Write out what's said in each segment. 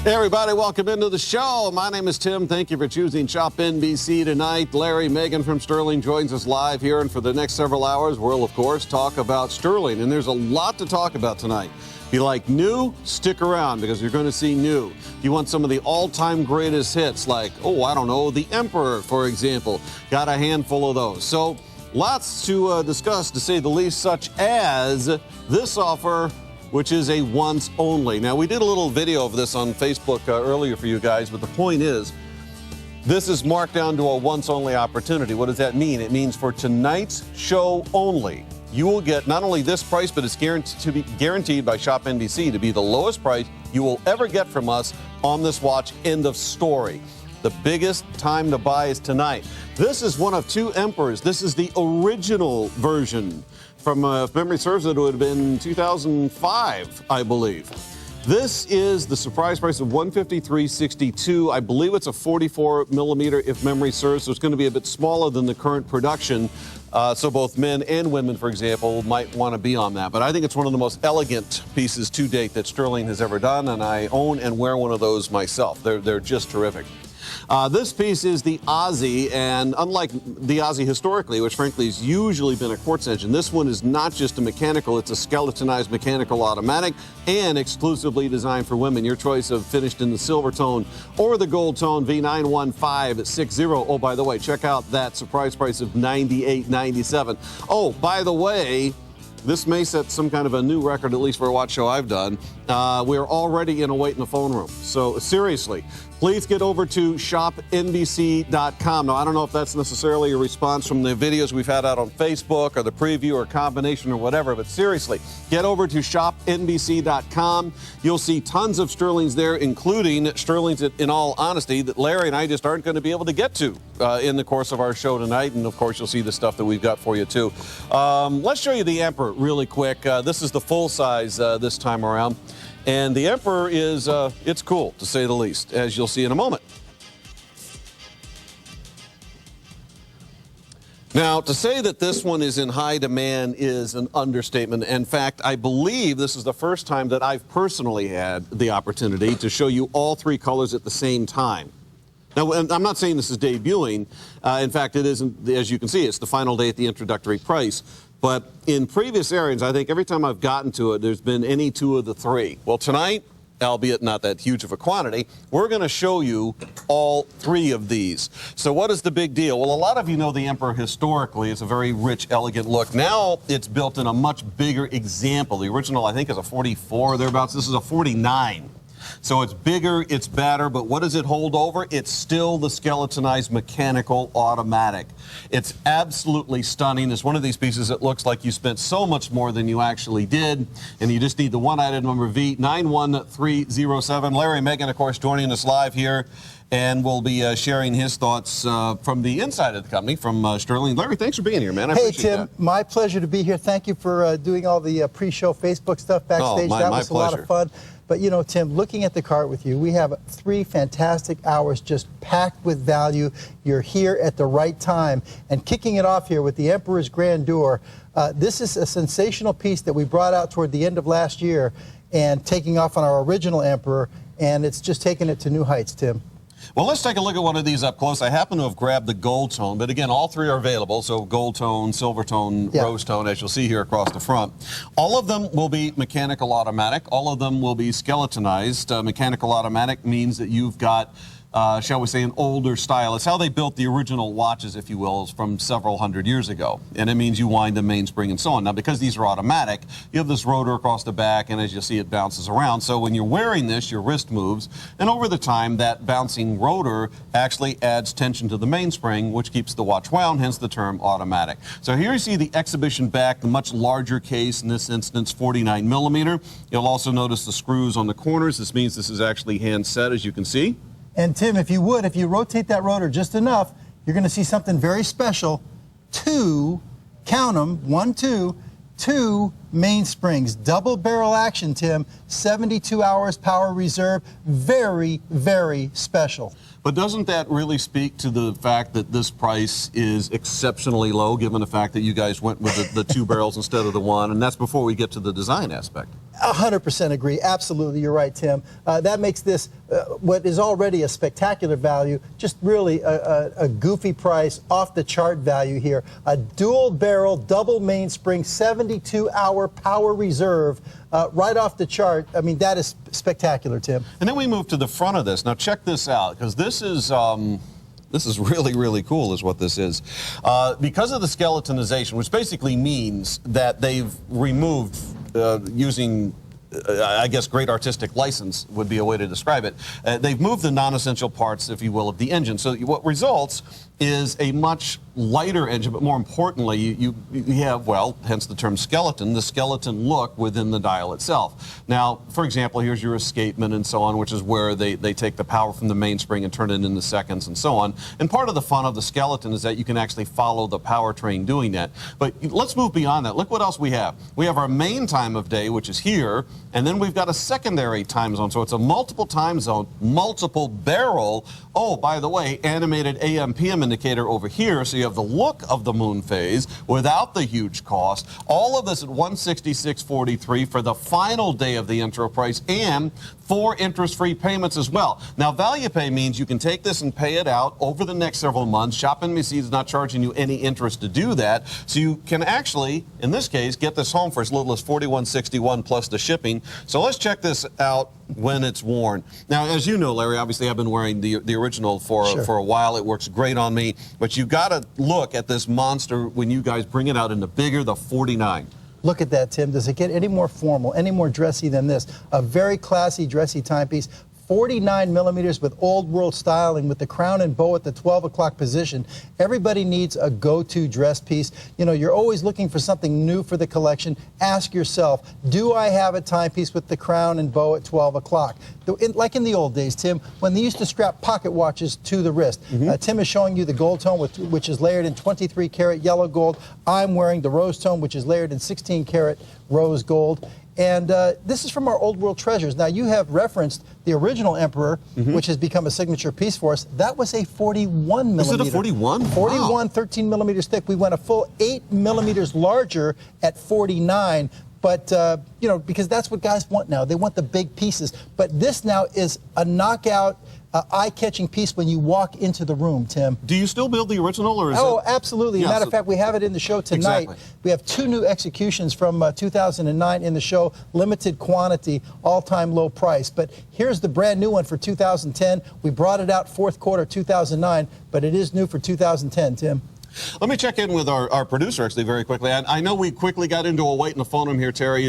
Hey everybody, welcome into the show. My name is Tim. Thank you for choosing ShopNBC tonight. Larry, Megan from Stuhrling joins us live here, and for the next several hours, we'll of course talk about Stuhrling, and there's a lot to talk about tonight. If you like new, stick around because you're going to see new. If you want some of the all-time greatest hits like, I don't know, The Emperor, for example, got a handful of those. So lots to discuss, to say the least, such as this offer, which is a once only. Now, we did a little video of this on Facebook earlier for you guys, but the point is, this is marked down to a once only opportunity. What does that mean? It means for tonight's show only, you will get not only this price, but it's guaranteed by ShopNBC to be the lowest price you will ever get from us on this watch. End of story. The biggest time to buy is tonight. This is one of two Emperors. This is the original version. From, if memory serves, it would have been 2005, I believe. This is the surprise price of $153.62. I believe it's a 44 millimeter, if memory serves, so it's going to be a bit smaller than the current production. So both men and women, for example, might want to be on that. But I think it's one of the most elegant pieces to date that Stuhrling has ever done, and I own and wear one of those myself. They're just terrific. This piece is the Aussie, and unlike the Aussie historically, which frankly has usually been a quartz engine, this one is not just a mechanical, it's a skeletonized mechanical automatic and exclusively designed for women. Your choice of finished in the silver tone or the gold tone, V91560. Oh, by the way, check out that surprise price of $98.97. Oh, by the way, this may set some kind of a new record, at least for a watch show I've done. We're already in a wait in the phone room. So seriously, please get over to ShopNBC.com. Now, I don't know if that's necessarily a response from the videos we've had out on Facebook or the preview or a combination or whatever, but seriously, get over to ShopNBC.com. You'll see tons of Stuhrlings there, including Stuhrlings that, in all honesty, that Larry and I just aren't going to be able to get to in the course of our show tonight. And, of course, you'll see the stuff that we've got for you, too. Let's show you the Emperor really quick. This is the full size this time around. And the Emperor is, it's cool, to say the least, as you'll see in a moment. Now, to say that this one is in high demand is an understatement. In fact, I believe this is the first time that I've personally had the opportunity to show you all three colors at the same time. Now, I'm not saying this is debuting. In fact, it isn't, as you can see, it's the final day at the introductory price. But in previous airings, I think every time I've gotten to it, there's been any two of the three. Well, tonight, albeit not that huge of a quantity, we're going to show you all three of these. So what is the big deal? Well, a lot of you know the Emperor historically. It's a very rich, elegant look. Now it's built in a much bigger example. The original, I think, is a 44 or thereabouts. This is a 49. So it's bigger, it's badder, but what does it hold over? It's still the skeletonized mechanical automatic. It's absolutely stunning. It's one of these pieces that looks like you spent so much more than you actually did, and you just need the one item number V91307. Larry Megan, of course, joining us live here, and we'll be sharing his thoughts from the inside of the company, from Stuhrling. Larry, thanks for being here, man. I appreciate Tim, that. My pleasure to be here. Thank you for doing all the pre-show Facebook stuff backstage. That was a lot of fun. But, you know, Tim, looking at the cart with you, we have 3 fantastic hours just packed with value. You're here at the right time. And kicking it off here with the Emperor's Grandeur, this is a sensational piece that we brought out toward the end of last year and taking off on our original Emperor, and it's just taking it to new heights, Tim. Well, let's take a look at one of these up close. I happen to have grabbed the gold tone, but again, all three are available. So gold tone, silver tone, rose tone, as you'll see here across the front. All of them will be mechanical automatic. All of them will be skeletonized. Mechanical automatic means that you've got, shall we say, an older style. It's how they built the original watches, if you will, from several hundred years ago. And it means you wind the mainspring and so on. Now, because these are automatic, you have this rotor across the back, and as you see, it bounces around. So when you're wearing this, your wrist moves, and over the time, that bouncing rotor actually adds tension to the mainspring, which keeps the watch wound, hence the term automatic. So here you see the exhibition back, the much larger case, in this instance, 49 millimeter. You'll also notice the screws on the corners. This means this is actually hand set, as you can see. And Tim, if you rotate that rotor just enough, you're going to see something very special. 2, count them, 1, 2, 2 mainsprings, double barrel action, Tim, 72 hours power reserve, very, very special. But doesn't that really speak to the fact that this price is exceptionally low, given the fact that you guys went with the two barrels instead of the one? And that's before we get to the design aspect. 100% agree. Absolutely, you're right, Tim. That makes this what is already a spectacular value, just really a goofy price, off-the-chart value here. A dual barrel, double mainspring, 72-hour power reserve, right off the chart. I mean, that is spectacular, Tim. And then we move to the front of this. Now, check this out, because this is really, really cool is what this is. Because of the skeletonization, which basically means that they've removed, using, I guess, great artistic license would be a way to describe it. They've moved the non-essential parts, if you will, of the engine. So what results is a much lighter engine, but more importantly, you have, well, hence the term skeleton, the skeleton look within the dial itself. Now, for example, here's your escapement and so on, which is where they take the power from the mainspring and turn it into seconds and so on. And part of the fun of the skeleton is that you can actually follow the powertrain doing that. But let's move beyond that. Look what else we have. We have our main time of day, which is here, and then we've got a secondary time zone. So it's a multiple time zone, multiple barrel. Oh, by the way, animated AM/PM indicator over here, so you have the look of the moon phase without the huge cost. All of this at $166.43 for the final day of the intro price, and 4 interest-free payments as well. Now, value pay means you can take this and pay it out over the next several months. ShopNBC is not charging you any interest to do that, so you can actually, in this case, get this home for as little as $41.61 plus the shipping. So let's check this out when it's worn. Now, as you know, Larry, obviously I've been wearing the original for a while. It works great on me, but you got to look at this monster when you guys bring it out in the bigger, the 49. Look at that, Tim. Does it get any more formal, any more dressy than this? A very classy, dressy timepiece. 49 millimeters with old world styling with the crown and bow at the 12 o'clock position. Everybody needs a go-to dress piece. You know, you're always looking for something new for the collection. Ask yourself, do I have a timepiece with the crown and bow at 12 o'clock? Like in the old days, Tim, when they used to strap pocket watches to the wrist. Tim is showing you the gold tone, which is layered in 23 karat yellow gold. I'm wearing the rose tone, which is layered in 16 karat rose gold. And this is from our old world treasures. Now, you have referenced the original Emperor, which has become a signature piece for us. That was a 41 millimeter. Is it a 41? 41, wow. 13 millimeters thick. We went a full 8 millimeters larger at 49. But, you know, because that's what guys want now. They want the big pieces. But this now is a knockout, eye-catching piece when you walk into the room, Tim. Do you still build the original, or is Oh, it? absolutely. Yeah, Matter of fact, we have it in the show tonight. Exactly. We have 2 new executions from 2009 in the show, limited quantity, all-time low price. But here's the brand new one for 2010. We brought it out fourth quarter 2009, but it is new for 2010, Tim. Let me check in with our producer, actually, very quickly. I know we quickly got into a wait in the phone room here, Terry.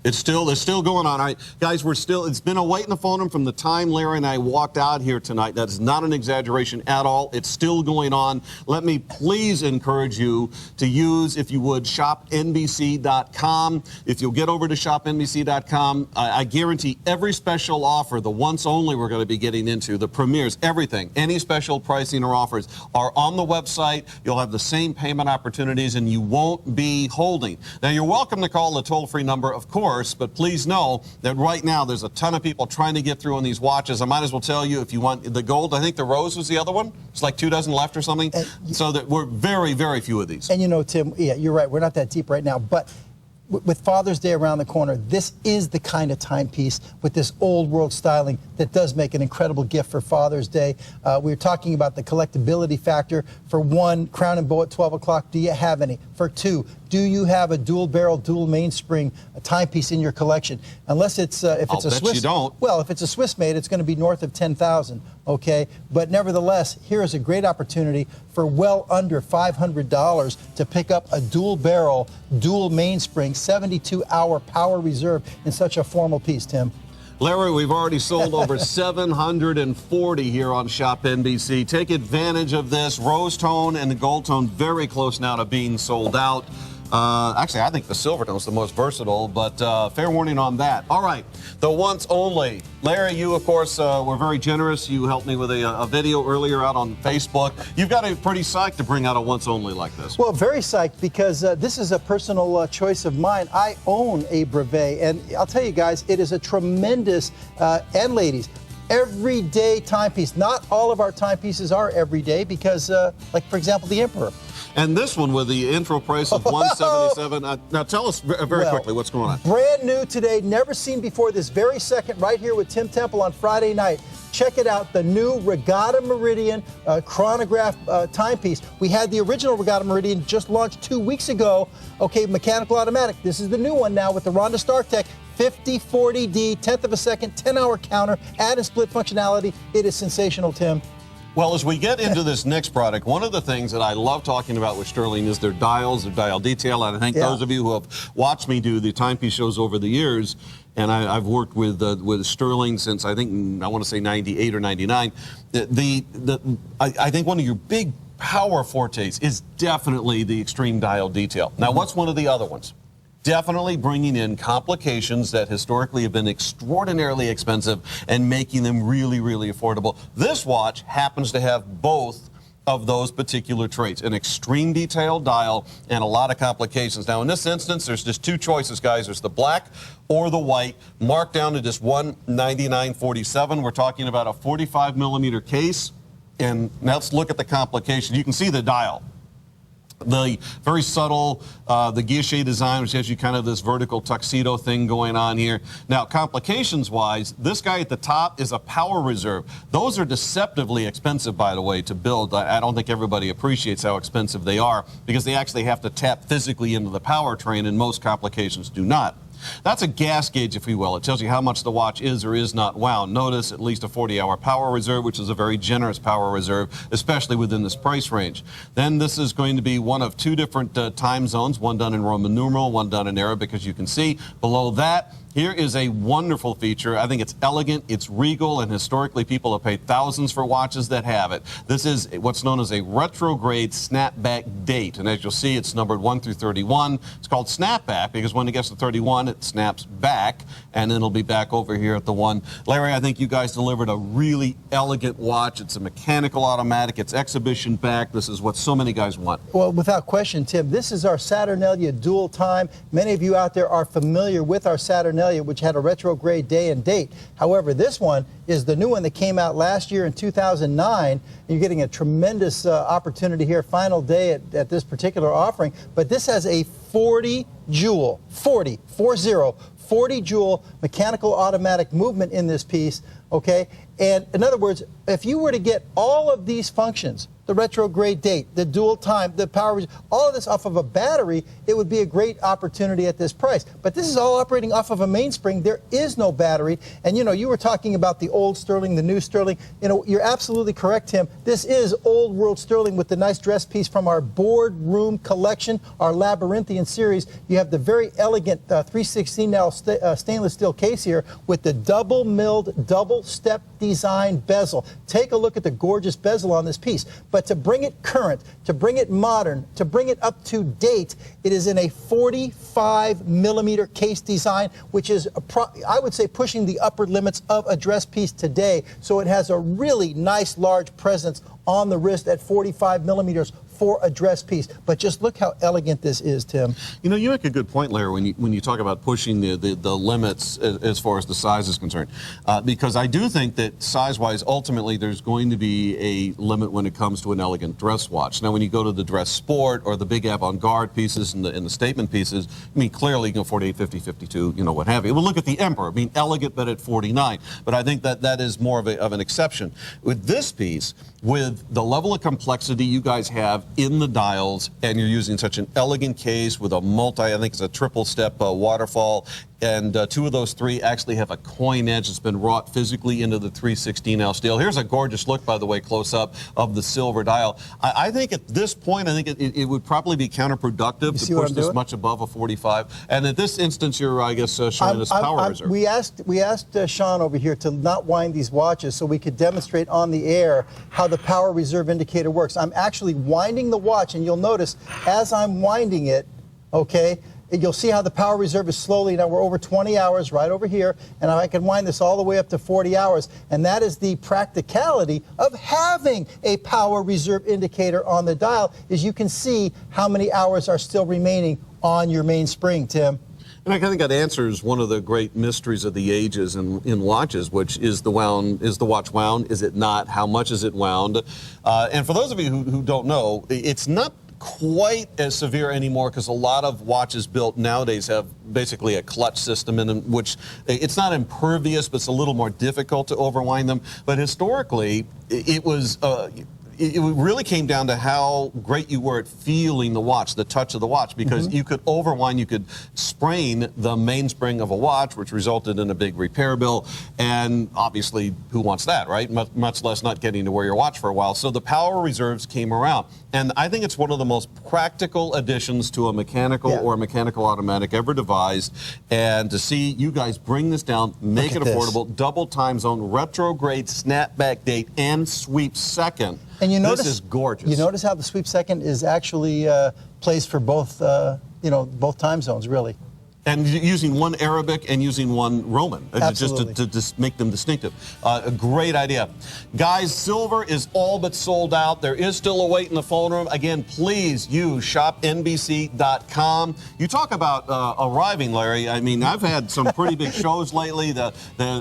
It's still going on. All right, guys, it's been a wait in the phone room from the time Larry and I walked out here tonight. That is not an exaggeration at all. It's still going on. Let me please encourage you to use, if you would, ShopNBC.com. If you'll get over to ShopNBC.com, I guarantee every special offer, the once only we're going to be getting into, the premieres, everything, any special pricing or offers are on the website. You'll have the same payment opportunities, and you won't be holding. Now, you're welcome to call the toll-free number, of course, but please know that right now there's a ton of people trying to get through on these watches. I might as well tell you, if you want the gold, I think the rose was the other one. It's like 2 dozen left or something. So that we're very, very few of these. And you know, Tim, yeah, you're right. We're not that deep right now, but with Father's Day around the corner, this is the kind of timepiece with this old world styling that does make an incredible gift for Father's Day. We were talking about the collectability factor. For 1, crown and bow at 12 o'clock, do you have any? For 2, do you have a dual barrel, dual mainspring timepiece in your collection? Unless it's if it's a Swiss, you don't. Well, if it's a Swiss made, it's going to be north of 10,000. Okay, but nevertheless, here is a great opportunity for well under $500 to pick up a dual barrel, dual mainspring, 72-hour power reserve in such a formal piece, Tim. Larry, we've already sold over 740 here on ShopNBC. Take advantage of this. Rose tone and the gold tone very close now to being sold out. Actually, I think the silver tone is the most versatile, but fair warning on that. All right, the once only. Larry, you, of course, were very generous. You helped me with a video earlier out on Facebook. You've got to be pretty psyched to bring out a once only like this. Well, very psyched because this is a personal choice of mine. I own a brevet, and I'll tell you guys, it is a tremendous, and ladies, everyday timepiece. Not all of our timepieces are everyday because, like, for example, the Emperor. And this one with the intro price of $177. Now tell us very quickly what's going on. Brand new today, never seen before this very second, right here with Tim Temple on Friday night. Check it out, the new Regatta Meridian chronograph timepiece. We had the original Regatta Meridian just launched 2 weeks ago. Okay, mechanical automatic. This is the new one now with the Ronda StarTech. 50-40D, tenth of a second, 10-hour counter, add and split functionality. It is sensational, Tim. Well, as we get into this next product, one of the things that I love talking about with Stuhrling is their dials, their dial detail. And I think those of you who have watched me do the timepiece shows over the years, and I've worked with Stuhrling since I want to say 98 or 99. I think one of your big power fortes is definitely the extreme dial detail. Now, what's one of the other ones? Definitely bringing in complications that historically have been extraordinarily expensive and making them really, really affordable. This watch happens to have both of those particular traits, an extreme detailed dial and a lot of complications. Now, in this instance, there's just two choices, guys. There's the black or the white, marked down to just $199.47. We're talking about a 45 millimeter case. And now let's look at the complication. You can see the dial. The very subtle, the guilloche design, which gives you kind of this vertical tuxedo thing going on here. Now, complications-wise, this guy at the top is a power reserve. Those are deceptively expensive, by the way, to build. I don't think everybody appreciates how expensive they are because they actually have to tap physically into the powertrain, and most complications do not. That's a gas gauge, if you will. It tells you how much the watch is or is not wound. Notice at least a 40-hour power reserve, which is a very generous power reserve, especially within this price range. Then this is going to be one of two different time zones, one done in Roman numeral, one done in Arabic, as you can see. Below that, here is a wonderful feature. I think it's elegant, it's regal, and historically people have paid thousands for watches that have it. This is what's known as a retrograde snapback date. And as you'll see, it's numbered 1 through 31. It's called snapback because when it gets to 31, it snaps back, and then it'll be back over here at the 1. Larry, I think you guys delivered a really elegant watch. It's a mechanical automatic. It's exhibition back. This is what so many guys want. Well, without question, Tim, this is our Saturnalia dual time. Many of you out there are familiar with our Saturnalia, which had a retrograde day and date. However, this one is the new one that came out last year in 2009. You're getting a tremendous opportunity here, final day at this particular offering. But this has a 40 jewel mechanical automatic movement in this piece, okay? And in other words, if you were to get all of these functions, the retrograde date, the dual time, the power, all of this off of a battery, it would be a great opportunity at this price. But this is all operating off of a mainspring. There is no battery. And, you know, you were talking about the old Stuhrling, the new Stuhrling. You know, you're absolutely correct, Tim. This is old world Stuhrling with the nice dress piece from our boardroom collection, our Labyrinthian series. You have the very elegant 316 now stainless steel case here with the double milled, double step design bezel. Take a look at the gorgeous bezel on this piece. But to bring it current, to bring it modern, to bring it up to date, it is in a 45 millimeter case design, which is, I would say, pushing the upper limits of a dress piece today. So it has a really nice large presence on the wrist at 45 millimeters for a dress piece. But just look how elegant this is, Tim. You know, you make a good point, Larry, when you talk about pushing the limits as far as the size is concerned. Because I do think that size-wise, ultimately, there's going to be a limit when it comes to an elegant dress watch. Now, when you go to the dress sport or the big avant-garde pieces and the statement pieces, I mean, clearly you can go 48, 50, 52, you know, what have you. Well, look at the Emperor. I mean, elegant, but at 49. But I think that is more of an exception. With this piece, with the level of complexity you guys have in the dials, and you're using such an elegant case with a I think it's a triple step waterfall, and two of those three actually have a coin edge that's been wrought physically into the 316L steel. Here's a gorgeous look, by the way, close up of the silver dial. I think at this point, I think it would probably be counterproductive to push this much above a 45. And at this instance, you're, I guess, showing us power reserve. We asked Sean over here to not wind these watches so we could demonstrate on the air how the power reserve indicator works. I'm actually winding the watch, and you'll notice as I'm winding it, okay? You'll see how the power reserve is slowly, now we're over 20 hours right over here, and I can wind this all the way up to 40 hours. And that is the practicality of having a power reserve indicator on the dial, is you can see how many hours are still remaining on your mainspring, Tim. And I think that answers one of the great mysteries of the ages in watches, which is the watch wound? Is it not? How much is it wound? And for those of you who don't know, it's not quite as severe anymore, because a lot of watches built nowadays have basically a clutch system in them, which it's not impervious, but it's a little more difficult to overwind them. But historically, it was it really came down to how great you were at feeling the watch, the touch of the watch, because you could overwind, you could sprain the mainspring of a watch, which resulted in a big repair bill. And obviously, who wants that, right? Much less not getting to wear your watch for a while. So the power reserves came around. And I think it's one of the most practical additions to a mechanical or a mechanical automatic ever devised. And to see you guys bring this down, make it affordable, double time zone, retrograde, snapback date, and sweep second. And you notice, this is gorgeous. You notice how the sweep second is actually placed for both, both time zones, really. And using one Arabic and using one Roman, Absolutely. just to make them distinctive. A great idea. Guys, silver is all but sold out. There is still a wait in the phone room. Again, please use ShopNBC.com. You talk about arriving, Larry. I mean, I've had some pretty big shows lately, the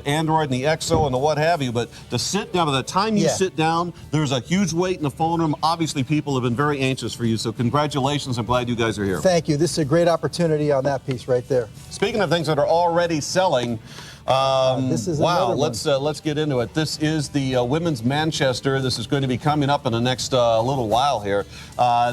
Android and the XO and the what have you, but to sit down, by the time you sit down, there's a huge wait in the phone room. Obviously, people have been very anxious for you, so congratulations. I'm glad you guys are here. Thank you. This is a great opportunity on that piece right there. Speaking of things that are already selling, this is wow, let's get into it. This is the women's Manchester. This is going to be coming up in the next little while here.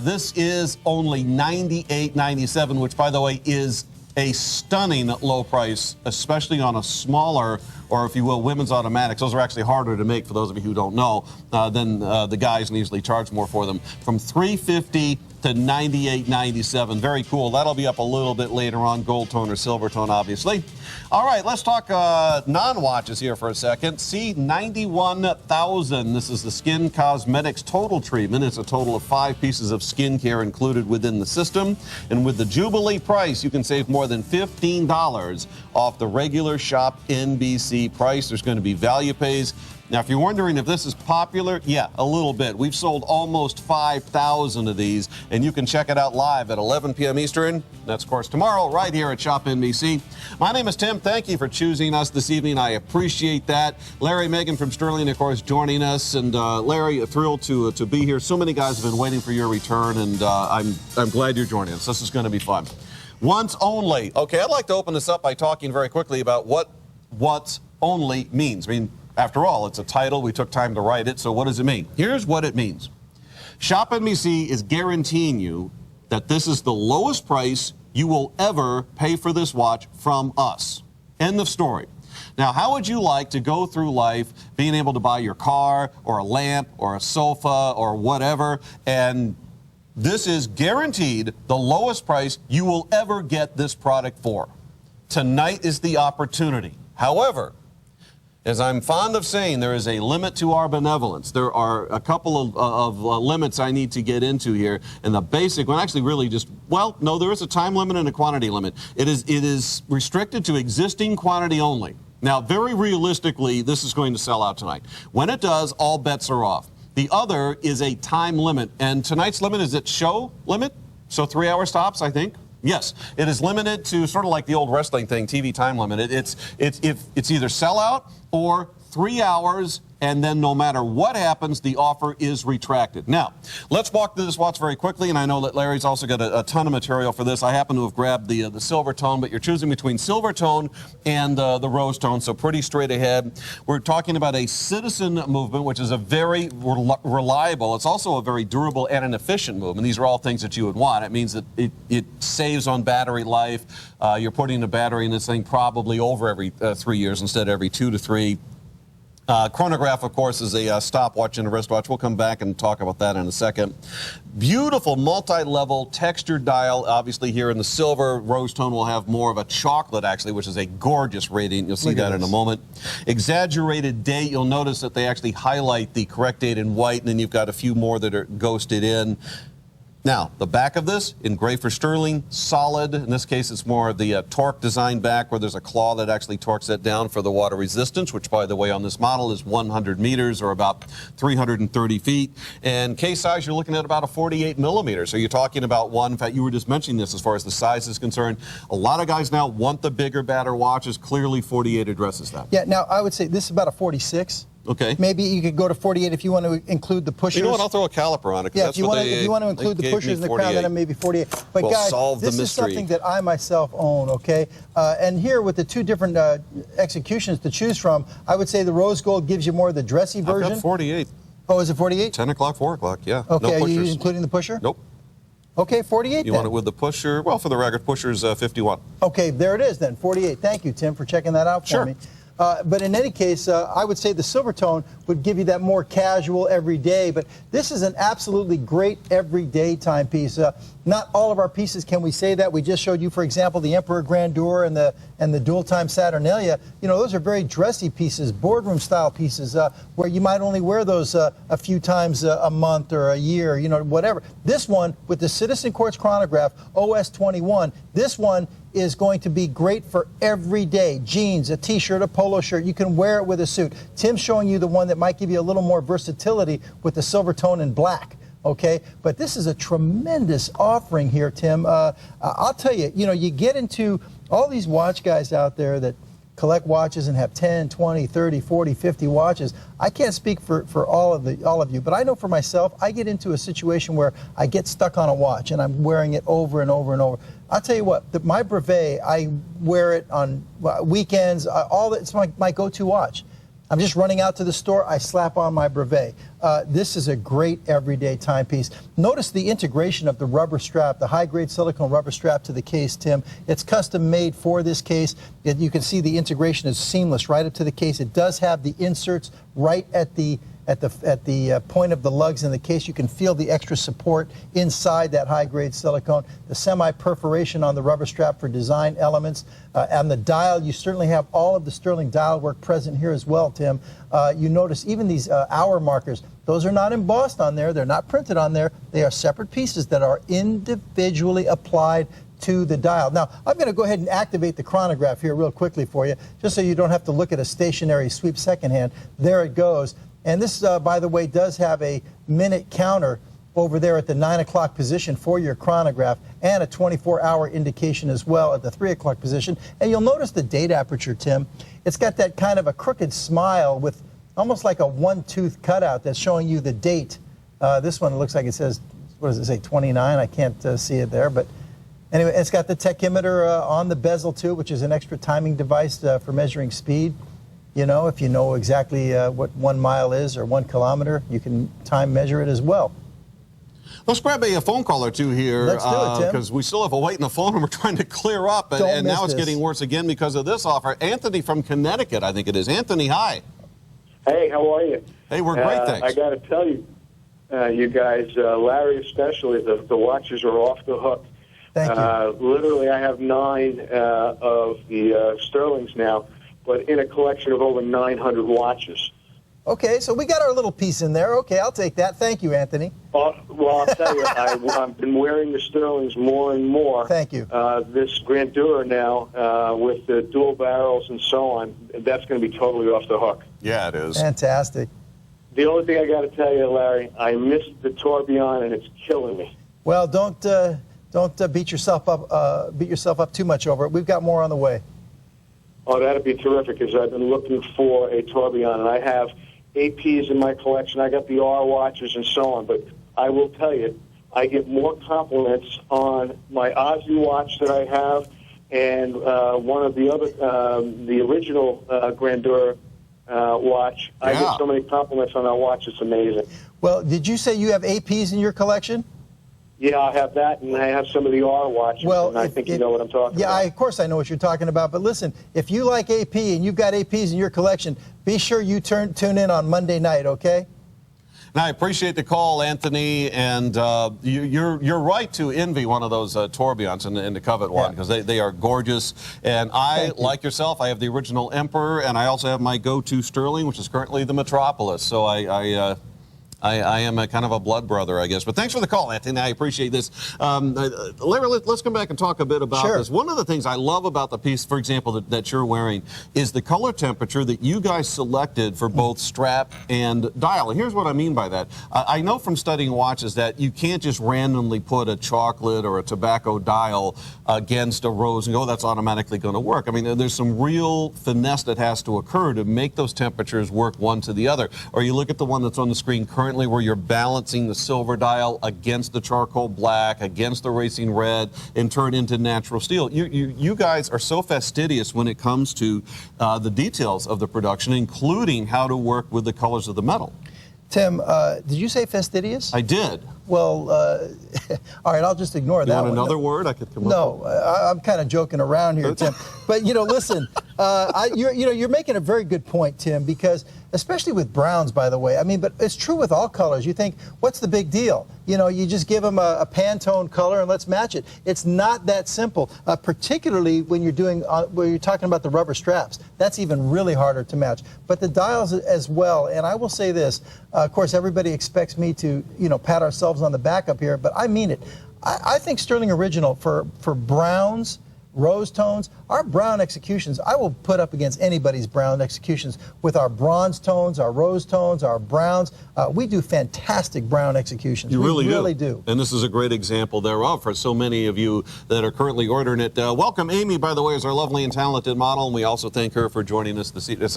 This is only $98.97, which, by the way, is a stunning low price, especially on a smaller, or if you will, women's automatics. Those are actually harder to make, for those of you who don't know, than the guys, and usually charge more for them. From $350 to $98.97. Very cool. That'll be up a little bit later on, gold tone or silver tone, obviously. All right, let's talk non-watches here for a second. C91,000. This is the Skin Cosmetics Total Treatment. It's a total of 5 pieces of skincare included within the system. And with the Jubilee price, you can save more than $15 off the regular ShopNBC price. There's going to be value pays. Now, if you're wondering if this is popular, yeah, a little bit. We've sold almost 5,000 of these, and you can check it out live at 11 p.m. Eastern. That's, of course, tomorrow right here at ShopNBC. My name is Tim. Thank you for choosing us this evening. I appreciate that. Larry, Megan from Stuhrling, of course, joining us. And Larry, thrilled to be here. So many guys have been waiting for your return, and I'm glad you're joining us. This is going to be fun. Once only. Okay, I'd like to open this up by talking very quickly about what once only means. I mean, after all, it's a title. We took time to write it. So what does it mean? Here's what it means. ShopNBC is guaranteeing you that this is the lowest price you will ever pay for this watch from us. End of story. Now, how would you like to go through life being able to buy your car or a lamp or a sofa or whatever, and this is guaranteed the lowest price you will ever get this product for? Tonight is the opportunity. However, as I'm fond of saying, there is a limit to our benevolence. There are a couple of limits I need to get into here. And the basic one, actually really just, well, no, there is a time limit and a quantity limit. It is restricted to existing quantity only. Now, very realistically, this is going to sell out tonight. When it does, all bets are off. The other is a time limit. And tonight's limit is at show limit. So 3-hour stops, I think. Yes, it is limited to sort of like the old wrestling thing, TV time limit. It's either sell out or 3 hours, and then no matter what happens, the offer is retracted. Now, let's walk through this watch very quickly, and I know that Larry's also got a ton of material for this. I happen to have grabbed the silver tone, but you're choosing between silver tone and the rose tone, so pretty straight ahead. We're talking about a citizen movement, which is a very reliable, it's also a very durable and an efficient movement. These are all things that you would want. It means that it saves on battery life. You're putting a battery in this thing probably over every 3 years instead of every 2 to 3. Chronograph, of course, is a stopwatch and a wristwatch. We'll come back and talk about that in a second. Beautiful multi-level textured dial. Obviously, here in the silver, rose tone will have more of a chocolate, actually, which is a gorgeous radiant. You'll see that in a moment. Exaggerated date. You'll notice that they actually highlight the correct date in white, and then you've got a few more that are ghosted in. Now, the back of this, engraved for Stuhrling, solid. In this case, it's more of the torque design back where there's a claw that actually torques it down for the water resistance, which, by the way, on this model is 100 meters or about 330 feet. And case size, you're looking at about a 48 millimeter. So you're talking about one. In fact, you were just mentioning this as far as the size is concerned. A lot of guys now want the bigger, badder watches. Clearly, 48 addresses that. Yeah, now I would say this is about a 46. Okay. Maybe you could go to 48 if you want to include the pushers. You know what? I'll throw a caliper on it. Yeah, if you want to include the pushers in the crown, then maybe 48. But we'll guys, solve the this mystery. is something that I myself own, okay? And here with the two different executions to choose from, I would say the rose gold gives you more of the dressy version. I've got 48. Oh, is it 48? 10 o'clock, 4 o'clock, yeah. Okay, no are pushers. you including the pusher? Nope. Okay, 48 You then. want it with the pusher? Well, for the record, pusher's 51. Okay, there it is then, 48. Thank you, Tim, for checking that out for Sure. me. But in any case, I would say the silver tone would give you that more casual everyday, but this is an absolutely great everyday timepiece. Not all of our pieces can we say that. We just showed you, for example, the Emperor Grandeur and the dual time Saturnalia. You know, those are very dressy pieces, boardroom style pieces, where you might only wear those a few times a month or a year, you know, whatever. This one with the Citizen Quartz chronograph OS 21, this one is going to be great for every day. Jeans, a t-shirt, a polo shirt. You can wear it with a suit. Tim's showing you the one that might give you a little more versatility with the silver tone in black. Okay, but this is a tremendous offering here, Tim. I'll tell you, you know, you get into all these watch guys out there that collect watches and have 10, 20, 30, 40, 50 watches. I can't speak for all of you, but I know for myself, I get into a situation where I get stuck on a watch and I'm wearing it over and over and over. I'll tell you what, my brevet, I wear it on weekends. It's my go-to watch. I'm just running out to the store, I slap on my brevet. This is a great everyday timepiece. Notice the integration of the rubber strap, the high-grade silicone rubber strap to the case, Tim. It's custom made for this case. You can see the integration is seamless right up to the case. It does have the inserts right at the point of the lugs in the case. You can feel the extra support inside that high-grade silicone. The semi-perforation on the rubber strap for design elements. And the dial, you certainly have all of the Stuhrling dial work present here as well, Tim. You notice even these hour markers, those are not embossed on there. They're not printed on there. They are separate pieces that are individually applied to the dial. Now, I'm going to go ahead and activate the chronograph here real quickly for you, just so you don't have to look at a stationary sweep second hand. There it goes. And this, by the way, does have a minute counter over there at the 9 o'clock position for your chronograph and a 24-hour indication as well at the 3 o'clock position. And you'll notice the date aperture, Tim. It's got that kind of a crooked smile with almost like a one-tooth cutout that's showing you the date. This one looks like it says, what does it say, 29? I can't see it there. But anyway, it's got the tachometer on the bezel, too, which is an extra timing device for measuring speed. You know, if you know exactly what 1 mile is or 1 kilometer, you can time measure it as well. Let's grab a phone call or two here. Let's do it, Tim. Because we still have a wait in the phone and we're trying to clear up. And now it's getting worse again because of this offer. Anthony from Connecticut, I think it is. Anthony, hi. Hey, how are you? Hey, we're great, thanks. I got to tell you, you guys, Larry especially, the watches are off the hook. Thank you. Literally, I have 9 of the Stuhrlings now, but in a collection of over 900 watches. Okay, so we got our little piece in there. Okay, I'll take that. Thank you, Anthony. Well, I'll tell you, I've been wearing the Stuhrlings more and more. Thank you. This Grandeur now, with the dual barrels and so on, that's going to be totally off the hook. Yeah, it is. Fantastic. The only thing I got to tell you, Larry, I missed the tourbillon, and it's killing me. Well, don't beat yourself up too much over it. We've got more on the way. Oh, that'd be terrific, because I've been looking for a tourbillon, and I have APs in my collection. I got the R watches and so on, but I will tell you, I get more compliments on my Aussie watch that I have and one of the other, the original Grandeur watch. Yeah. I get so many compliments on that watch, it's amazing. Well, did you say you have APs in your collection? Yeah, I have that, and I have some of the R watches, and I think you know what I'm talking about. Yeah, of course I know what you're talking about. But listen, if you like AP and you've got APs in your collection, be sure you tune in on Monday night, okay? Now, I appreciate the call, Anthony, and you're right to envy one of those tourbillons and to covet one, because they are gorgeous. And I, like yourself, I have the original Emperor, and I also have my go-to Stuhrling, which is currently the Metropolis. So I I am a kind of a blood brother, I guess. But thanks for the call, Anthony. I appreciate this. Larry, let's come back and talk a bit about this. One of the things I love about the piece, for example, that you're wearing is the color temperature that you guys selected for both strap and dial. And here's what I mean by that. I know from studying watches that you can't just randomly put a chocolate or a tobacco dial against a rose and go, that's automatically going to work. I mean, there's some real finesse that has to occur to make those temperatures work one to the other. Or you look at the one that's on the screen currently where you're balancing the silver dial against the charcoal black, against the racing red, and turn into natural steel. You guys are so fastidious when it comes to the details of the production, including how to work with the colors of the metal. Tim, did you say fastidious? I did. Well, all right, I'll just ignore that. You want another word I could come up with? No, I'm kind of joking around here, Tim. But, listen, you're making a very good point, Tim, because especially with browns, by the way. I mean, but it's true with all colors. You think, what's the big deal? You just give them a Pantone color and let's match it. It's not that simple, particularly when you're where you're talking about the rubber straps. That's even really harder to match. But the dials as well. And I will say this, of course, everybody expects me to, pat ourselves on the back up here, but I mean it. I think Stuhrling Original for browns, rose tones, our brown executions, I will put up against anybody's brown executions with our bronze tones, our rose tones, our browns. We do fantastic brown executions. You really do. And this is a great example thereof for so many of you that are currently ordering it. Welcome, Amy, by the way, is our lovely and talented model, and we also thank her for joining us this evening.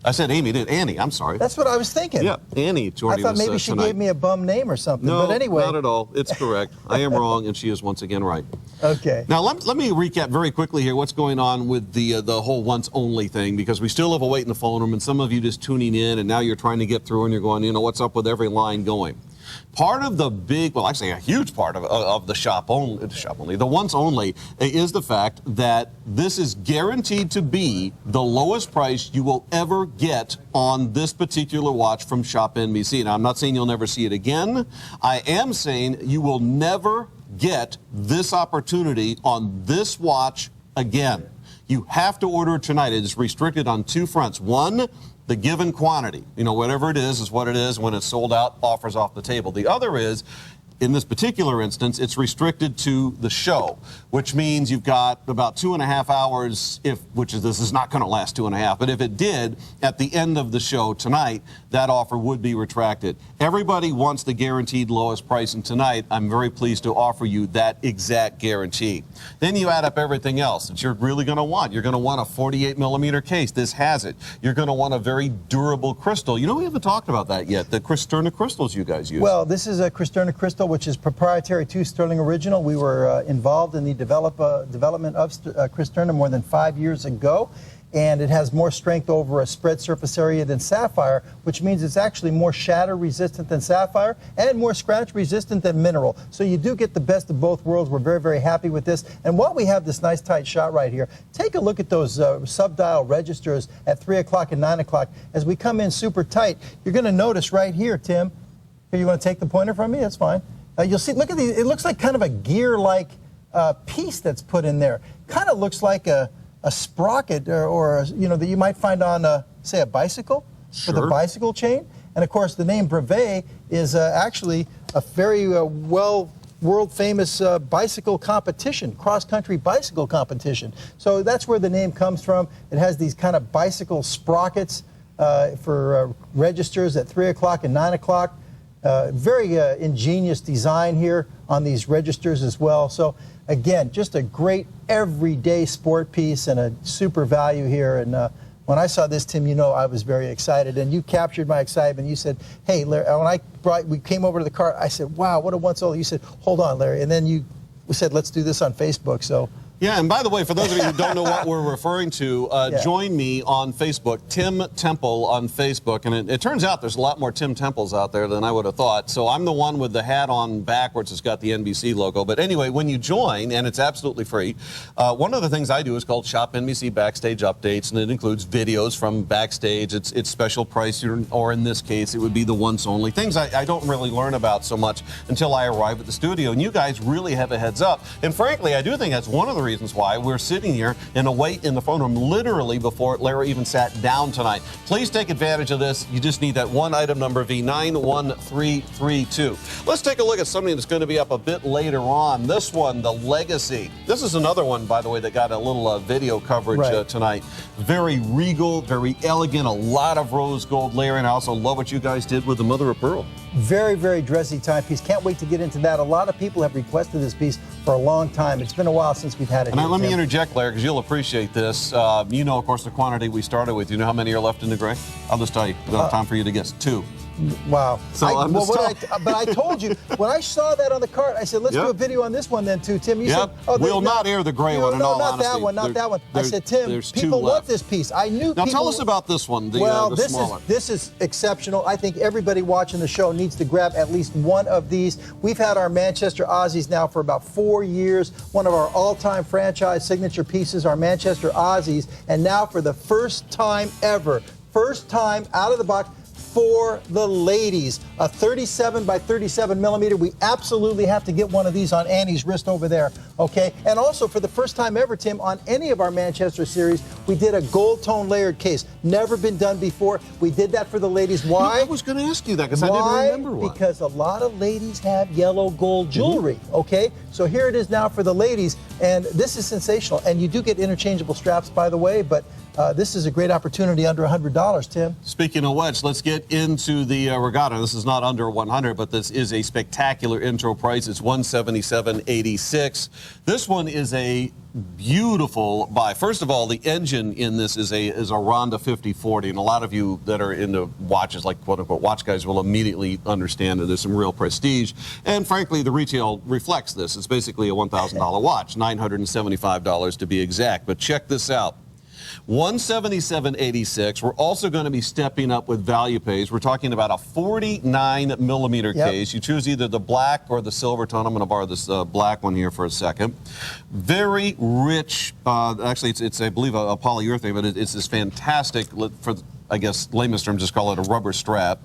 I said Amy, didn't Annie? I'm sorry. That's what I was thinking. Yeah, Annie joining us I thought maybe she tonight. gave me a bum name or something. No, but anyway. not at all. It's correct. I am wrong, and she is once again right. Okay. Now let me recap very quickly here what's going on with the whole once only thing, because we still have a wait in the phone room, and some of you just tuning in, and now you're trying to get through, and you're going, what's up with every line going? Part of the actually a huge part of the the once only, is the fact that this is guaranteed to be the lowest price you will ever get on this particular watch from ShopNBC. Now, I'm not saying you'll never see it again. I am saying you will never get this opportunity on this watch again. You have to order it tonight. It is restricted on two fronts. One, the given quantity, whatever it is what it is. When it's sold out, offers off the table. The other is, in this particular instance, it's restricted to the show, which means you've got about 2.5 hours, this is not going to last 2.5, but if it did, at the end of the show tonight, that offer would be retracted. Everybody wants the guaranteed lowest price, and tonight, I'm very pleased to offer you that exact guarantee. Then you add up everything else that you're really going to want. You're going to want a 48mm case. This has it. You're going to want a very durable crystal. We haven't talked about that yet, the Cristerna crystals you guys use. Well, this is a Cristerna crystal, which is proprietary to Stuhrling Original. We were involved in the development of Cristerna more than 5 years ago, and it has more strength over a spread surface area than sapphire, which means it's actually more shatter resistant than sapphire and more scratch resistant than mineral. So you do get the best of both worlds. We're very, very happy with this. And while we have this nice tight shot right here, take a look at those sub-dial registers at 3 o'clock and 9 o'clock. As we come in super tight, you're going to notice right here, Tim. Here, you want to take the pointer from me? That's fine. You'll see, look at these. It looks like kind of a gear-like piece that's put in there. Kind of looks like a sprocket or that you might find on, say, a bicycle. Sure. With a bicycle chain. And, of course, the name brevet is actually a very world-famous bicycle competition, cross-country bicycle competition. So that's where the name comes from. It has these kind of bicycle sprockets for registers at 3 o'clock and 9 o'clock. Very ingenious design here on these registers as well. So, again, just a great everyday sport piece and a super value here. And when I saw this, Tim, I was very excited. And you captured my excitement. You said, hey, Larry, when we came over to the car, I said, wow, what a once only. You said, hold on, Larry. And then you said, let's do this on Facebook. So. Yeah, and by the way, for those of you who don't know what we're referring to, join me on Facebook, Tim Temple on Facebook. And it turns out there's a lot more Tim Temples out there than I would have thought. So I'm the one with the hat on backwards. It's got the NBC logo. But anyway, when you join, and it's absolutely free, one of the things I do is called ShopNBC Backstage Updates, and it includes videos from backstage. It's special price, or in this case, it would be the once only. Things I don't really learn about so much until I arrive at the studio. And you guys really have a heads up. And frankly, I do think that's one of the reasons why we're sitting here in a wait in the phone room literally before Larry even sat down tonight. Please take advantage of this. You just need that one item number, V91332. Let's take a look at something that's going to be up a bit later on. This one, the Legacy. This is another one, by the way, that got a little video coverage tonight. Very regal, very elegant, a lot of rose gold layering. I also love what you guys did with the mother of pearl. Very, very dressy timepiece. Can't wait to get into that. A lot of people have requested this piece for a long time. It's been a while since we've had it. And let me interject, Larry, because you'll appreciate this. You know, of course, the quantity we started with. You know how many are left in the gray? I'll just tell you. We'll have time for you to guess. 2. Wow. So but I told you, when I saw that on the cart, I said, let's do a video on this one then, too. Tim, you said, we'll not air the gray one in all honesty. No, not that one. I said, Tim, people want this piece. I knew people... Now, tell us about this one, the smaller. This is exceptional. I think everybody watching the show needs to grab at least one of these. We've had our Manchester Aussies now for about 4 years. One of our all-time franchise signature pieces, our Manchester Aussies. And now for the first time ever, first time out of the box, for the ladies, a 37 by 37 millimeter. We absolutely have to get one of these on Annie's wrist over there, okay? And also, for the first time ever, Tim, on any of our Manchester series, we did a gold tone layered case. Never been done before. We did that for the ladies. Why? I was going to ask you that because I didn't remember one. Because a lot of ladies have yellow gold jewelry, okay? So here it is now for the ladies, and this is sensational. And you do get interchangeable straps, by the way, but this is a great opportunity under $100, Tim. Speaking of which, let's get into the regatta. This is not under 100, but this is a spectacular intro price. It's $177.86. This one is a beautiful buy. First of all, the engine in this is a Ronda 5040, and a lot of you that are into watches, like quote-unquote watch guys, will immediately understand that there's some real prestige. And frankly, the retail reflects this. It's basically a $1,000 watch, $975 to be exact. But check this out. $177.86. We're also going to be stepping up with value pays. We're talking about a 49 millimeter case. You choose either the black or the silver tone. I'm going to borrow this black one here for a second. Very rich. Actually, it's I believe a polyurethane, but it's this fantastic, for I guess layman's terms, just call it a rubber strap.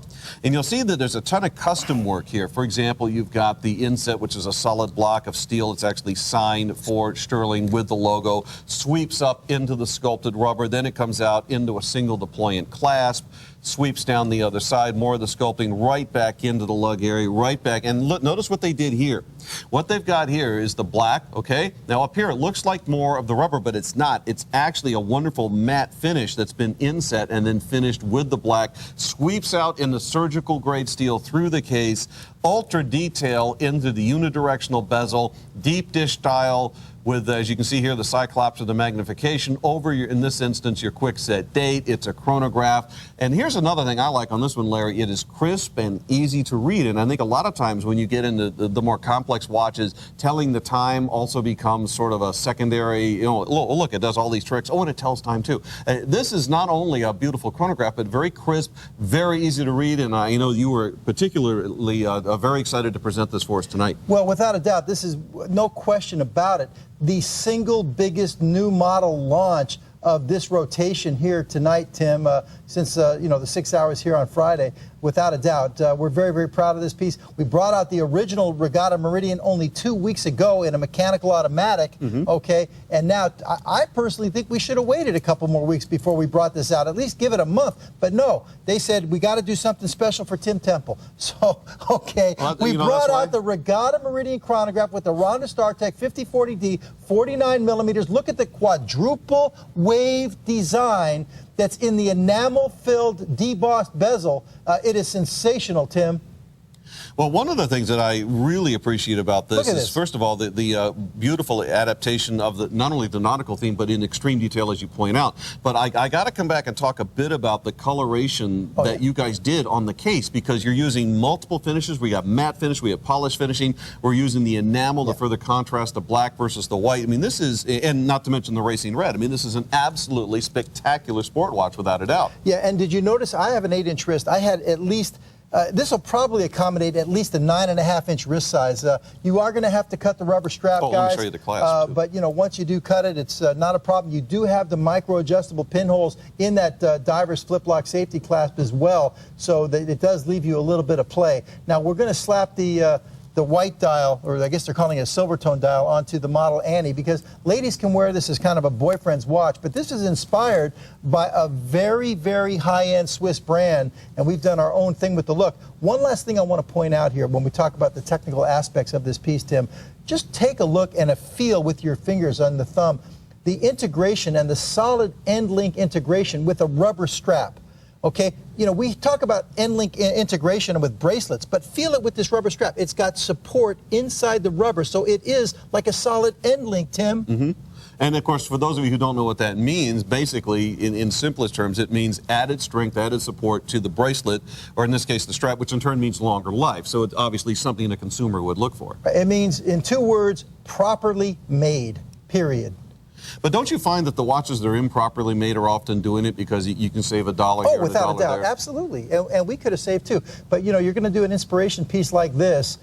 And you'll see that there's a ton of custom work here. For example, you've got the inset, which is a solid block of steel. It's actually signed for Stuhrling with the logo. Sweeps up into the sculpted rubber. Then it comes out into a single deployant clasp. Sweeps down the other side, more of the sculpting right back into the lug area, right back. And look, notice what they did here. What they've got here is the black, okay? Now up here it looks like more of the rubber, but it's not. It's actually a wonderful matte finish that's been inset and then finished with the black. Sweeps out in the surgical grade steel through the case. Ultra detail into the unidirectional bezel, deep dish style, with, as you can see here, the Cyclops of the magnification over your, in this instance, your quick set date. It's a chronograph. And here's another thing I like on this one, Larry. It is crisp and easy to read. And I think a lot of times when you get into the more complex watches, telling the time also becomes sort of a secondary, you know, look, it does all these tricks. Oh, and it tells time too. This is not only a beautiful chronograph, but very crisp, very easy to read. And I know you were particularly very excited to present this for us tonight. Well, without a doubt, this is no question about it. The single biggest new model launch of this rotation here tonight, Tim, since you know, the 6 hours here on Friday, without a doubt. We're very, very proud of this piece. We brought out the original Regatta Meridian only 2 weeks ago in a mechanical automatic, okay? And now, I personally think we should have waited a couple more weeks before we brought this out, at least give it a month. But no, they said, we got to do something special for Tim Temple. So, okay, we brought out the Regatta Meridian chronograph with the Ronda StarTech 5040D, 49 millimeters. Look at the quadruple wave design that's in the enamel-filled, debossed bezel. It is sensational, Tim. Well, one of the things that I really appreciate about this is, first of all, the beautiful adaptation of not only the nautical theme, but in extreme detail, as you point out. But I got to come back and talk a bit about the coloration that you guys did on the case, because you're using multiple finishes. We got matte finish, we have polished finishing. We're using the enamel to further contrast the black versus the white. I mean, this is, and not to mention the racing red. I mean, this is an absolutely spectacular sport watch, without a doubt. Yeah, and did you notice I have an 8-inch wrist? I had at least... this will probably accommodate at least a 9.5-inch wrist size. You are going to have to cut the rubber strap, guys. Let me show you the clasp. But, you know, once you do cut it, it's not a problem. You do have the micro-adjustable pinholes in that diver's flip-lock safety clasp as well, so that it does leave you a little bit of play. Now, we're going to slap the the white dial, or I guess they're calling it a silver tone dial, onto the model Annie, because ladies can wear this as kind of a boyfriend's watch, but this is inspired by a very, very high-end Swiss brand, and we've done our own thing with the look. One last thing I want to point out here when we talk about the technical aspects of this piece, Tim, just take a look and a feel with your fingers on the thumb, the integration and the solid end link integration with a rubber strap. Okay, you know, we talk about end link integration with bracelets, but feel it with this rubber strap. It's got support inside the rubber, so it is like a solid end link, Tim. Mm-hmm. And of course, for those of you who don't know what that means, basically, in simplest terms, it means added strength, added support to the bracelet, or in this case, the strap, which in turn means longer life. So it's obviously something a consumer would look for. It means, in 2 words, properly made, period. But don't you find that the watches that are improperly made are often doing it because you can save $1 here, oh, without a doubt, there? Absolutely. And we could have saved too. But you know, you're going to do an inspiration piece like this,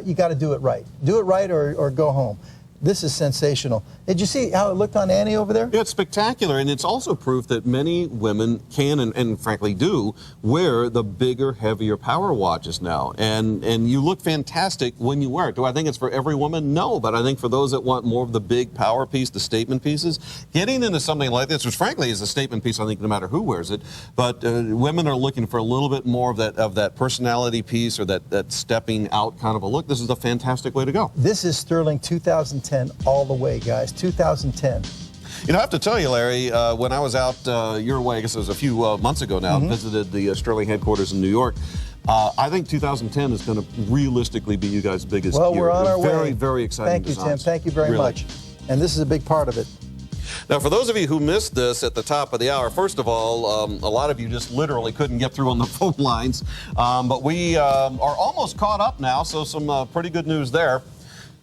you got to do it right. Do it right or go home. This is sensational. Did you see how it looked on Annie over there? Yeah, it's spectacular, and it's also proof that many women can and frankly do wear the bigger, heavier power watches now. And you look fantastic when you wear it. Do I think it's for every woman? No, but I think for those that want more of the big power piece, the statement pieces, getting into something like this, which frankly is a statement piece, I think no matter who wears it, but women are looking for a little bit more of that personality piece or that stepping out kind of a look. This is a fantastic way to go. This is Stuhrling 2010 all the way, guys. 2010. You know, I have to tell you, Larry, when I was out your way, I guess it was a few months ago now, visited the Stuhrling headquarters in New York, I think 2010 is going to realistically be you guys' biggest year. Well, we're on our way. Very, very exciting Thank you, designs. Tim. Thank you very much. And this is a big part of it. Now, for those of you who missed this at the top of the hour, first of all, a lot of you just literally couldn't get through on the phone lines. But we are almost caught up now, so some pretty good news there.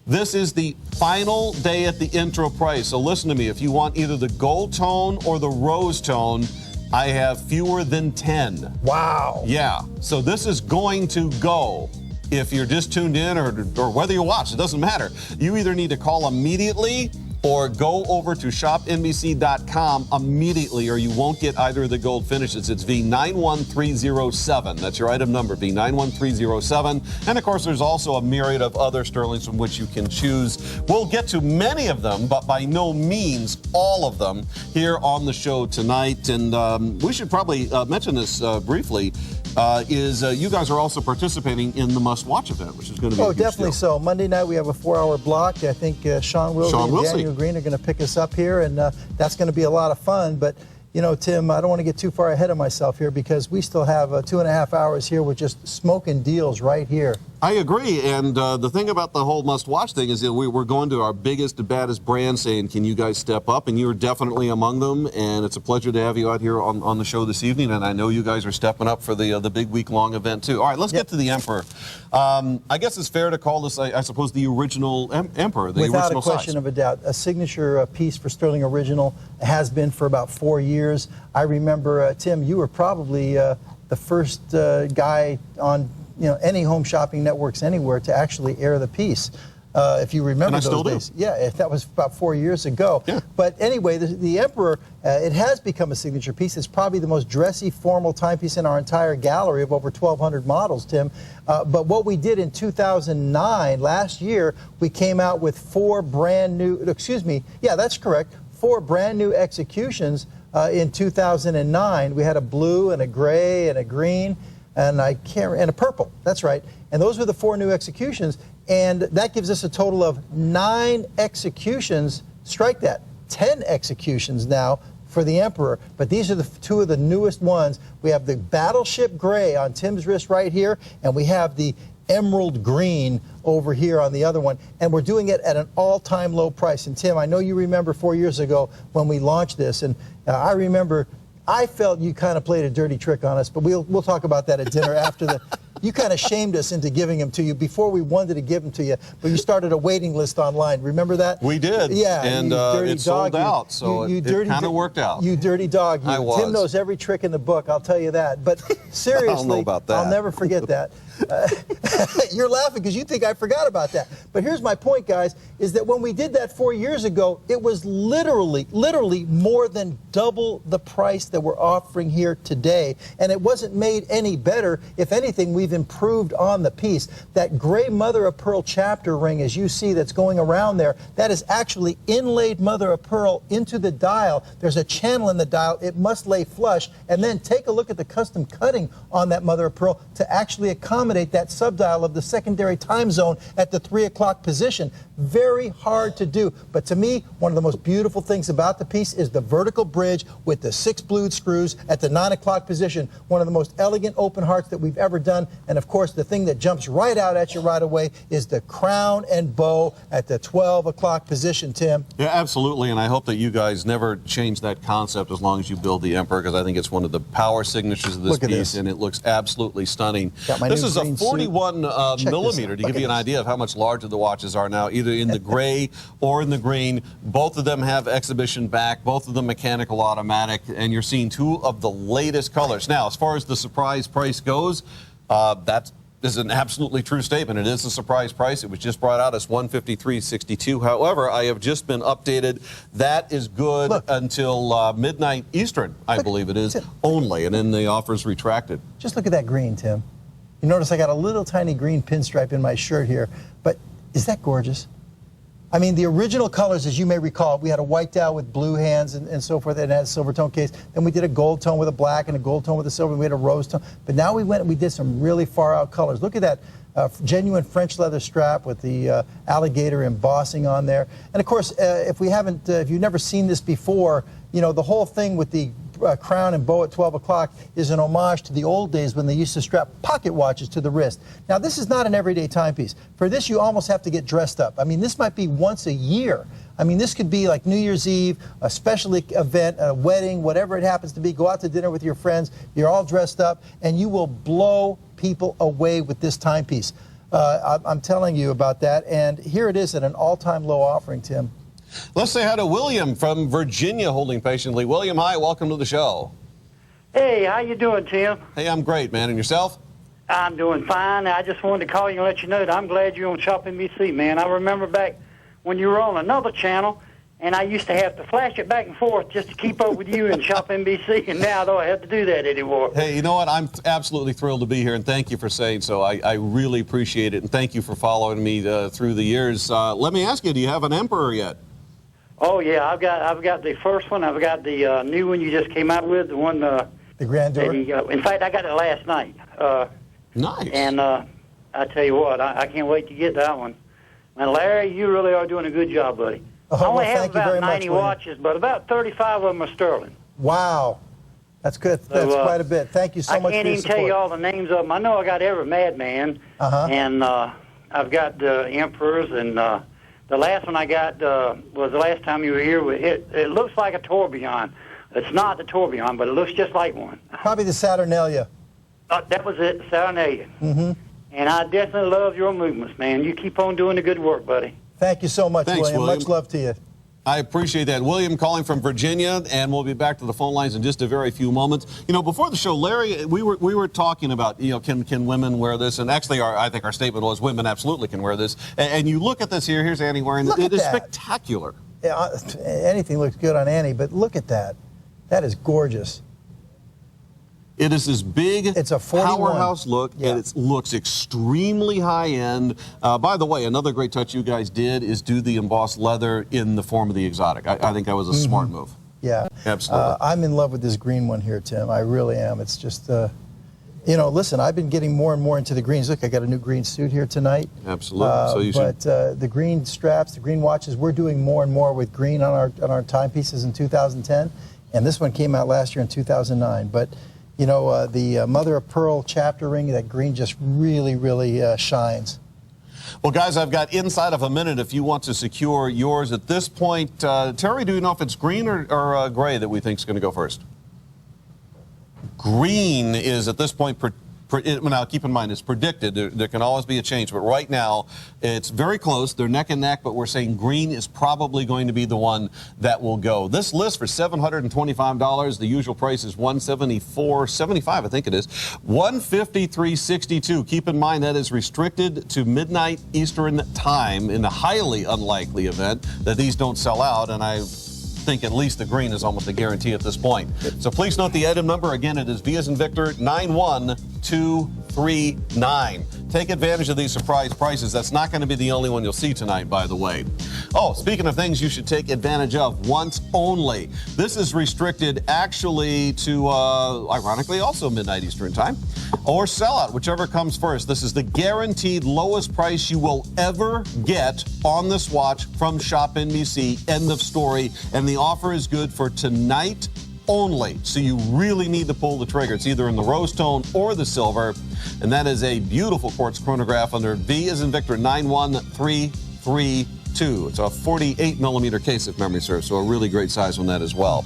This is the final day at the intro price. So listen to me. If you want either the gold tone or the rose tone, I have fewer than 10. Wow. Yeah. So this is going to go. If you're just tuned in or whether you watch, it doesn't matter. You either need to call immediately or go over to ShopNBC.com immediately, or you won't get either of the gold finishes. It's V91307. That's your item number, V91307. And of course, there's also a myriad of other Stuhrlings from which you can choose. We'll get to many of them, but by no means all of them here on the show tonight. And we should probably mention this briefly. You guys are also participating in the must-watch event, which is going to be a huge definitely deal. So. Monday night we have a 4-hour block. I think Sean Wilsey and Daniel Green are going to pick us up here, and that's going to be a lot of fun. But you know, Tim, I don't want to get too far ahead of myself here because we still have 2.5 hours here with just smoking deals right here. I agree, and the thing about the whole must-watch thing is that we're going to our biggest and baddest brands saying, can you guys step up? And you're definitely among them, and it's a pleasure to have you out here on the show this evening, and I know you guys are stepping up for the big week-long event, too. All right, let's get to the Emperor. I guess it's fair to call this, I suppose, the original Emperor, the Without original a question of a doubt. A signature piece for Stuhrling Original, has been for about 4 years. I remember, Tim, you were probably the first guy on any home shopping networks anywhere to actually air the piece. If you remember those days. Yeah, that was about 4 years ago. Yeah. But anyway, the Emperor, it has become a signature piece. It's probably the most dressy, formal timepiece in our entire gallery of over 1,200 models, Tim. But what we did in 2009, last year, we came out with 4 brand new, that's correct, 4 brand new executions in 2009. We had a blue and a gray and a green and a purple. That's right. And those were the 4 new executions. And that gives us a total of 9 executions. Strike that. 10 executions now for the Emperor. But these are the 2 of the newest ones. We have the Battleship Gray on Tim's wrist right here, and we have the Emerald Green over here on the other one. And we're doing it at an all-time low price. And Tim, I know you remember 4 years ago when we launched this, and I remember I felt you kind of played a dirty trick on us, but we'll talk about that at dinner after the. You kind of shamed us into giving them to you before we wanted to give them to you, but you started a waiting list online. Remember that? We did. Yeah. And it sold out, so it kind of worked out. You dirty dog. You. I was. Tim knows every trick in the book, I'll tell you that. But seriously, I don't know about that. I'll never forget that. You're laughing because you think I forgot about that. But here's my point, guys, is that when we did that 4 years ago, it was literally more than double the price that we're offering here today. And it wasn't made any better. If anything, we we've improved on the piece. That gray mother of pearl chapter ring, as you see, that's going around there, that is actually inlaid mother of pearl into the dial. There's a channel in the dial. It must lay flush. And then take a look at the custom cutting on that mother of pearl to actually accommodate that subdial of the secondary time zone at the 3 o'clock position. Very hard to do. But to me, one of the most beautiful things about the piece is the vertical bridge with the 6 blued screws at the 9 o'clock position. One of the most elegant open hearts that we've ever done. And of course, the thing that jumps right out at you right away is the crown and bow at the 12 o'clock position, Tim. Yeah, absolutely. And I hope that you guys never change that concept as long as you build the Emperor, because I think it's one of the power signatures of this piece, and it looks absolutely stunning. This is a 41 millimeter to give you an idea of how much larger the watches are now, either in the gray or in the green. Both of them have exhibition back, both of them mechanical automatic, and you're seeing 2 of the latest colors. Now, as far as the surprise price goes, that is an absolutely true statement. It is a surprise price. It was just brought out as $153.62. However, I have just been updated. That is good until midnight Eastern, I believe it is, only, and then the offer's retracted. Just look at that green, Tim. You notice I got a little tiny green pinstripe in my shirt here, but is that gorgeous? I mean, the original colors, as you may recall, we had a white dial with blue hands and so forth, and it had a silver tone case. Then we did a gold tone with a black and a gold tone with a silver, and we had a rose tone. But now we went and we did some really far out colors. Look at that genuine French leather strap with the alligator embossing on there. And of course, if you've never seen this before, you know, the whole thing with the crown and bow at 12 o'clock is an homage to the old days when they used to strap pocket watches to the wrist. Now, this is not an everyday timepiece. For this, you almost have to get dressed up. I mean, this might be once a year. I mean, this could be like New Year's Eve, a special event, a wedding, whatever it happens to be. Go out to dinner with your friends. You're all dressed up, and you will blow people away with this timepiece. I'm telling you about that. And here it is at an all-time low offering, Tim. Let's say hi to William from Virginia, holding patiently. William, hi, welcome to the show. Hey, how you doing, Tim? Hey, I'm great, man. And yourself? I'm doing fine. I just wanted to call you and let you know that I'm glad you're on ShopNBC, man. I remember back when you were on another channel, and I used to have to flash it back and forth just to keep up with you in ShopNBC, and now I don't have to do that anymore. Hey, you know what? I'm absolutely thrilled to be here, and thank you for saying so. I really appreciate it, and thank you for following me through the years. Let me ask you, do you have an Emperor yet? Oh yeah, I've got the first one. I've got the new one you just came out with, the one. The Grandeur. In fact, I got it last night. Nice. And I tell you what, I can't wait to get that one. And Larry, you really are doing a good job, buddy. Oh, I only well, have about 90 watches, but about 35 of them are Stuhrling. Wow. That's good. That's quite a bit. Thank you so much for your support. I can't even tell you all the names of them. I know I got every Madman, and I've got the Emperors, and the last one I got was the last time you were here. It looks like a tourbillon. It's not the tourbillon, but it looks just like one. Probably the Saturnalia. That was it, Saturnalia. Mm-hmm. And I definitely love your movements, man. You keep on doing the good work, buddy. Thank you so much, Thanks, William. Much love to you. I appreciate that. William calling from Virginia, and we'll be back to the phone lines in just a very few moments. You know, before the show, Larry, we were talking about, you know, can women wear this? And actually, I think our statement was women absolutely can wear this. And you look at this here. Here's Annie wearing it. It is spectacular. Yeah, anything looks good on Annie, but look at that. That is gorgeous. It is this big it's a 41. Powerhouse look, and it looks extremely high-end. By the way, another great touch you guys did is do the embossed leather in the form of the exotic. I think that was a smart move. Yeah. Absolutely. I'm in love with this green one here, Tim. I really am. It's just, you know, listen, I've been getting more and more into the greens. Look, I got a new green suit here tonight. Absolutely. So you but the green straps, the green watches, we're doing more and more with green on our timepieces in 2010. And this one came out last year in 2009. But you know, the mother of pearl chapter ring, that green just really, really shines. Well, guys, I've got inside of a minute if you want to secure yours. At this point, Terry, do you know if it's green or gray that we think is going to go first? Green is at this point, now keep in mind, it's predicted. There can always be a change, but right now it's very close. They're neck and neck, but we're saying green is probably going to be the one that will go. This list for $725. The usual price is $174.75, I think it is. $153.62. Keep in mind that is restricted to midnight Eastern time in the highly unlikely event that these don't sell out, and I think at least the green is almost a guarantee at this point. So please note the item number. Again, it is V as in Victor 9125. 439. Take advantage of these surprise prices. That's not going to be the only one you'll see tonight, by the way. Oh, speaking of things you should take advantage of, once only. This is restricted actually to, ironically, also midnight Eastern time, or sellout, whichever comes first. This is the guaranteed lowest price you will ever get on this watch from ShopNBC. End of story. And the offer is good for tonight only. So you really need to pull the trigger. It's either in the rose tone or the silver. And that is a beautiful quartz chronograph under V as in Victor 91332. It's a 48 millimeter case if memory serves, so a really great size on that as well.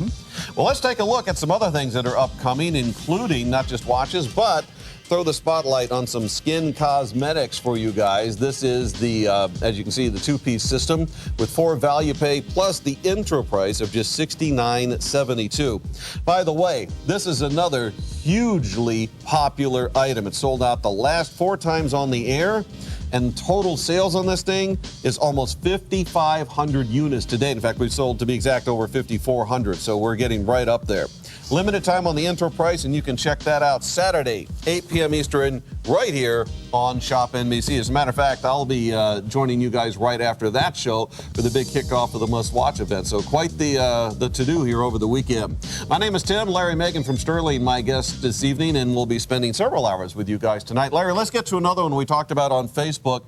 Well, let's take a look at some other things that are upcoming, including not just watches, but throw the spotlight on some skin cosmetics for you guys. This is the, as you can see, the two-piece system with 4 value pay plus the intro price of just $69.72. By the way, this is another hugely popular item. It sold out the last 4 times on the air, and total sales on this thing is almost 5,500 units to date. In fact, we've sold, to be exact, over 5,400, so we're getting right up there. Limited time on the intro price, and you can check that out Saturday, 8 p.m. Eastern, right here on ShopNBC. As a matter of fact, I'll be joining you guys right after that show for the big kickoff of the must-watch event. So quite the to-do here over the weekend. My name is Tim. Larry Magen from Stuhrling, my guest this evening, and we'll be spending several hours with you guys tonight. Larry, let's get to another one we talked about on Facebook.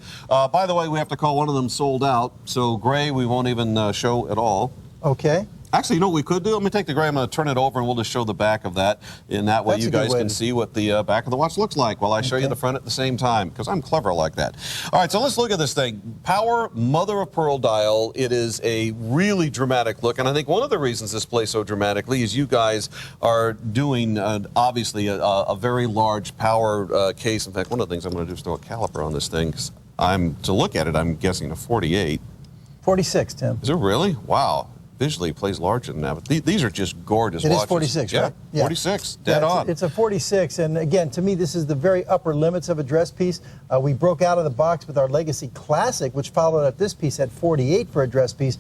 By the way, we have to call one of them sold out. So gray, we won't even show at all. Okay. Actually, you know what we could do? Let me take the gray, I'm going to turn it over, and we'll just show the back of that. In that way, you guys can see what the back of the watch looks like while I show you the front at the same time, because I'm clever like that. All right, so let's look at this thing. Power Mother of Pearl dial. It is a really dramatic look, and I think one of the reasons this plays so dramatically is you guys are doing, obviously, a very large power case. In fact, one of the things I'm going to do is throw a caliper on this thing, because to look at it, I'm guessing a 48. 46, Tim. Is it really? Wow. Visually plays larger than that, but these are just gorgeous watches. It is 46, right? Yeah, 46, dead on. It's a 46, and again, to me, this is the very upper limits of a dress piece. We broke out of the box with our Legacy Classic, which followed up this piece at 48 for a dress piece.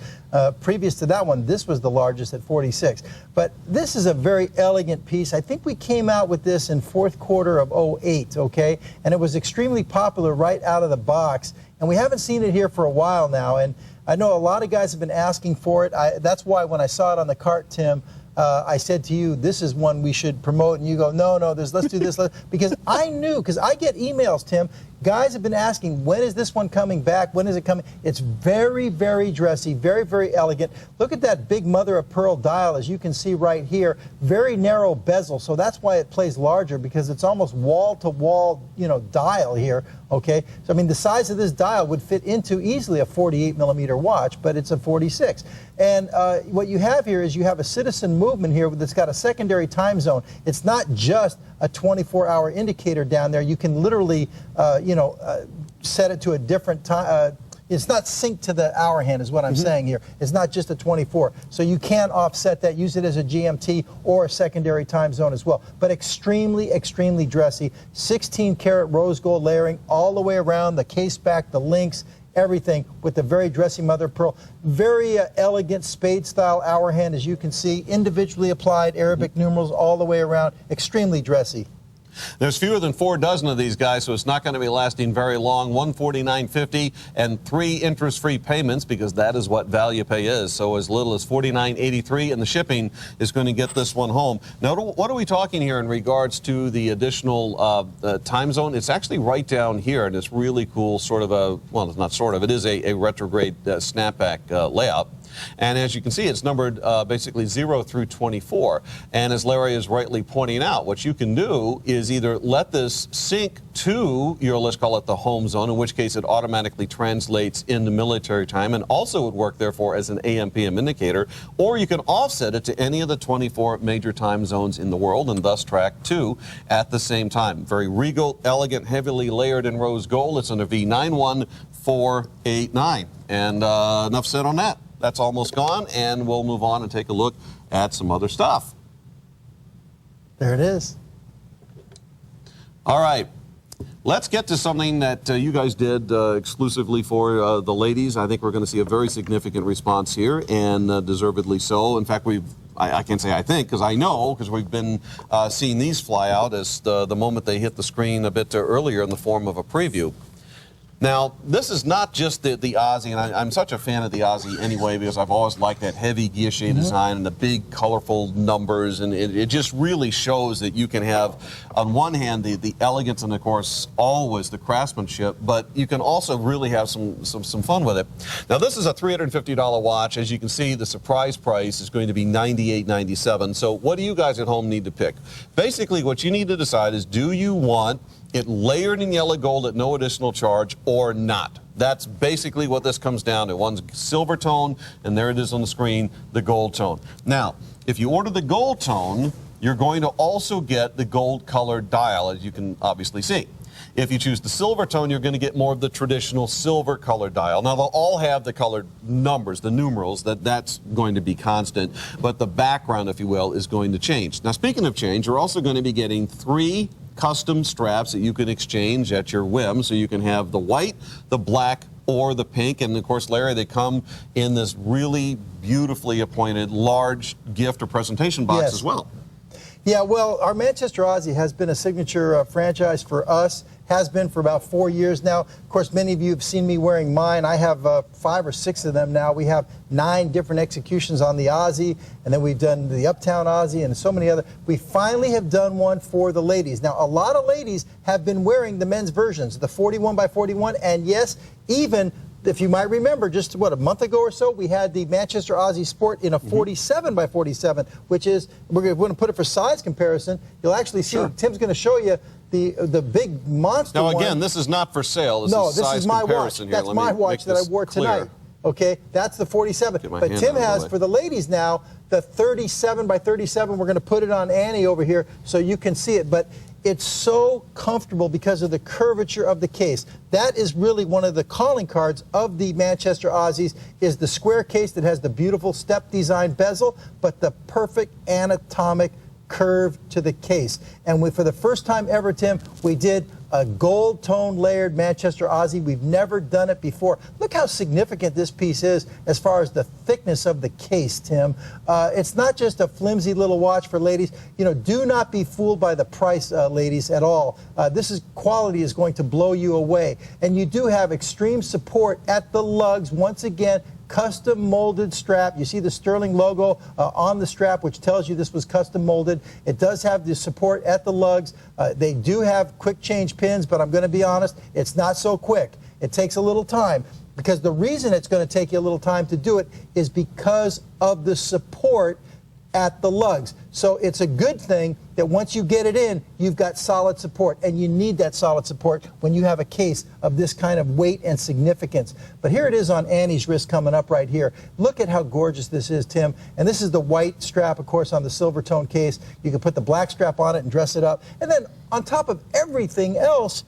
Previous to that one, this was the largest at 46. But this is a very elegant piece. I think we came out with this in fourth quarter of 08, okay? And it was extremely popular right out of the box, and we haven't seen it here for a while now, and I know a lot of guys have been asking for it. That's why when I saw it on the cart, Tim, I said to you, this is one we should promote. And you go, no, let's do this. Because I knew, because I get emails, Tim. Guys have been asking, when is this one coming back? When is it coming? It's very, very dressy, very, very elegant. Look at that big mother of pearl dial, as you can see right here. Very narrow bezel, so that's why it plays larger, because it's almost wall-to-wall, dial here, okay? So, I mean, the size of this dial would fit into easily a 48-millimeter watch, but it's a 46. And what you have here is you have a citizen movement here that's got a secondary time zone. It's not just a 24-hour indicator down there. You can literally, set it to a different time. It's not synced to the hour hand is what I'm saying here. It's not just a 24. So you can offset that, use it as a GMT or a secondary time zone as well. But extremely, extremely dressy. 16-karat rose gold layering all the way around, the case back, the links, everything with the very dressy mother of pearl. Very elegant spade-style hour hand, as you can see. Individually applied Arabic numerals all the way around. Extremely dressy. There's fewer than 4 dozen of these guys, so it's not going to be lasting very long. $149.50 and 3 interest-free payments, because that is what value pay is. So as little as $49.83, and the shipping is going to get this one home. Now, what are we talking here in regards to the additional time zone? It's actually right down here, and it's really cool, sort of it's not sort of, it is a retrograde snapback layout. And as you can see, it's numbered basically 0 through 24. And as Larry is rightly pointing out, what you can do is either let this sync to your, let's call it the home zone, in which case it automatically translates into military time and also would work, therefore, as an AM/PM indicator, or you can offset it to any of the 24 major time zones in the world and thus track 2 at the same time. Very regal, elegant, heavily layered in rose gold. It's under V91489. And enough said on that. That's almost gone, and we'll move on and take a look at some other stuff. There it is. All right. Let's get to something that you guys did exclusively for the ladies. I think we're going to see a very significant response here, and deservedly so. In fact, we've I can't say I think, because I know, because we've been seeing these fly out as the moment they hit the screen a bit earlier in the form of a preview. Now, this is not just the Aussie, and I'm such a fan of the Aussie anyway, because I've always liked that heavy guilloche design and the big, colorful numbers, and it just really shows that you can have, on one hand, the elegance and, of course, always the craftsmanship, but you can also really have some fun with it. Now, this is a $350 watch. As you can see, the surprise price is going to be $98.97. So what do you guys at home need to pick? Basically, what you need to decide is, do you want it layered in yellow gold at no additional charge or not? That's basically what this comes down to. One's silver tone, and there it is on the screen, the gold tone. Now, if you order the gold tone, you're going to also get the gold colored dial, as you can obviously see. If you choose the silver tone, you're going to get more of the traditional silver colored dial. Now, they'll all have the colored numbers, the numerals, that's going to be constant, but the background, if you will, is going to change. Now, speaking of change, you're also going to be getting 3 custom straps that you can exchange at your whim, so you can have the white, the black, or the pink. And of course, Larry, they come in this really beautifully appointed large gift or presentation box as well. Yeah, well, our Manchester Aussie has been a signature franchise for us, has been for about 4 years now. Of course, many of you have seen me wearing mine. I have 5 or 6 of them now. We have 9 different executions on the Aussie, and then we've done the Uptown Aussie and so many other. We finally have done one for the ladies. Now, a lot of ladies have been wearing the men's versions, the 41 by 41, and yes, even if you might remember, just a month ago or so, we had the Manchester Aussie Sport in a 47 by 47, which is, we're going to put it for size comparison. You'll actually see, Tim's going to show you the big monster Now, one. again, this is not for sale. This is this is my watch. Here. That's my watch that I wore tonight. Okay, that's the 47. But Tim has, for the ladies now, the 37 by 37. We're going to put it on Annie over here so you can see it. But it's so comfortable because of the curvature of the case. That is really one of the calling cards of the Manchester Aussies, is the square case that has the beautiful step design bezel, but the perfect anatomic curve to the case. And for the first time ever, Tim, we did a gold tone layered Manchester Aussie. We've never done it before. Look how significant this piece is as far as the thickness of the case, Tim. It's not just a flimsy little watch for ladies. You know, do not be fooled by the price, ladies, at all. Quality is going to blow you away. And you do have extreme support at the lugs. Once again, custom molded strap. You see the Stuhrling logo on the strap, which tells you this was custom molded. It does have the support at the lugs. They do have quick change pins, but I'm going to be honest, it's not so quick. It takes a little time, because the reason it's going to take you a little time to do it is because of the support at the lugs. So it's a good thing that once you get it in, you've got solid support, and you need that solid support when you have a case of this kind of weight and significance. But here it is on Annie's wrist coming up right here. Look at how gorgeous this is, Tim. And this is the white strap, of course, on the silver tone case. You can put the black strap on it and dress it up. And then on top of everything else,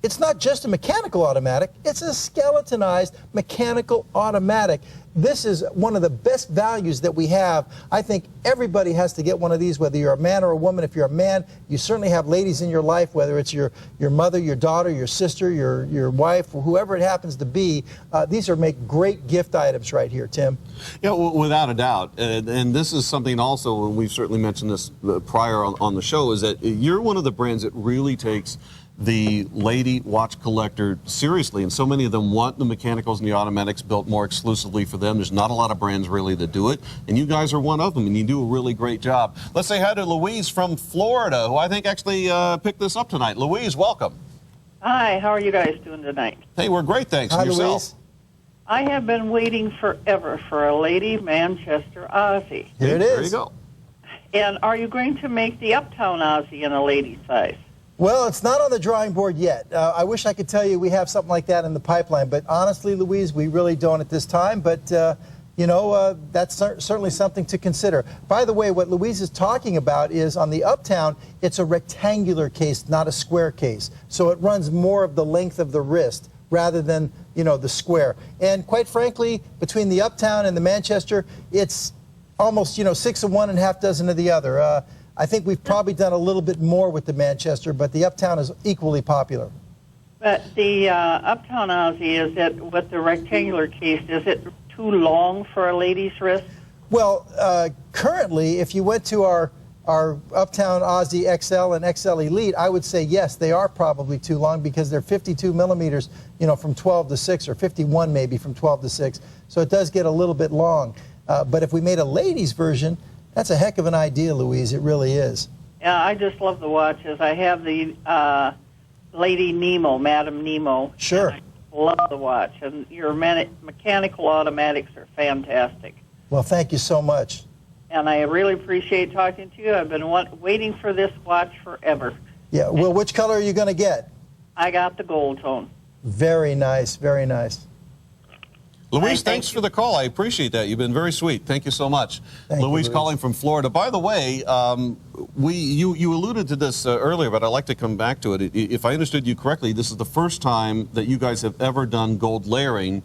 it's not just a mechanical automatic, it's a skeletonized mechanical automatic. This is one of the best values that we have. I think everybody has to get one of these, whether you're a man or a woman. If you're a man, you certainly have ladies in your life, whether it's your mother, your daughter, your sister, your wife, or whoever it happens to be. These make great gift items right here, Tim. Yeah, without a doubt. And this is something also, and we've certainly mentioned this prior on the show, is that you're one of the brands that really takes the lady watch collector seriously, and so many of them want the mechanicals and the automatics built more exclusively for them. There's not a lot of brands really that do it, and you guys are one of them, and you do a really great job. Let's say hi to Louise from Florida, who I think actually picked this up tonight. Louise, welcome. Hi, how are you guys doing tonight? Hey, we're great, thanks. Hi, and yourself? Louise. I have been waiting forever for a lady Manchester Aussie. Here it is. There you go. And are you going to make the Uptown Aussie in a lady size? Well, it's not on the drawing board yet. I wish I could tell you we have something like that in the pipeline, but honestly, Louise, we really don't at this time. But, that's certainly something to consider. By the way, what Louise is talking about is on the Uptown, it's a rectangular case, not a square case. So it runs more of the length of the wrist rather than, the square. And quite frankly, between the Uptown and the Manchester, it's almost, 6 of one and half dozen of the other. I think we've probably done a little bit more with the Manchester, but the Uptown is equally popular. But the Uptown Aussie, is it with the rectangular case, is it too long for a lady's wrist? Well, currently, if you went to our Uptown Aussie XL and XL Elite, I would say yes, they are probably too long because they're 52 millimeters, from 12 to 6, or 51 maybe from 12 to 6. So it does get a little bit long. But if we made a ladies version, that's a heck of an idea, Louise. It really is. Yeah, I just love the watches. I have the Lady Nemo, Madame Nemo. Sure. I love the watch. And your mechanical automatics are fantastic. Well, thank you so much. And I really appreciate talking to you. I've been waiting for this watch forever. Yeah, well, which color are you going to get? I got the gold tone. Very nice, very nice. Louise, thanks for the call. I appreciate that. You've been very sweet. Thank you so much. Louise calling from Florida. By the way, you alluded to this earlier, but I'd like to come back to it. If I understood you correctly, this is the first time that you guys have ever done gold layering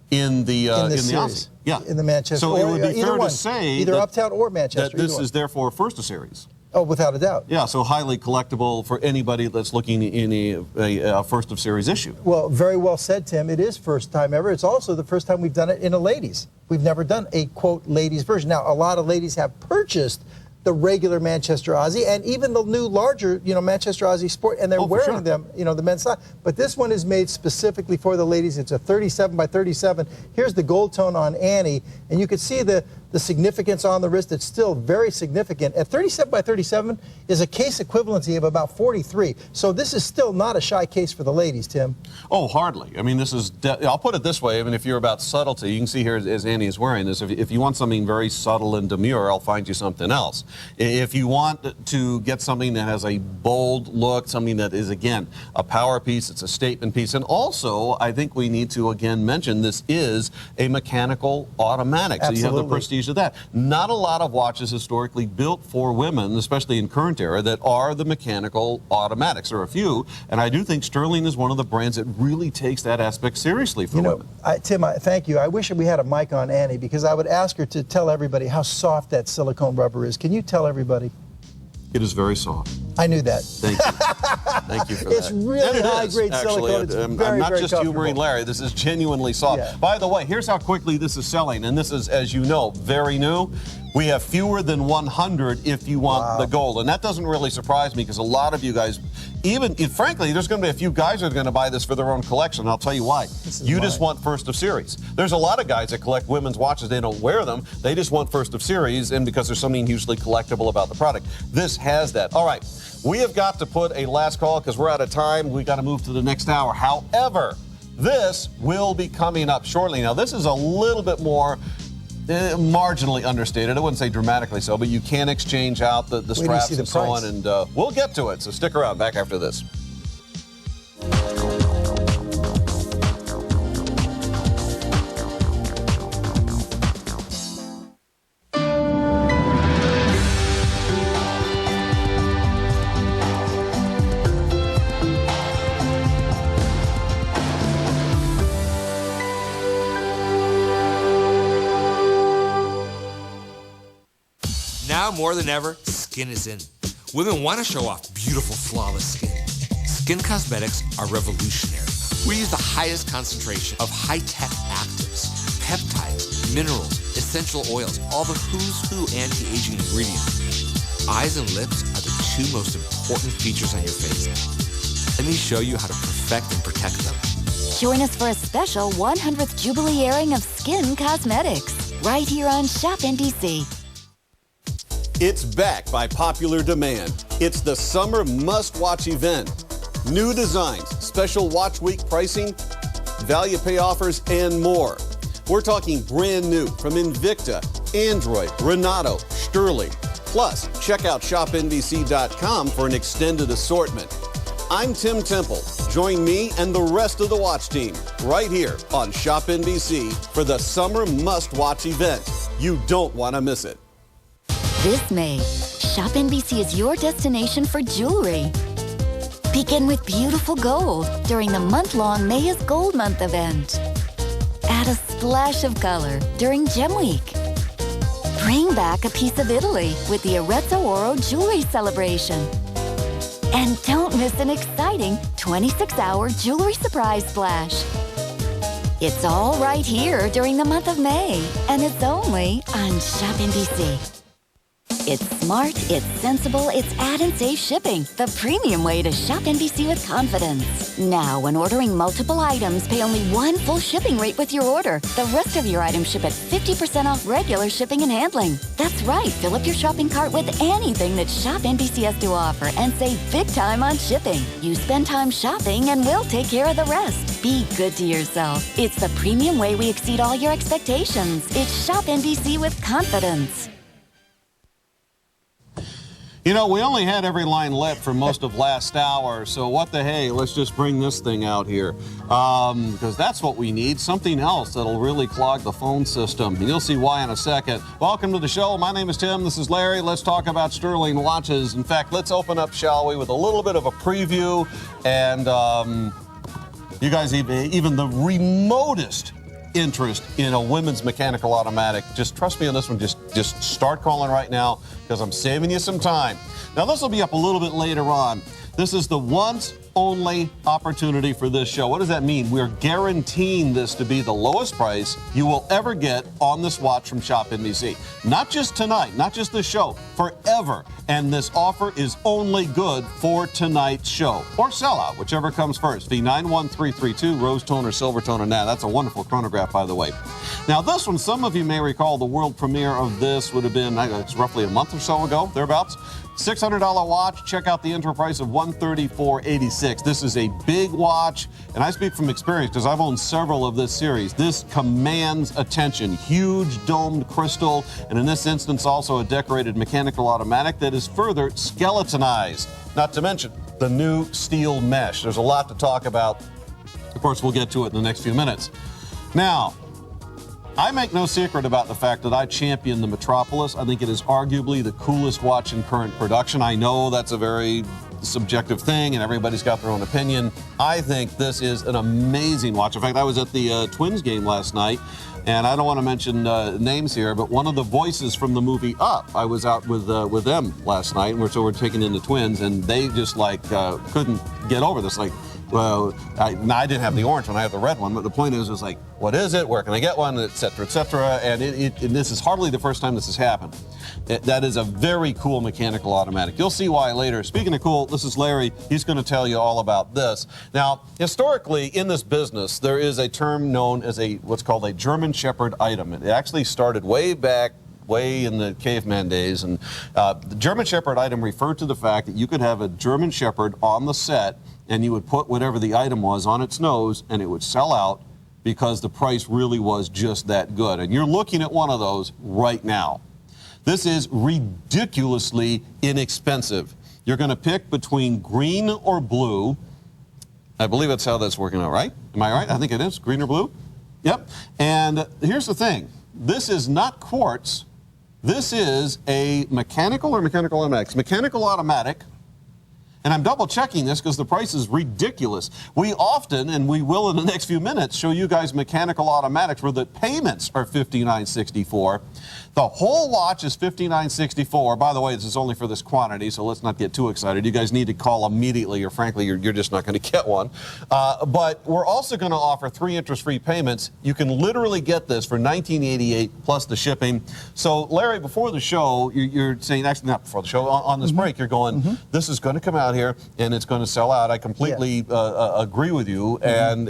in the Aussie. Yeah. In the Manchester. So it would be fair to say either Uptown or Manchester. that this is therefore first of series. Oh, without a doubt. Yeah, so highly collectible for anybody that's looking in a first of series issue. Well, very well said, Tim. It is first time ever. It's also the first time we've done it in a ladies. We've never done a, quote, ladies version. Now, a lot of ladies have purchased the regular Manchester Aussie and even the new larger, Manchester Aussie Sport, and they're wearing them, the men's size. But this one is made specifically for the ladies. It's a 37 by 37. Here's the gold tone on Annie, and you can see the significance on the wrist. It's still very significant. At 37 by 37 is a case equivalency of about 43. So this is still not a shy case for the ladies, Tim. Oh, hardly. I mean, this is, I'll put it this way, I mean, if you're about subtlety, you can see here as Annie is wearing this, if you want something very subtle and demure, I'll find you something else. If you want to get something that has a bold look, something that is, again, a power piece, it's a statement piece, and also, I think we need to, again, mention this is a mechanical automatic. Absolutely. So you have the prestige of that. Not a lot of watches historically built for women, especially in current era, that are the mechanical automatics. There are a few, and I do think Stuhrling is one of the brands that really takes that aspect seriously for women. Tim, thank you. I wish we had a mic on Annie because I would ask her to tell everybody how soft that silicone rubber is. Can you tell everybody? It is very soft. I knew that. Thank you. Thank you for that. It's really high-grade silicone. It's I'm very, not very just humoring Larry. This is genuinely soft. Yeah. By the way, here's how quickly this is selling, and this is, as you know, very new. We have fewer than 100 if you want the gold, and that doesn't really surprise me because a lot of you guys, frankly, there's going to be a few guys that are going to buy this for their own collection. I'll tell you why. You just want first of series. There's a lot of guys that collect women's watches. They don't wear them. They just want first of series, and because there's something hugely collectible about the product. This has that. All right, we have got to put a last call because we're out of time. We've got to move to the next hour. However, this will be coming up shortly. Now, this is a little bit more marginally understated. I wouldn't say dramatically so, but you can exchange out the straps and so on, and we'll get to it. So stick around. Back after this. Now more than ever, skin is in. Women want to show off beautiful, flawless skin. Skin cosmetics are revolutionary. We use the highest concentration of high-tech actives, peptides, minerals, essential oils, all the who's who anti-aging ingredients. Eyes and lips are the two most important features on your face. Let me show you how to perfect and protect them. Join us for a special 100th Jubilee airing of Skin Cosmetics, right here on ShopNBC. It's back by popular demand. It's the summer must-watch event. New designs, special watch week pricing, value pay offers, and more. We're talking brand new from Invicta, Android, Renato, Stuhrling. Plus, check out ShopNBC.com for an extended assortment. I'm Tim Temple. Join me and the rest of the watch team right here on ShopNBC for the summer must-watch event. You don't want to miss it. This May, ShopNBC is your destination for jewelry. Begin with beautiful gold during the month-long May is Gold Month event. Add a splash of color during Gem Week. Bring back a piece of Italy with the Arezzo Oro Jewelry Celebration. And don't miss an exciting 26-hour jewelry surprise splash. It's all right here during the month of May, and it's only on ShopNBC. It's smart, it's sensible, it's add and save shipping. The premium way to shop NBC with confidence. Now, when ordering multiple items, pay only one full shipping rate with your order. The rest of your items ship at 50% off regular shipping and handling. That's right, fill up your shopping cart with anything that Shop NBC has to offer and save big time on shipping. You spend time shopping and we'll take care of the rest. Be good to yourself. It's the premium way we exceed all your expectations. It's Shop NBC with confidence. You know, we only had every line lit for most of last hour, so what the hey, let's just bring this thing out here. Because that's what we need, something else that'll really clog the phone system. And you'll see why in a second. Welcome to the show. My name is Tim. This is Larry. Let's talk about Stuhrling watches. In fact, let's open up, shall we, with a little bit of a preview. And you guys, even the remotest interest in a women's mechanical automatic, just trust me on this one. Just start calling right now because I'm saving you some time. Now, this will be up a little bit later on. This is the once only opportunity for this show. What does that mean? We're guaranteeing this to be the lowest price you will ever get on this watch from ShopNBC. Not just tonight, not just this show, forever. And this offer is only good for tonight's show. Or sellout, whichever comes first. V91332, rose tone or silver tone or nat. That's a wonderful chronograph, by the way. Now, this one, some of you may recall the world premiere of this would have been, it's roughly a month or so ago, thereabouts. $600 watch. Check out the intro price of $134.86. This is a big watch, and I speak from experience because I've owned several of this series. This commands attention. Huge domed crystal, and in this instance also a decorated mechanical automatic that is further skeletonized. Not to mention the new steel mesh. There's a lot to talk about. Of course, we'll get to it in the next few minutes. Now, I make no secret about the fact that I champion the Metropolis. I think it is arguably the coolest watch in current production. I know that's a very subjective thing and everybody's got their own opinion. I think this is an amazing watch. In fact, I was at the Twins game last night, and I don't want to mention names here, but one of the voices from the movie Up, I was out with them last night, and we're taking in the Twins, and they just couldn't get over this. Well, I didn't have the orange one, I have the red one, but the point is like, what is it? Where can I get one? Et cetera, et cetera. And this is hardly the first time this has happened. That is a very cool mechanical automatic. You'll see why later. Speaking of cool, this is Larry. He's going to tell you all about this. Now, historically, in this business, there is a term known as what's called a German Shepherd item. It actually started way back, way in the caveman days. And the German Shepherd item referred to the fact that you could have a German Shepherd on the set, and you would put whatever the item was on its nose, and it would sell out because the price really was just that good. And you're looking at one of those right now. This is ridiculously inexpensive. You're going to pick between green or blue. I believe that's how that's working out, right? Am I right? I think it is. Green or blue? Yep. And here's the thing. This is not quartz. This is a mechanical automatic. Mechanical automatic. And I'm double checking this because the price is ridiculous. We often, and we will in the next few minutes, show you guys mechanical automatics where the payments are $59.64. The whole watch is $59.64. By the way, this is only for this quantity, so let's not get too excited. You guys need to call immediately, or frankly, you're just not going to get one. But we're also going to offer 3 interest-free payments. You can literally get this for $19.88 plus the shipping. So, Larry, before the show, you're saying, actually not before the show, on this break, you're going, this is going to come out here and it's going to sell out. I completely agree with you. And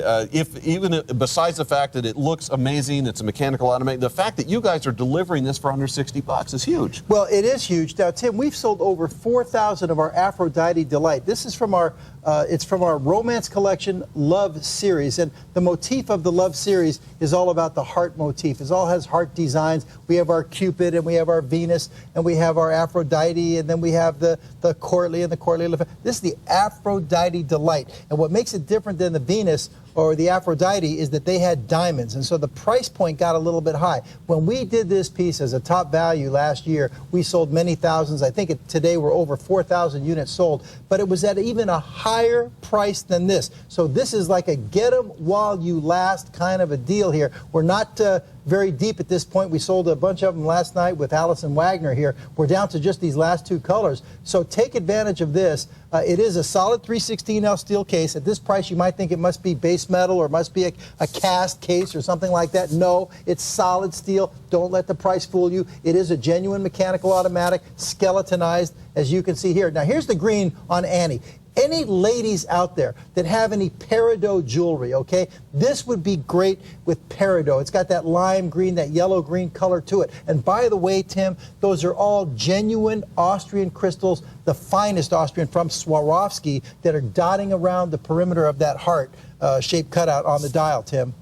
besides the fact that it looks amazing, it's a mechanical automatic, the fact that you guys are delivering this for under $60 is huge. Well, it is huge. Now, Tim, we've sold over 4,000 of our Aphrodite Delight. This is from our Romance Collection Love Series, and the motif of the Love Series is all about the heart motif. It all has heart designs. We have our Cupid, and we have our Venus, and we have our Aphrodite, and then we have the Courtly and the Courtly. This is the Aphrodite Delight, and what makes it different than the Venus or the Aphrodite is that they had diamonds, and so the price point got a little bit high. When we did this piece as a top value last year, we sold many thousands. I think today we're over 4,000 units sold, but it was at even a higher price than this. So this is like a get 'em while you last kind of a deal here. We're not very deep at this point. We sold a bunch of them last night with Allison Wagner here. We're down to just these last 2 colors. So take advantage of this. It is a solid 316L steel case. At this price, you might think it must be base metal or must be a cast case or something like that. No, it's solid steel. Don't let the price fool you. It is a genuine mechanical automatic, skeletonized, as you can see here. Now, here's the green on Annie. Any ladies out there that have any peridot jewelry, okay, this would be great with peridot. It's got that lime green, that yellow green color to it. And by the way, Tim, those are all genuine Austrian crystals, the finest Austrian from Swarovski, that are dotting around the perimeter of that heart shaped cutout on the dial, Tim.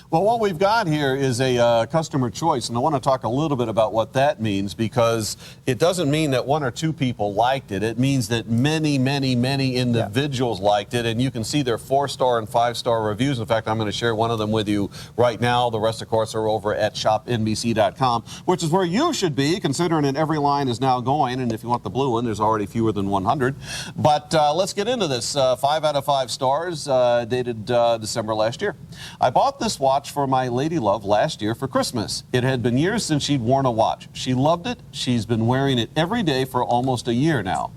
Well, what we've got here is a customer choice, and I want to talk a little bit about what that means, because it doesn't mean that 1 or 2 people liked it. It means that many, many, many individuals liked it, and you can see their 4-star and 5-star reviews. In fact, I'm going to share one of them with you right now. The rest, of course, are over at ShopNBC.com, which is where you should be, considering that every line is now going, and if you want the blue one, there's already fewer than 100. But let's get into this. 5 out of 5 stars, dated December last year. I bought this watch for my lady love last year for Christmas. It had been years since she'd worn a watch. She loved it. She's been wearing it every day for almost a year now.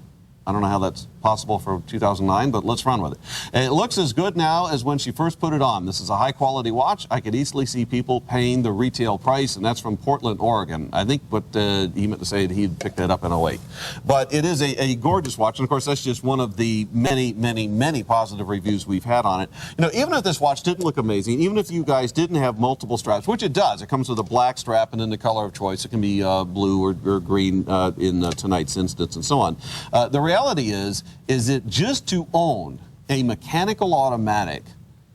I don't know how that's possible for 2009, but let's run with it. And it looks as good now as when she first put it on. This is a high-quality watch. I could easily see people paying the retail price, and that's from Portland, Oregon. I think what he meant to say, he'd picked that up in 08. But it is a gorgeous watch, and of course, that's just one of the many, many, many positive reviews we've had on it. You know, even if this watch didn't look amazing, even if you guys didn't have multiple straps, which it does, it comes with a black strap and then the color of choice. It can be blue or green in tonight's instance and so on. The reality is it just to own a mechanical automatic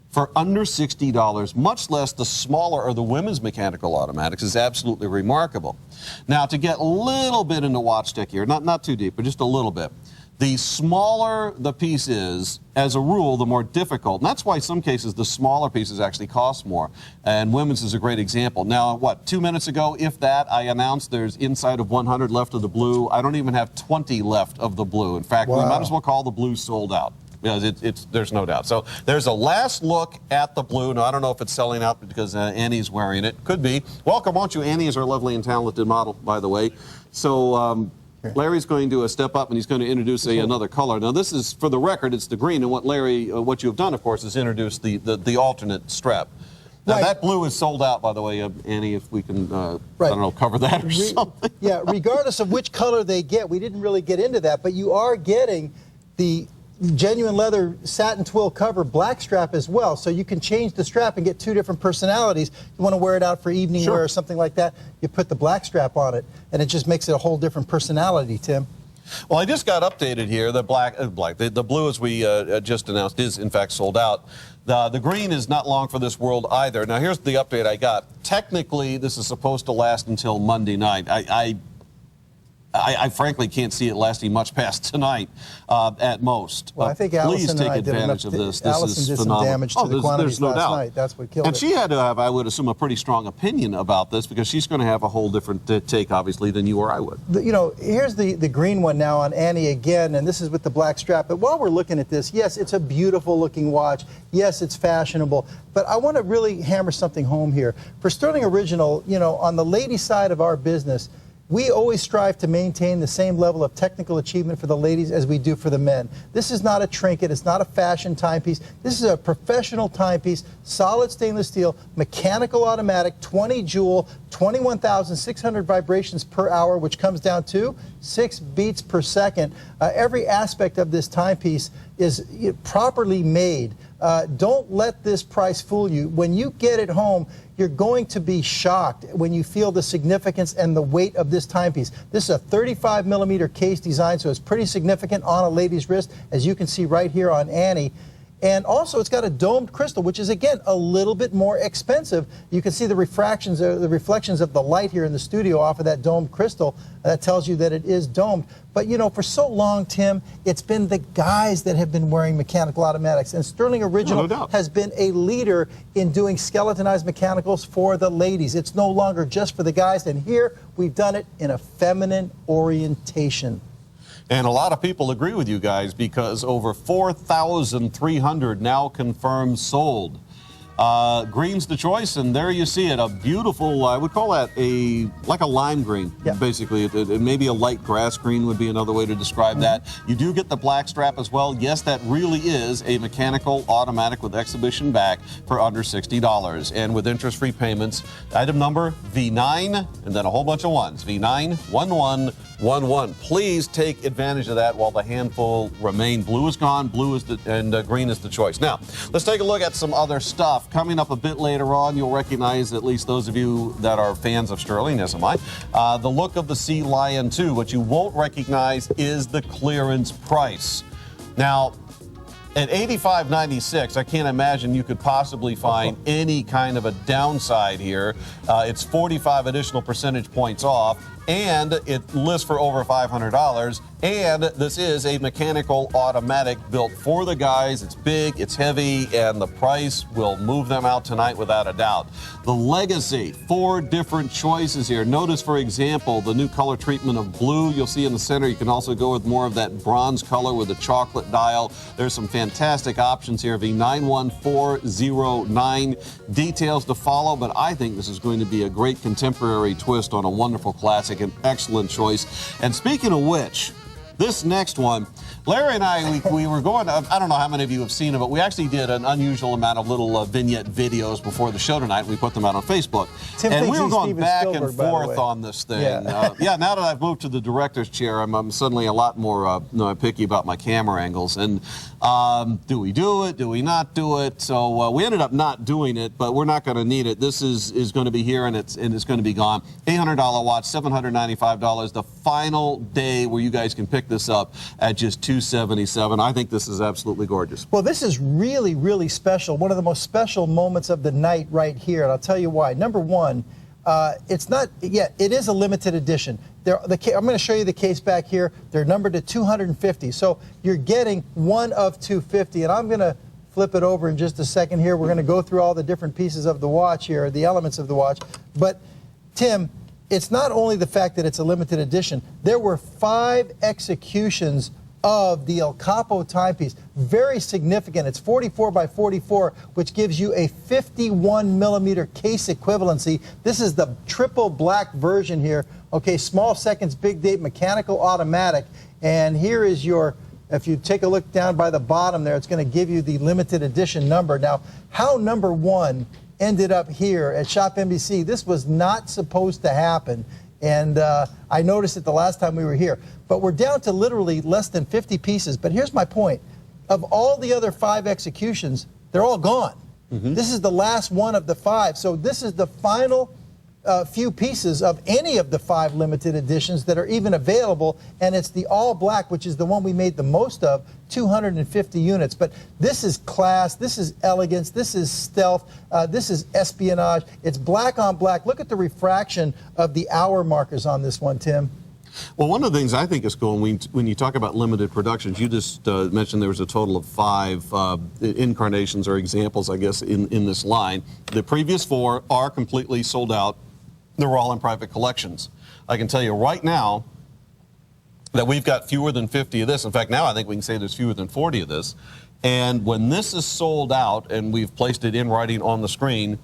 for under $60, much less the smaller or the women's mechanical automatics, is absolutely remarkable. Now, to get a little bit into watch tech here, not too deep, but just a little bit. The smaller the piece is, as a rule, the more difficult. And that's why in some cases the smaller pieces actually cost more. And women's is a great example. Now, 2 minutes ago, if that, I announced there's inside of 100 left of the blue. I don't even have 20 left of the blue. In fact, we might as well call the blue sold out. Because there's no doubt. So there's a last look at the blue. Now, I don't know if it's selling out because Annie's wearing it. Could be. Welcome, won't you? Annie is our lovely and talented model, by the way. So Larry's going to step up and he's going to introduce another color. Now, this is, for the record, it's the green. And what what you've done, of course, is introduce the alternate strap. Now, that blue is sold out, by the way, Annie, if we can, I don't know, cover that or something. Yeah, regardless of which color they get, we didn't really get into that, but you are getting the genuine leather satin twill cover black strap as well, so you can change the strap and get 2 different personalities. You want to wear it out for evening wear or something like that, you put the black strap on it, and it just makes it a whole different personality, Tim. Well, I just got updated here. The the blue, as we just announced, is in fact sold out. The green is not long for this world either. Now, here's the update I got. Technically, this is supposed to last until Monday night. I frankly can't see it lasting much past tonight at most. Well, I think Allison please take advantage of this. Allison did phenomenal. some damage to the quantities last night. That's what killed it. And she had to have, I would assume, a pretty strong opinion about this because she's going to have a whole different take, obviously, than you or I would. You know, here's the green one now on Annie again, and this is with the black strap. But while we're looking at this, yes, it's a beautiful-looking watch. Yes, it's fashionable. But I want to really hammer something home here. For Stuhrling Original, you know, on the lady side of our business, we always strive to maintain the same level of technical achievement for the ladies as we do for the men. This is not a trinket. It's not a fashion timepiece. This is a professional timepiece, solid stainless steel, mechanical automatic, 20 joule, 21,600 vibrations per hour, which comes down to 6 beats per second. Every aspect of this timepiece is properly made. Don't let this price fool you. When you get it home, you're going to be shocked when you feel the significance and the weight of this timepiece. This is a 35 millimeter case design, so it's pretty significant on a lady's wrist, as you can see right here on Annie. And also, it's got a domed crystal, which is, again, a little bit more expensive. You can see the reflections of the light here in the studio off of that domed crystal. That tells you that it is domed. But, you know, for so long, Tim, it's been the guys that have been wearing mechanical automatics. And Stuhrling Original has been a leader in doing skeletonized mechanicals for the ladies. It's no longer just for the guys. And here, we've done it in a feminine orientation. And a lot of people agree with you guys because over 4,300 now confirmed sold. Green's the choice, and there you see it. A beautiful, I would call that like a lime green, basically. It maybe a light grass green would be another way to describe that. You do get the black strap as well. Yes, that really is a mechanical automatic with exhibition back for under $60. And with interest-free payments, item number V9, and then a whole bunch of ones. V91111. Please take advantage of that while the handful remain. Blue is gone, and green is the choice. Now, let's take a look at some other stuff. Coming up a bit later on, you'll recognize, at least those of you that are fans of Stuhrling, as am I, the look of the Sea Lion 2. What you won't recognize is the clearance price. Now, at $85.96, I can't imagine you could possibly find any kind of a downside here. It's 45 additional percentage points off, and it lists for over $500. And this is a mechanical automatic built for the guys. It's big, it's heavy, and the price will move them out tonight without a doubt. The Legacy, 4 different choices here. Notice, for example, the new color treatment of blue you'll see in the center. You can also go with more of that bronze color with the chocolate dial. There's some fantastic options here. V91409. Details to follow, but I think this is going to be a great contemporary twist on a wonderful classic, an excellent choice. And speaking of which, this next one, Larry and I, we were going, I don't know how many of you have seen it, but we actually did an unusual amount of little vignette videos before the show tonight. We put them out on Facebook. And we were going back and forth on this thing. Yeah, now that I've moved to the director's chair, I'm suddenly a lot more picky about my camera angles. And do we do it? Do we not do it? So we ended up not doing it, but we're not going to need it. This is going to be here, and it's going to be gone. $800 watch, $795. The final day where you guys can pick this up at just $277. I think this is absolutely gorgeous. Well, this is really, really special. One of the most special moments of the night right here, and I'll tell you why. Number one, it's not, it is a limited edition. I'm going to show you the case back here. They're numbered to 250. So you're getting one of 250, and I'm going to flip it over in just a second here. We're going to go through all the different pieces of the watch here, the elements of the watch. But, Tim, it's not only the fact that it's a limited edition. There were 5 executions of the El Capo timepiece. Very significant. It's 44 by 44, which gives you a 51 millimeter case equivalency. This is the triple black version here. Okay, small seconds, big date, mechanical automatic. And here is your, if you take a look down by the bottom there, it's going to give you the limited edition number. Now, how number 1 ended up here at ShopNBC, this was not supposed to happen. And I noticed it the last time we were here. But we're down to literally less than 50 pieces. But here's my point. Of all the other 5 executions, they're all gone. This is the last one of the 5. So this is the final few pieces of any of the 5 limited editions that are even available. And it's the all black, which is the one we made the most of, 250 units. But this is class, this is elegance, this is stealth, this is espionage. It's black on black. Look at the refraction of the hour markers on this one, Tim. Well, one of the things I think is cool when you talk about limited productions, you just mentioned there was a total of 5 incarnations or examples, I guess, in this line. The previous 4 are completely sold out. They're all in private collections. I can tell you right now that we've got fewer than 50 of this. In fact, now I think we can say there's fewer than 40 of this. And when this is sold out and we've placed it in writing on the screen,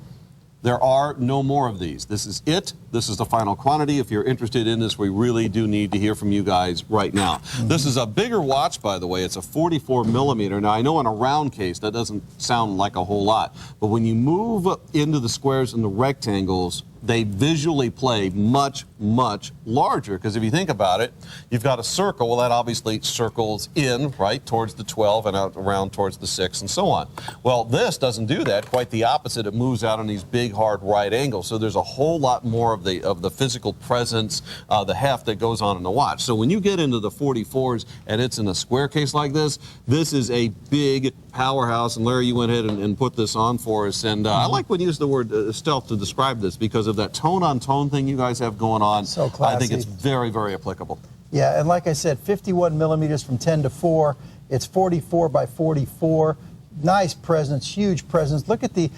there are no more of these. This is it. This is the final quantity. If you're interested in this, we really do need to hear from you guys right now. This is a bigger watch, by the way. It's a 44 millimeter. Now, I know in a round case that doesn't sound like a whole lot, but when you move into the squares and the rectangles, they visually play much, much larger. Because if you think about it, you've got a circle. Well, that obviously circles in, right, towards the 12 and out around towards the 6 and so on. Well, this doesn't do that. Quite the opposite. It moves out on these big, hard right angles. So there's a whole lot more of the physical presence, the heft that goes on in the watch. So when you get into the 44s and it's in a square case like this, this is a big powerhouse. And Larry, you went ahead and put this on for us. And I like when you use the word stealth to describe this because of that tone-on-tone thing you guys have going on. So classy. I think it's very, very applicable. Yeah, and like I said, 51 millimeters from 10 to 4. It's 44 by 44. Nice presence, huge presence. Look at the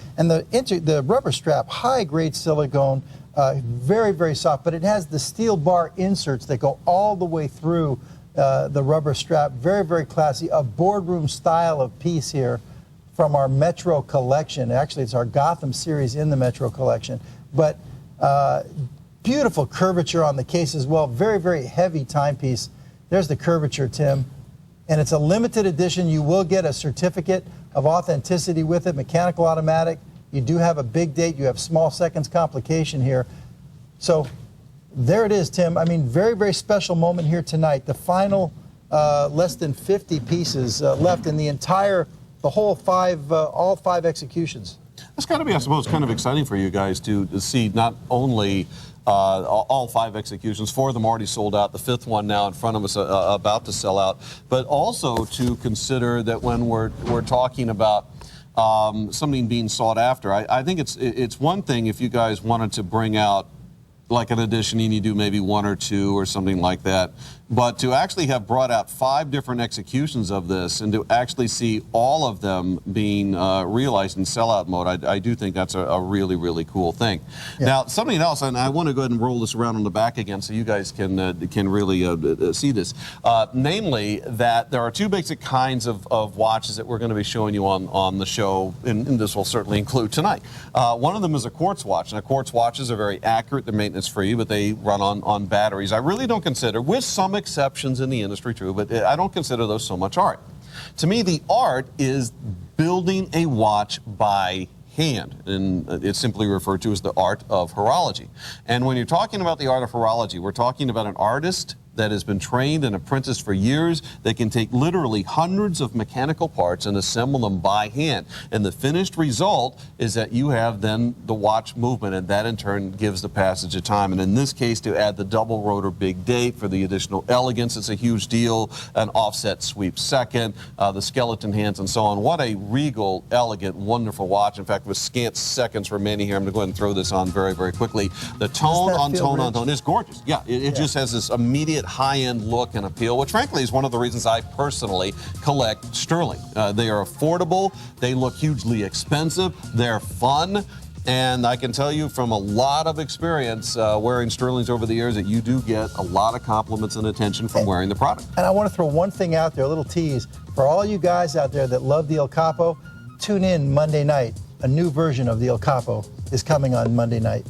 rubber strap, high-grade silicone, very, very soft, but it has the steel bar inserts that go all the way through the rubber strap. Very, very classy. A boardroom style of piece here from our Metro collection. Actually, it's our Gotham series in the Metro collection. But beautiful curvature on the case as well. Very, very heavy timepiece. There's the curvature, Tim. And it's a limited edition. You will get a certificate of authenticity with it, mechanical automatic. You do have a big date. You have small seconds complication here. So there it is, Tim. I mean, very, very special moment here tonight. The final less than 50 pieces left in the whole all five executions. It's got to be, I suppose, kind of exciting for you guys to see not only all 5 executions, 4 of them already sold out, the 5th one now in front of us about to sell out, but also to consider that when we're talking about something being sought after, I think it's one thing if you guys wanted to bring out like an edition and you do maybe 1 or 2 or something like that. But to actually have brought out 5 different executions of this and to actually see all of them being realized in sellout mode, I do think that's a really, really cool thing. Yeah. Now, something else, and I want to go ahead and roll this around on the back again so you guys can really see this. Namely, that there are 2 basic kinds of watches that we're going to be showing you on the show, and this will certainly include tonight. One of them is a quartz watch. Now, quartz watches are very accurate, they're maintenance-free, but they run on batteries. I really don't consider, with some exceptions in the industry, true, but I don't consider those so much art. To me, the art is building a watch by hand, and it's simply referred to as the art of horology. And when you're talking about the art of horology, we're talking about an artist that has been trained and apprenticed for years that can take literally hundreds of mechanical parts and assemble them by hand. And the finished result is that you have then the watch movement, and that in turn gives the passage of time. And in this case, to add the double rotor big date for the additional elegance, it's a huge deal. An offset sweep second, the skeleton hands, and so on. What a regal, elegant, wonderful watch. In fact, with scant seconds remaining here, I'm going to go ahead and throw this on very, very quickly. The tone on tone on tone is gorgeous. Yeah, it just has this immediate high-end look and appeal, which frankly is one of the reasons I personally collect Stuhrling. They are affordable, they look hugely expensive, they're fun, and I can tell you from a lot of experience wearing Stuhrlings over the years that you do get a lot of compliments and attention from wearing the product. And I want to throw one thing out there, a little tease. For all you guys out there that love the El Capo, tune in Monday night. A new version of the El Capo is coming on Monday night.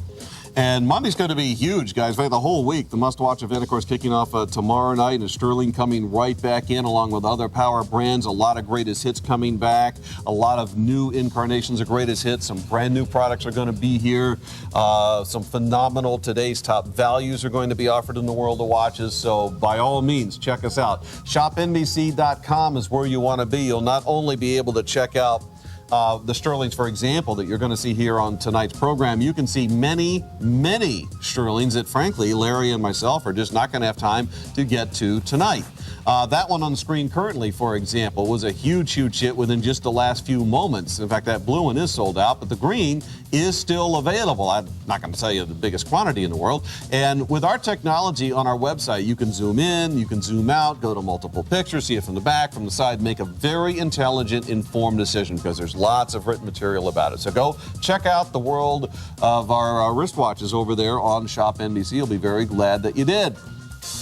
And Monday's going to be huge, guys. The whole week, the must-watch event, of course, kicking off tomorrow night, and Stuhrling coming right back in along with other power brands. A lot of greatest hits coming back. A lot of new incarnations of greatest hits. Some brand new products are going to be here. Some phenomenal today's top values are going to be offered in the world of watches. So by all means, check us out. ShopNBC.com is where you want to be. You'll not only be able to check out the Stuhrlings, for example, that you're going to see here on tonight's program. You can see many, many Stuhrlings that, frankly, Larry and myself are just not going to have time to get to tonight. That one on screen currently, for example, was a huge, huge hit within just the last few moments. In fact, that blue one is sold out, but the green is still available. I'm not going to tell you the biggest quantity in the world. And with our technology on our website, you can zoom in, you can zoom out, go to multiple pictures, see it from the back, from the side, make a very intelligent, informed decision because there's lots of written material about it. So go check out the world of our wristwatches over there on ShopNBC. You'll be very glad that you did.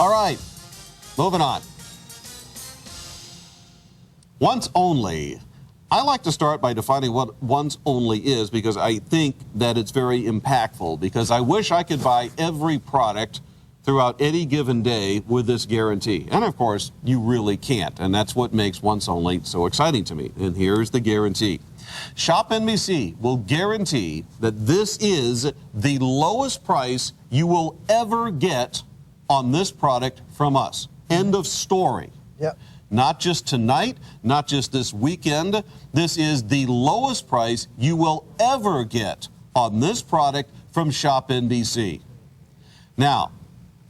All right, moving on. Once only. I like to start by defining what once only is because I think that it's very impactful, because I wish I could buy every product throughout any given day with this guarantee. And of course, you really can't. And that's what makes once only so exciting to me. And here's the guarantee. ShopNBC will guarantee that this is the lowest price you will ever get on this product from us. End of story. Yep. Not just tonight, not just this weekend. This is the lowest price you will ever get on this product from ShopNBC. Now,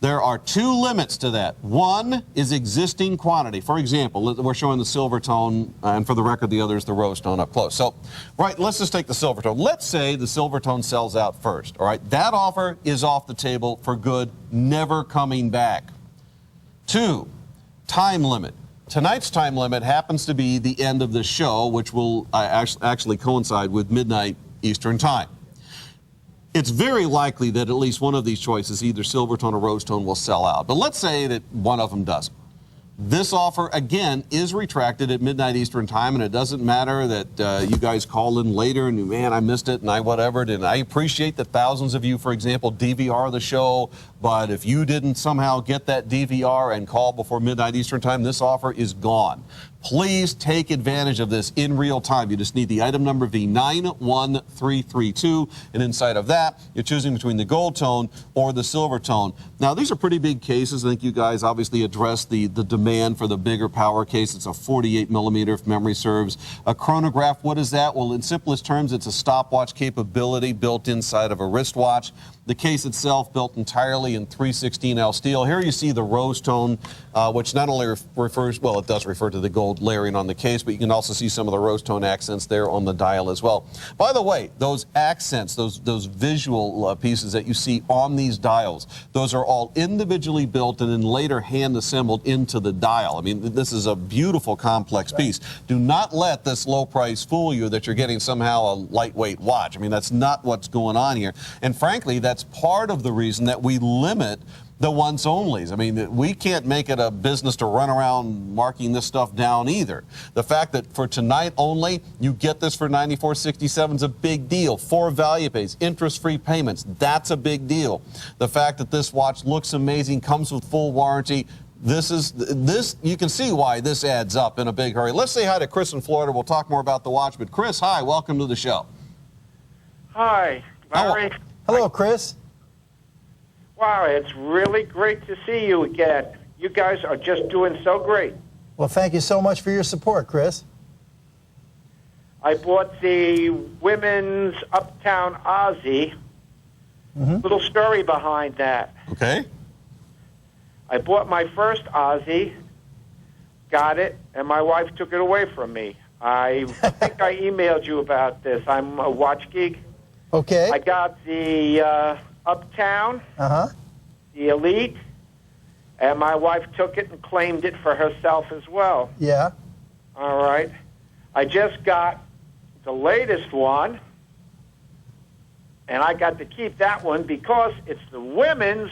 there are 2 limits to that. One is existing quantity. For example, we're showing the silver tone, and for the record, the other is the rose tone up close. So, right, let's just take the silver tone. Let's say the silver tone sells out first, all right? That offer is off the table for good, never coming back. 2, time limit. Tonight's time limit happens to be the end of the show, which will actually coincide with midnight Eastern time. It's very likely that at least one of these choices, either silver tone or rose tone, will sell out. But let's say that one of them doesn't. This offer, again, is retracted at midnight Eastern time, and it doesn't matter that you guys call in later and, man, I missed it and I whatever. And I appreciate that thousands of you, for example, DVR the show, but if you didn't somehow get that DVR and call before midnight Eastern time, this offer is gone. Please take advantage of this in real time. You just need the item number V91332, and inside of that, you're choosing between the gold tone or the silver tone. Now, these are pretty big cases. I think you guys obviously addressed the demand for the bigger power case. It's a 48 millimeter, if memory serves. A chronograph, what is that? Well, in simplest terms, it's a stopwatch capability built inside of a wristwatch. The case itself built entirely in 316L steel. Here you see the rose tone, which not only refers, well, it does refer to the gold layering on the case, but you can also see some of the rose tone accents there on the dial as well. By the way, those accents, those visual pieces that you see on these dials, those are all individually built and then later hand assembled into the dial. I mean, this is a beautiful, complex piece. Do not let this low price fool you that you're getting somehow a lightweight watch. I mean, that's not what's going on here. And frankly, that's part of the reason that we limit the once onlys. I mean, we can't make it a business to run around marking this stuff down either. The fact that for tonight only, you get this for $94.67 is a big deal. 4 value pays, interest-free payments, that's a big deal. The fact that this watch looks amazing, comes with full warranty, this you can see why this adds up in a big hurry. Let's say hi to Chris in Florida. We'll talk more about the watch. But Chris, hi, welcome to the show. Hi, Larry. Hello, Chris. Wow, it's really great to see you again. You guys are just doing so great. Well, thank you so much for your support, Chris. I bought the women's Uptown Aussie. Little story behind that. Okay. I bought my first Aussie, got it, and my wife took it away from me. I think I emailed you about this. I'm a watch geek. Okay. I got the Uptown, the Elite, and my wife took it and claimed it for herself as well. Yeah. All right. I just got the latest one, and I got to keep that one because it's the women's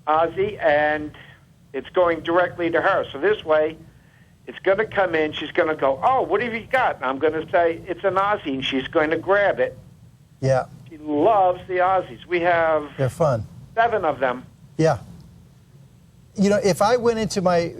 Aussie, and it's going directly to her. So this way, it's going to come in. She's going to go, oh, what have you got? And I'm going to say, it's an Aussie, and she's going to grab it. Yeah. She loves the Aussies. We have They're fun. 7 of them. Yeah. You know, if I went into my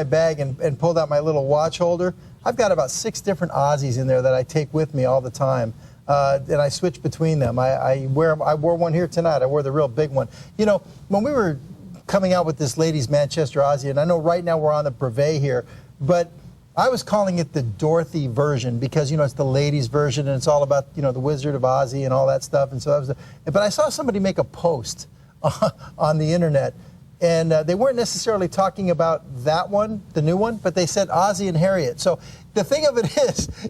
bag and pulled out my little watch holder, I've got about 6 different Aussies in there that I take with me all the time. And I switch between them. I wore one here tonight. I wore the real big one. You know, when we were coming out with this ladies' Manchester Aussie, and I know right now we're on the brevet here, but I was calling it the Dorothy version because, you know, it's the ladies' version and it's all about, you know, the Wizard of Ozzy and all that stuff. And so that was but I saw somebody make a post on the internet, and they weren't necessarily talking about that one, the new one, but they said Ozzy and Harriet. So the thing of it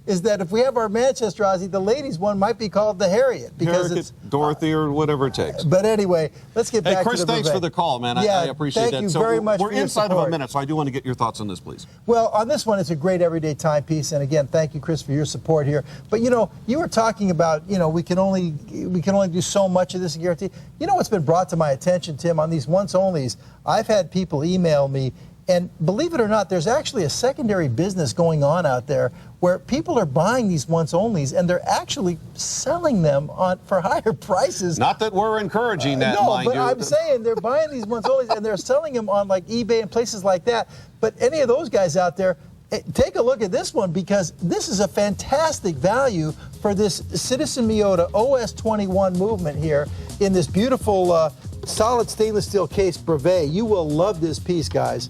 is that if we have our Manchester Aussie, the ladies' one might be called the Harriet because Harriet, it's Dorothy or whatever it takes. But anyway, let's get back Hey, Chris, to the thanks brevet. for the call, man. Yeah, I appreciate that. Thank you so very much we're for your inside support. of a minute, so I do want to get your thoughts on this, please. Well, on this one, it's a great everyday timepiece, and again, thank you, Chris, for your support here. But you know, you were talking about, you know, we can only do so much of this guarantee. You know what's been brought to my attention, Tim, on these once onlys? I've had people email me, and believe it or not, there's actually a secondary business going on out there where people are buying these once onlys and they're actually selling them for higher prices. Not that we're encouraging that, no, mind but you. I'm saying they're buying these once onlys and they're selling them on like eBay and places like that. But any of those guys out there, take a look at this one because this is a fantastic value for this Citizen Miyota OS21 movement here in this beautiful solid stainless steel case brevet. You will love this piece, guys.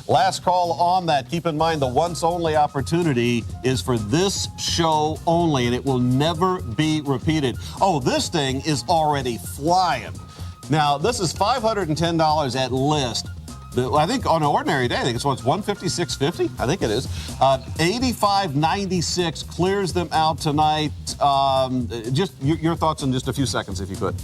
Last call on that. Keep in mind the once only opportunity is for this show only, and it will never be repeated. Oh, this thing is already flying. Now, this is $510 at list. I think on an ordinary day, I think it's $156.50. I think it is. $85.96 clears them out tonight. Just your thoughts in just a few seconds, if you could.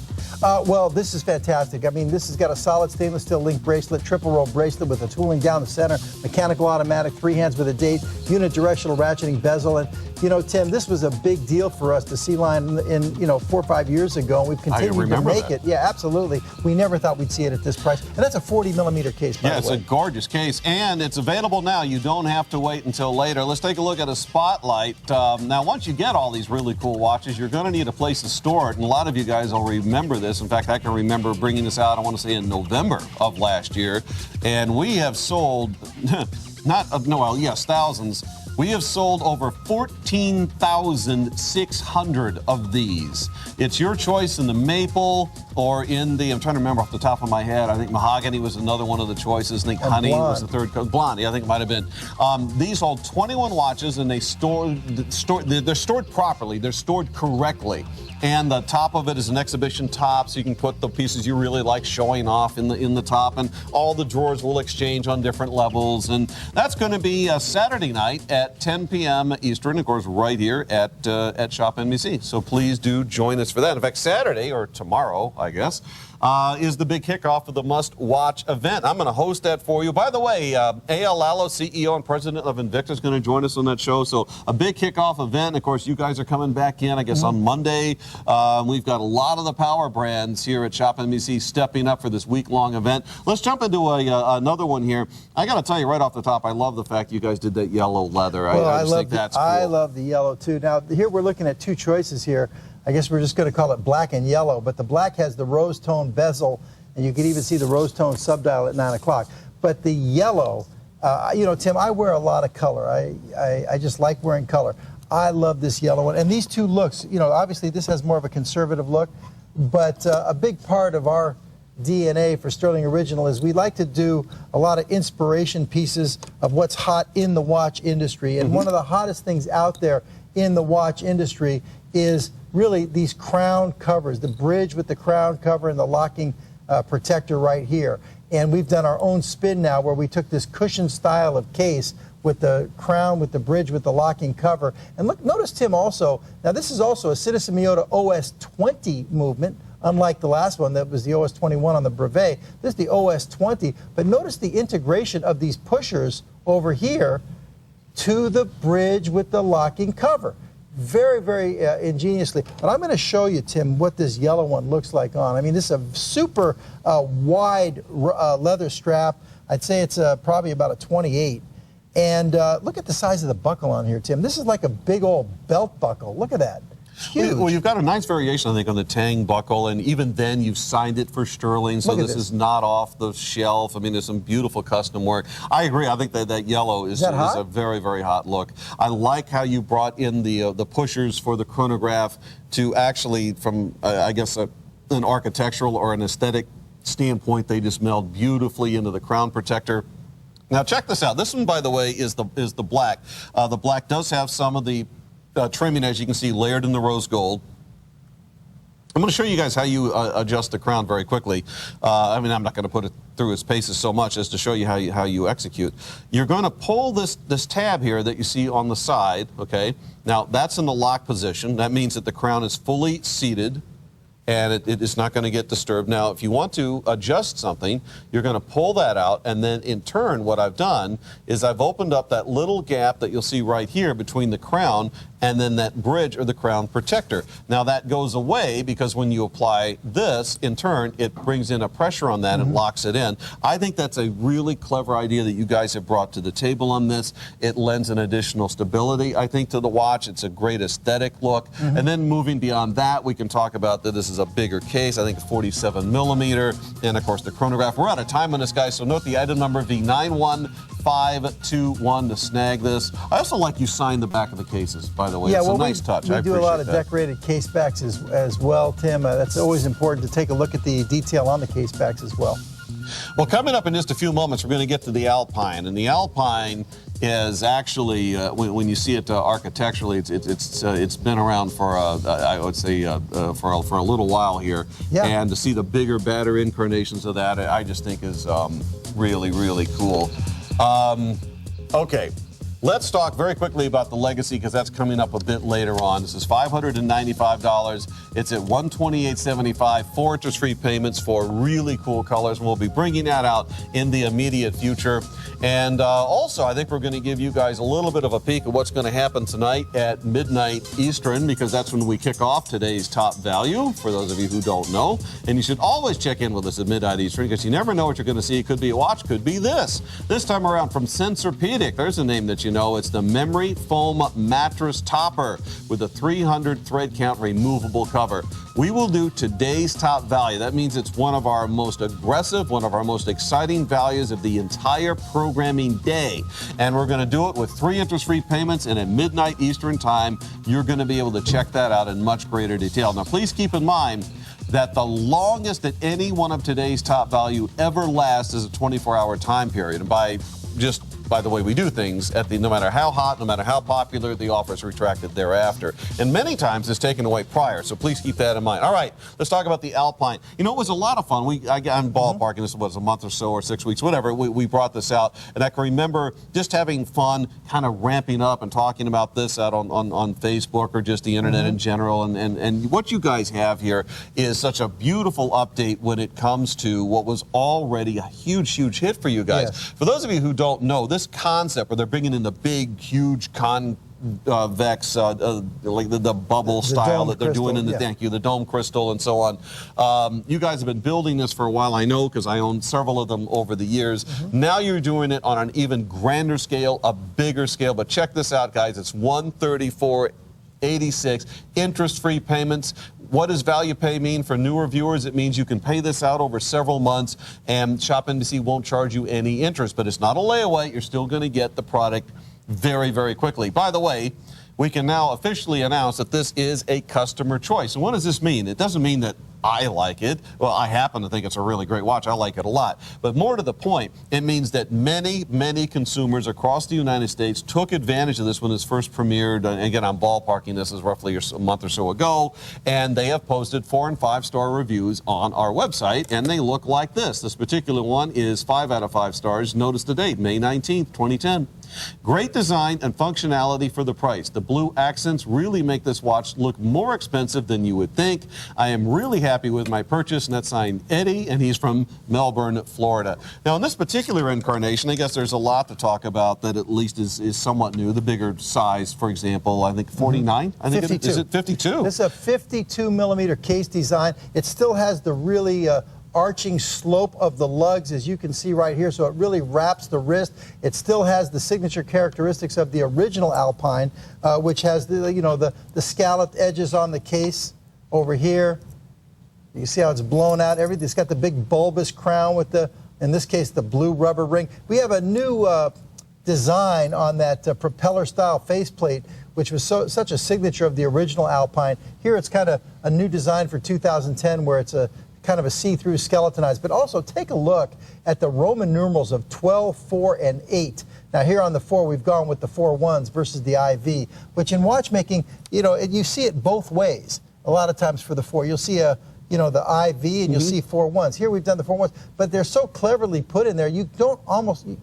Well, this is fantastic. I mean, this has got a solid stainless steel link bracelet, triple row bracelet with a tooling down the center, mechanical automatic, 3 hands with a date, unidirectional ratcheting bezel. And, you know, Tim, this was a big deal for us to see line in 4 or 5 years ago, and we've continued to make it. Yeah, absolutely. We never thought we'd see it at this price. And that's a 40-millimeter case, by the way. Yeah, it's a gorgeous case, and it's available now. You don't have to wait until later. Let's take a look at a spotlight. Now, once you get all these really cool watches, you're going to need a place to store it, and a lot of you guys will remember this. In fact, I can remember bringing this out, I want to say, in November of last year, and we have sold, thousands. We have sold over 14,600 of these. It's your choice in the maple or in the, I'm trying to remember off the top of my head, I think mahogany was another one of the choices. I think honey was the third. Blonde, I think it might have been. These hold 21 watches, and they're stored properly. They're stored correctly. And the top of it is an exhibition top, so you can put the pieces you really like showing off in the top, and all the drawers will exchange on different levels. And that's going to be Saturday night at 10 p.m. Eastern, of course, right here at ShopNBC. So please do join us for that. In fact, Saturday, or tomorrow, I guess, is the big kickoff of the must-watch event. I'm going to host that for you. By the way, A.L. Lalo, CEO and president of Invicta, is going to join us on that show. So a big kickoff event. Of course, you guys are coming back in, I guess, on Monday. We've got a lot of the power brands here at ShopNBC stepping up for this week-long event. Let's jump into another one here. I got to tell you right off the top, I love the fact you guys did that yellow leather. Well, I just think that's cool. I love the yellow, too. Now, here we're looking at 2 choices here. I guess we're just going to call it black and yellow, but the black has the rose tone bezel, and you can even see the rose tone subdial at 9 o'clock. But the yellow, Tim, I wear a lot of color. I just like wearing color. I love this yellow one. And these 2 looks, obviously this has more of a conservative look, but a big part of our DNA for Stuhrling Original is we like to do a lot of inspiration pieces of what's hot in the watch industry. And one of the hottest things out there in the watch industry is really these crown covers, the bridge with the crown cover and the locking protector right here. And we've done our own spin now where we took this cushion style of case with the crown, with the bridge, with the locking cover. And look, notice, Tim, also, now this is also a Citizen Miyota OS 20 movement, unlike the last one that was the OS 21 on the Brevet. This is the OS 20. But notice the integration of these pushers over here to the bridge with the locking cover. Very, very ingeniously. But I'm going to show you, Tim, what this yellow one looks like on. I mean, this is a super wide leather strap. I'd say it's probably about a 28. And look at the size of the buckle on here, Tim. This is like a big old belt buckle. Look at that. Huge. Well, you've got a nice variation, I think, on the Tang buckle, and even then you've signed it for Stuhrling, so this is not off the shelf. I mean, there's some beautiful custom work. I agree. I think that yellow is a very, very hot look. I like how you brought in the pushers for the chronograph to actually, from, I guess, an architectural or an aesthetic standpoint, they just meld beautifully into the crown protector. Now, check this out. This one, by the way, is the black. The black does have some of the trimming, as you can see, layered in the rose gold. I'm going to show you guys how you adjust the crown very quickly. I mean, I'm not going to put it through its paces so much as to show you how you execute. You're going to pull this tab here that you see on the side, okay? Now, that's in the lock position. That means that the crown is fully seated, and it is not going to get disturbed. Now, if you want to adjust something, you're going to pull that out, and then in turn, what I've done is I've opened up that little gap that you'll see right here between the crown and then that bridge or the crown protector. Now, that goes away because when you apply this, in turn, it brings in a pressure on that and locks it in. I think that's a really clever idea that you guys have brought to the table on this. It lends an additional stability, I think, to the watch. It's a great aesthetic look. And then moving beyond that, we can talk about that this is a bigger case. I think 47 millimeter. And, of course, the chronograph. We're out of time on this, guys, so note the item number V91521 to snag this. I also like you sign the back of the cases, by the way. Yeah, it's well, a nice touch. We do a lot of decorated case backs as well, Tim. That's always important to take a look at the detail on the case backs as well. Well, coming up in just a few moments, we're going to get to the Alpine. And the Alpine is actually, when you see it architecturally, it's been around for, I would say, for a little while here. Yeah. And to see the bigger, badder incarnations of that, I just think is really, really cool. Okay. Let's talk very quickly about the Legacy because that's coming up a bit later on. This is $595. It's at $128.75, 4 interest-free payments for really cool colors. We'll be bringing that out in the immediate future. And also, I think we're going to give you guys a little bit of a peek at what's going to happen tonight at midnight Eastern, because that's when we kick off today's top value, for those of you who don't know. And you should always check in with us at midnight Eastern, because you never know what you're going to see. It could be a watch, could be this. This time around from Sensorpedic, there's a name that you know. It's the Memory Foam Mattress Topper with a 300 thread count removable cover. We will do today's top value. That means it's one of our most aggressive, one of our most exciting values of the entire programming day. And we're going to do it with 3 interest-free payments, and at midnight Eastern time, you're going to be able to check that out in much greater detail. Now, please keep in mind that the longest that any one of today's top value ever lasts is a 24-hour time period. And by the way we do things, no matter how hot, no matter how popular, the offer is retracted thereafter. And many times it's taken away prior, so please keep that in mind. All right, let's talk about the Alpine. You know, it was a lot of fun. I'm ballparking, this was a month or so or 6 weeks, whatever. We brought this out, and I can remember just having fun, kind of ramping up and talking about this out on Facebook or just the internet in general. And what you guys have here is such a beautiful update when it comes to what was already a huge hit for you guys. Yes. For those of you who don't know, this concept where they're bringing in the big, huge convex, like the bubble style that they're doing in the dome crystal and so on. You guys have been building this for a while, I know, because I own several of them over the years. Now you're doing it on an even grander scale, a bigger scale. But check this out, guys. It's $134.86, interest-free payments. What does Value Pay mean for newer viewers? It means you can pay this out over several months, and ShopNBC won't charge you any interest. But it's not a layaway. You're still going to get the product very, very quickly. By the way, we can now officially announce that this is a customer choice. And what does this mean? It doesn't mean that I like it. Well, I happen to think it's a really great watch. I like it a lot. But more to the point, it means that many, many consumers across the United States took advantage of this when this first premiered. And again, I'm ballparking this as roughly a month or so ago. And they have posted 4- and 5-star reviews on our website. And they look like this. This particular one is 5 out of 5 stars. Notice the date, May 19th, 2010. Great design and functionality for the price. The blue accents really make this watch look more expensive than you would think. I am really happy with my purchase, and that's signed Eddie, and he's from Melbourne, Florida. Now, in this particular incarnation, I guess there's a lot to talk about that at least is somewhat new. The bigger size, for example, I think 49? I think 52. Is it 52? This is a 52-millimeter case design. It still has the really arching slope of the lugs, as you can see right here, so it really wraps the wrist. It still has the signature characteristics of the original Alpine, which has the scalloped edges on the case over here. You can see how it's blown out. Everything. It's got the big bulbous crown with in this case, the blue rubber ring. We have a new design on that propeller-style faceplate, which was such a signature of the original Alpine. Here, it's kind of a new design for 2010, where it's a kind of a see-through skeletonized. But also take a look at the Roman numerals of 12, 4, and 8. Now here on the 4, we've gone with the 4 1s versus the IV, which in watchmaking, you see it both ways. A lot of times for the 4, you'll see the IV and you'll see 4 1s. Here we've done the 4 1s, but they're so cleverly put in there, you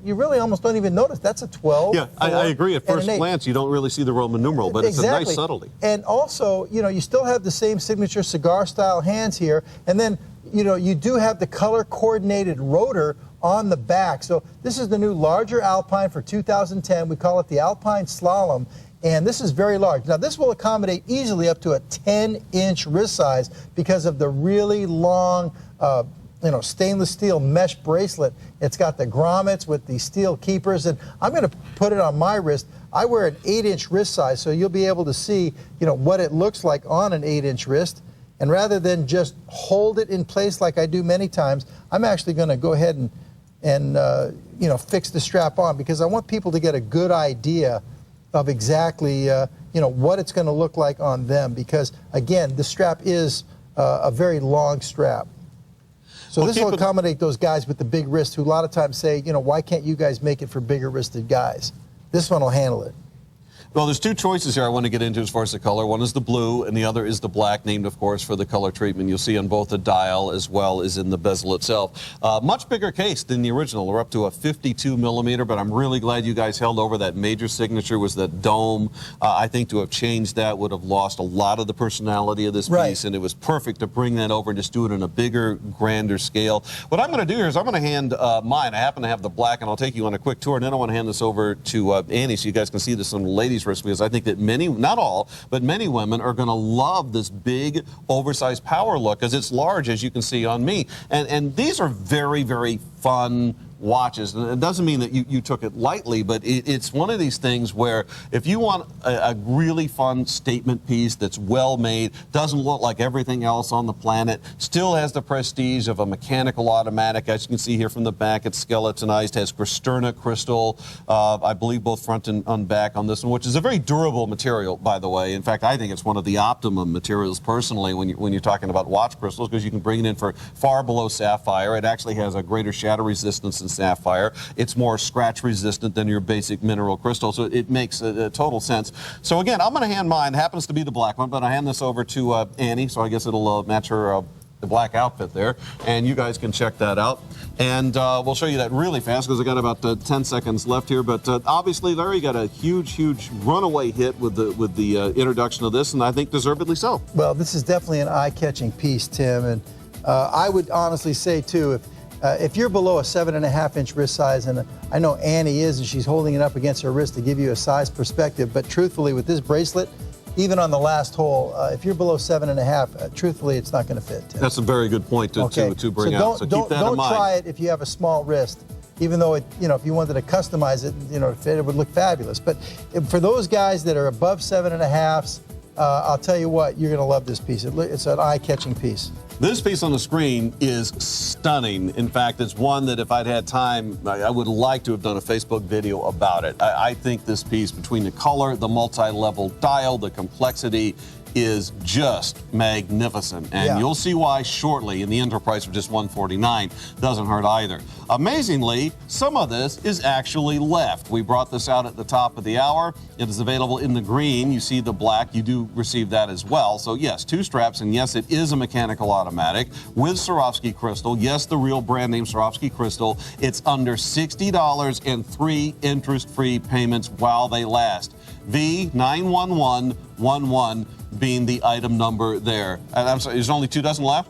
really almost don't even notice that's a 12. Yeah, I agree. At first glance, you don't really see the Roman numeral, but it's a nice subtlety. And also, you still have the same signature cigar-style hands here, and then you do have the color-coordinated rotor on the back. So this is the new larger Alpine for 2010. We call it the Alpine Slalom, and this is very large. Now, this will accommodate easily up to a 10-inch wrist size because of the really long, stainless steel mesh bracelet. It's got the grommets with the steel keepers, and I'm going to put it on my wrist. I wear an 8-inch wrist size, so you'll be able to see, what it looks like on an 8-inch wrist. And rather than just hold it in place like I do many times, I'm actually going to go ahead and fix the strap on, because I want people to get a good idea of exactly what it's going to look like on them, because again, the strap is a very long strap. So this will accommodate those guys with the big wrist who a lot of times say, why can't you guys make it for bigger wristed guys? This one will handle it. Well, there's two choices here I want to get into as far as the color. One is the blue, and the other is the black, named, of course, for the color treatment you'll see on both the dial as well as in the bezel itself. Much bigger case than the original. We're up to a 52 millimeter, but I'm really glad you guys held over. That major signature was that dome. I think to have changed that would have lost a lot of the personality of this piece, and it was perfect to bring that over and just do it on a bigger, grander scale. What I'm going to do here is I'm going to hand mine. I happen to have the black, and I'll take you on a quick tour, and then I want to hand this over to Annie so you guys can see this on the ladies' wrist, because I think that many, not all, but many women are going to love this big, oversized power look, because it's large, as you can see on me. And these are very, very fun watches. And it doesn't mean that you took it lightly, but it's one of these things where if you want a really fun statement piece that's well made, doesn't look like everything else on the planet, still has the prestige of a mechanical automatic. As you can see here from the back, it's skeletonized, has Cristerna crystal, I believe both front and back on this one, which is a very durable material, by the way. In fact, I think it's one of the optimum materials personally when you're talking about watch crystals, because you can bring it in for far below sapphire. It actually has a greater shatter resistance than sapphire. It's more scratch resistant than your basic mineral crystal, so it makes a total sense. So again, I'm going to hand mine. It happens to be the black one, but I hand this over to Annie, so I guess it'll match her the black outfit there, and you guys can check that out. And we'll show you that really fast because I got about 10 seconds left here. But obviously, Larry got a huge runaway hit with the introduction of this, and I think deservedly so. Well, this is definitely an eye-catching piece, Tim, and I would honestly say too, if you're below a 7.5-inch wrist size, and I know Annie is, and she's holding it up against her wrist to give you a size perspective, but truthfully, with this bracelet, even on the last hole, if you're below 7.5, truthfully, it's not going to fit. Tim. That's a very good point to bring out. So keep that in mind. Don't try it if you have a small wrist. Even though if you wanted to customize it, to fit, it would look fabulous. But for those guys that are above 7.5s, I'll tell you what, you're going to love this piece. It's an eye-catching piece. This piece on the screen is stunning. In fact, it's one that if I'd had time, I would like to have done a Facebook video about it. I think this piece, between the color, the multi-level dial, the complexity, is just magnificent. And you'll see why shortly. And the intro price of just $149 doesn't hurt either. Amazingly, some of this is actually left. We brought this out at the top of the hour. It is available in the green. You see the black. You do receive that as well. So yes, 2 straps, and yes, it is a mechanical automatic with Swarovski crystal. Yes, the real brand name Swarovski crystal. It's under $60 and 3 interest-free payments while they last. V91111 being the item number there. And I'm sorry, there's only 2 dozen left?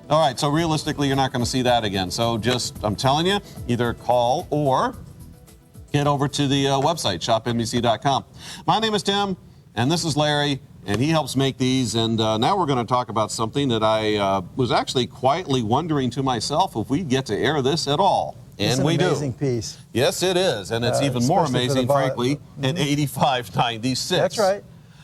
All right, so realistically, you're not going to see that again. So just, I'm telling you, either call or get over to the website, ShopNBC.com. My name is Tim, and this is Larry, and he helps make these. And now we're going to talk about something that I was actually quietly wondering to myself if we get to air this at all. And we do. It's an amazing piece. Yes, it is. And it's even more amazing, frankly, at $85.96. That's right.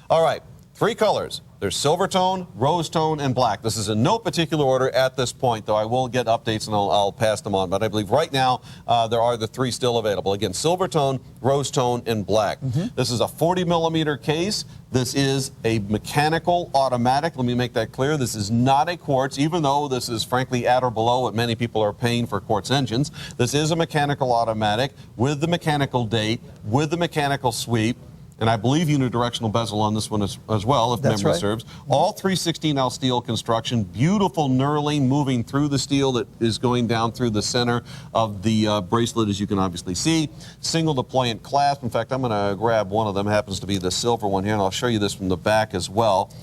All right. 3 colors. There's silver tone, rose tone, and black. This is in no particular order at this point, though I will get updates and I'll pass them on. But I believe right now there are the 3 still available. Again, silver tone, rose tone, and black. This is a 40 millimeter case. This is a mechanical automatic. Let me make that clear. This is not a quartz, even though this is frankly at or below what many people are paying for quartz engines. This is a mechanical automatic with the mechanical date, with the mechanical sweep. And I believe unidirectional bezel on this one as well, if memory serves. All 316L steel construction, beautiful knurling moving through the steel that is going down through the center of the bracelet, as you can obviously see. Single deployant clasp. In fact, I'm going to grab one of them. Happens to be the silver one here, and I'll show you this from the back as well.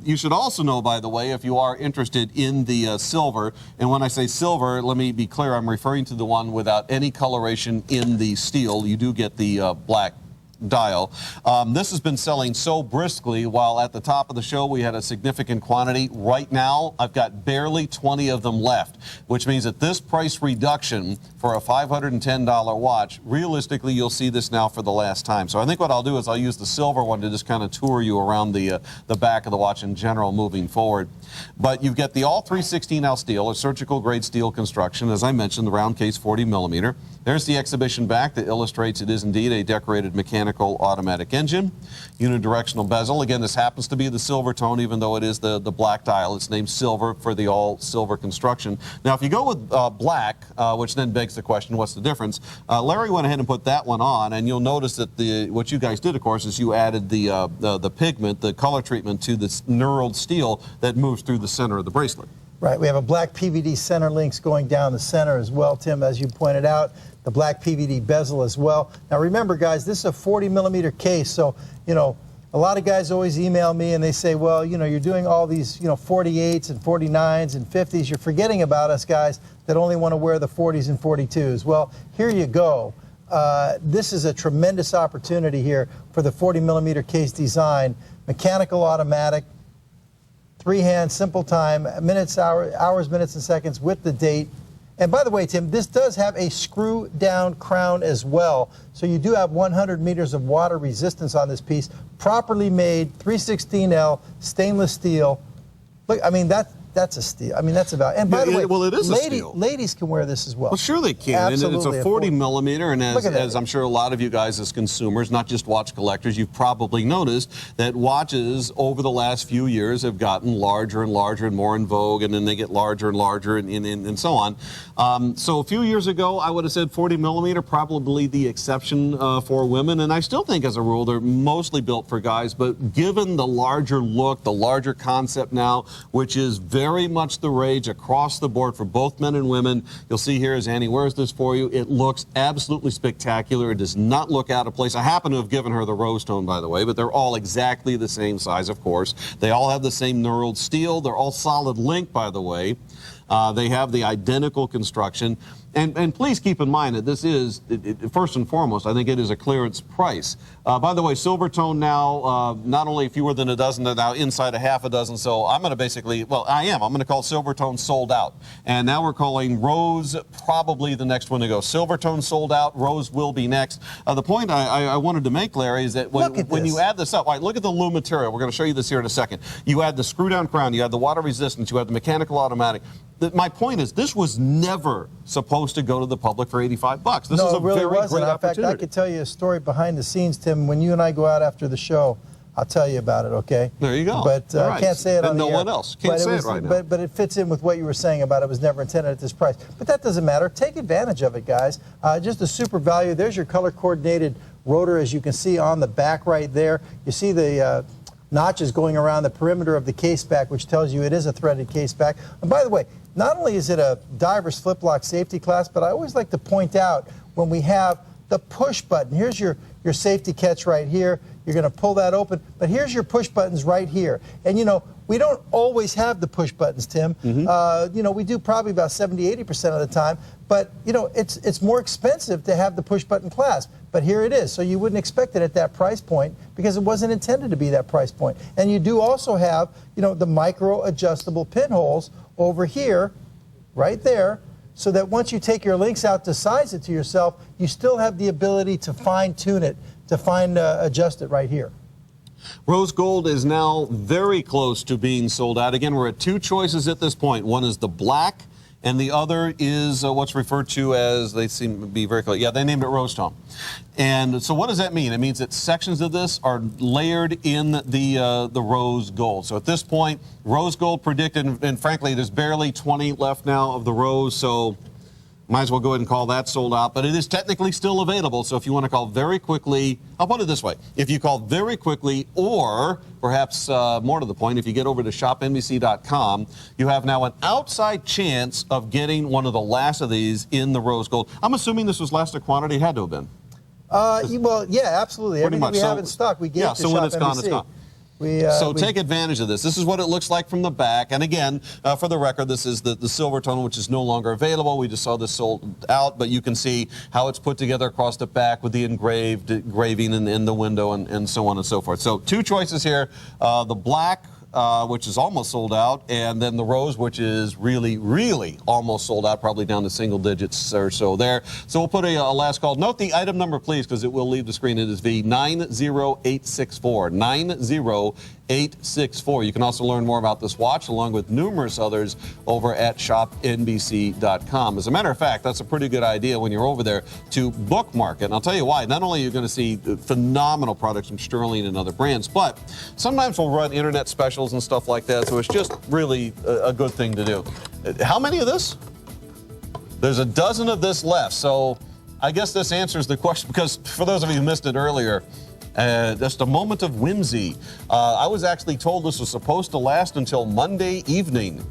You should also know, by the way, if you are interested in the silver, and when I say silver, let me be clear, I'm referring to the one without any coloration in the steel. You do get the black dial. This has been selling so briskly. While at the top of the show we had a significant quantity, right now I've got barely 20 of them left, which means at this price reduction for a $510 watch, realistically you'll see this now for the last time. So I think what I'll do is I'll use the silver one to just kind of tour you around the back of the watch in general moving forward. But you get the all 316L steel, a surgical grade steel construction, as I mentioned, the round case 40 millimeter. There's the exhibition back that illustrates it is indeed a decorated mechanical mechanical automatic engine. Unidirectional bezel. Again, this happens to be the silver tone, even though it is the black dial. It's named silver for the all-silver construction. Now, if you go with black, which then begs the question, what's the difference? Larry went ahead and put that one on, and you'll notice that what you guys did, of course, is you added the pigment, the color treatment to this knurled steel that moves through the center of the bracelet. Right. We have a black PVD center links going down the center as well, Tim, as you pointed out. The black PVD bezel as well. Now remember, guys, this is a 40-millimeter case, so, you know, a lot of guys always email me and they say, well, you know, you're doing all these, you know, 48s and 49s and 50s. You're forgetting about us guys that only want to wear the 40s and 42s. Well, here you go. This is a tremendous opportunity here for the 40-millimeter case design. Mechanical automatic, 3-hand, simple time, minutes, hours, minutes, and seconds with the date. And by the way, Tim, this does have a screw-down crown as well. So you do have 100 meters of water resistance on this piece. Properly made, 316L, stainless steel. Look, I mean, that's a steal. I mean, that's about. And by the way, well, it is a steal. Ladies can wear this as well. Well, sure they can. Absolutely. And it's a 40-millimeter, and as I'm sure a lot of you guys as consumers, not just watch collectors, you've probably noticed that watches over the last few years have gotten larger and larger and more in vogue, and then they get larger and larger and so on. So a few years ago, I would have said 40-millimeter, probably the exception for women, and I still think as a rule they're mostly built for guys, but given the larger look, the larger concept now, which is very much the rage across the board for both men and women. You'll see here as Annie wears this for you. It looks absolutely spectacular. It does not look out of place. I happen to have given her the rose tone, by the way, but they're all exactly the same size, of course. They all have the same knurled steel. They're all solid link, by the way. They have the identical construction. And please keep in mind that this is, first and foremost, I think it is a clearance price. By the way, silver tone now, not only fewer than a dozen, they're now inside a half a dozen. So I'm going to basically, well, I'm going to call silver tone sold out. And now we're calling rose probably the next one to go. Silver tone sold out, rose will be next. The point I wanted to make, Larry, is that when you add this up, right, look at the loom material. We're going to show you this here in a second. You add the screw down crown, you add the water resistance, you add the mechanical automatic. My point is, this was never supposed to go to the public for $85. This is a really very great opportunity. In fact, I could tell you a story behind the scenes, Tim. When you and I go out after the show, I'll tell you about it, okay? There you go. But I can't say it on the air. And no one else can't say it right now. But it fits in with what you were saying about it was never intended at this price. But that doesn't matter. Take advantage of it, guys. Just a super value. There's your color-coordinated rotor, as you can see on the back right there. You see the notches going around the perimeter of the case back, which tells you it is a threaded case back. And by the way, not only is it a diver's flip lock safety class, but I always like to point out when we have the push button. Here's your safety catch right here. You're going to pull that open, but here's your push buttons right here. And you know, we don't always have the push buttons, Tim. Mm-hmm. You know, we do probably about 70–80% of the time, but you know, it's more expensive to have the push button clasp. But here it is. So you wouldn't expect it at that price point because it wasn't intended to be that price point. And you do also have, you know, the micro adjustable pinholes over here, right there, so that once you take your links out to size it to yourself, you still have the ability to fine tune it, to adjust it right here. Rose gold is now very close to being sold out. Again, we're at two choices at this point. One is the black, and the other is what's referred to as, they seem to be very close. Yeah, they named it rose tone. And so what does that mean? It means that sections of this are layered in the rose gold. So at this point, rose gold predicted, and frankly, there's barely 20 left now of the rose, so might as well go ahead and call that sold out. But it is technically still available, so if you want to call very quickly, I'll put it this way. If you call very quickly, or perhaps more to the point, if you get over to ShopNBC.com, you have now an outside chance of getting one of the last of these in the rose gold. I'm assuming this was last of quantity. It had to have been. Well, yeah, absolutely. Everything we have in stock, we gave to so when it's gone, it's gone. Take advantage of this. This is what it looks like from the back. And again, for the record, this is the silver tone, which is no longer available. We just saw this sold out, but you can see how it's put together across the back with the engraving in the window and so on and so forth. So two choices here, the black, which is almost sold out, and then the rose, which is really, really almost sold out, probably down to single digits or so there. So we'll put a last call. Note the item number, please, because it will leave the screen. It is V90864. 90864. 864. You can also learn more about this watch along with numerous others over at ShopNBC.com. As a matter of fact, that's a pretty good idea when you're over there to bookmark it. And I'll tell you why. Not only are you going to see phenomenal products from Stuhrling and other brands, but sometimes we'll run internet specials and stuff like that, so it's just really a good thing to do. How many of this? There's a dozen of this left, so I guess this answers the question, because for those of you who missed it earlier, just a moment of whimsy. I was actually told this was supposed to last until Monday evening,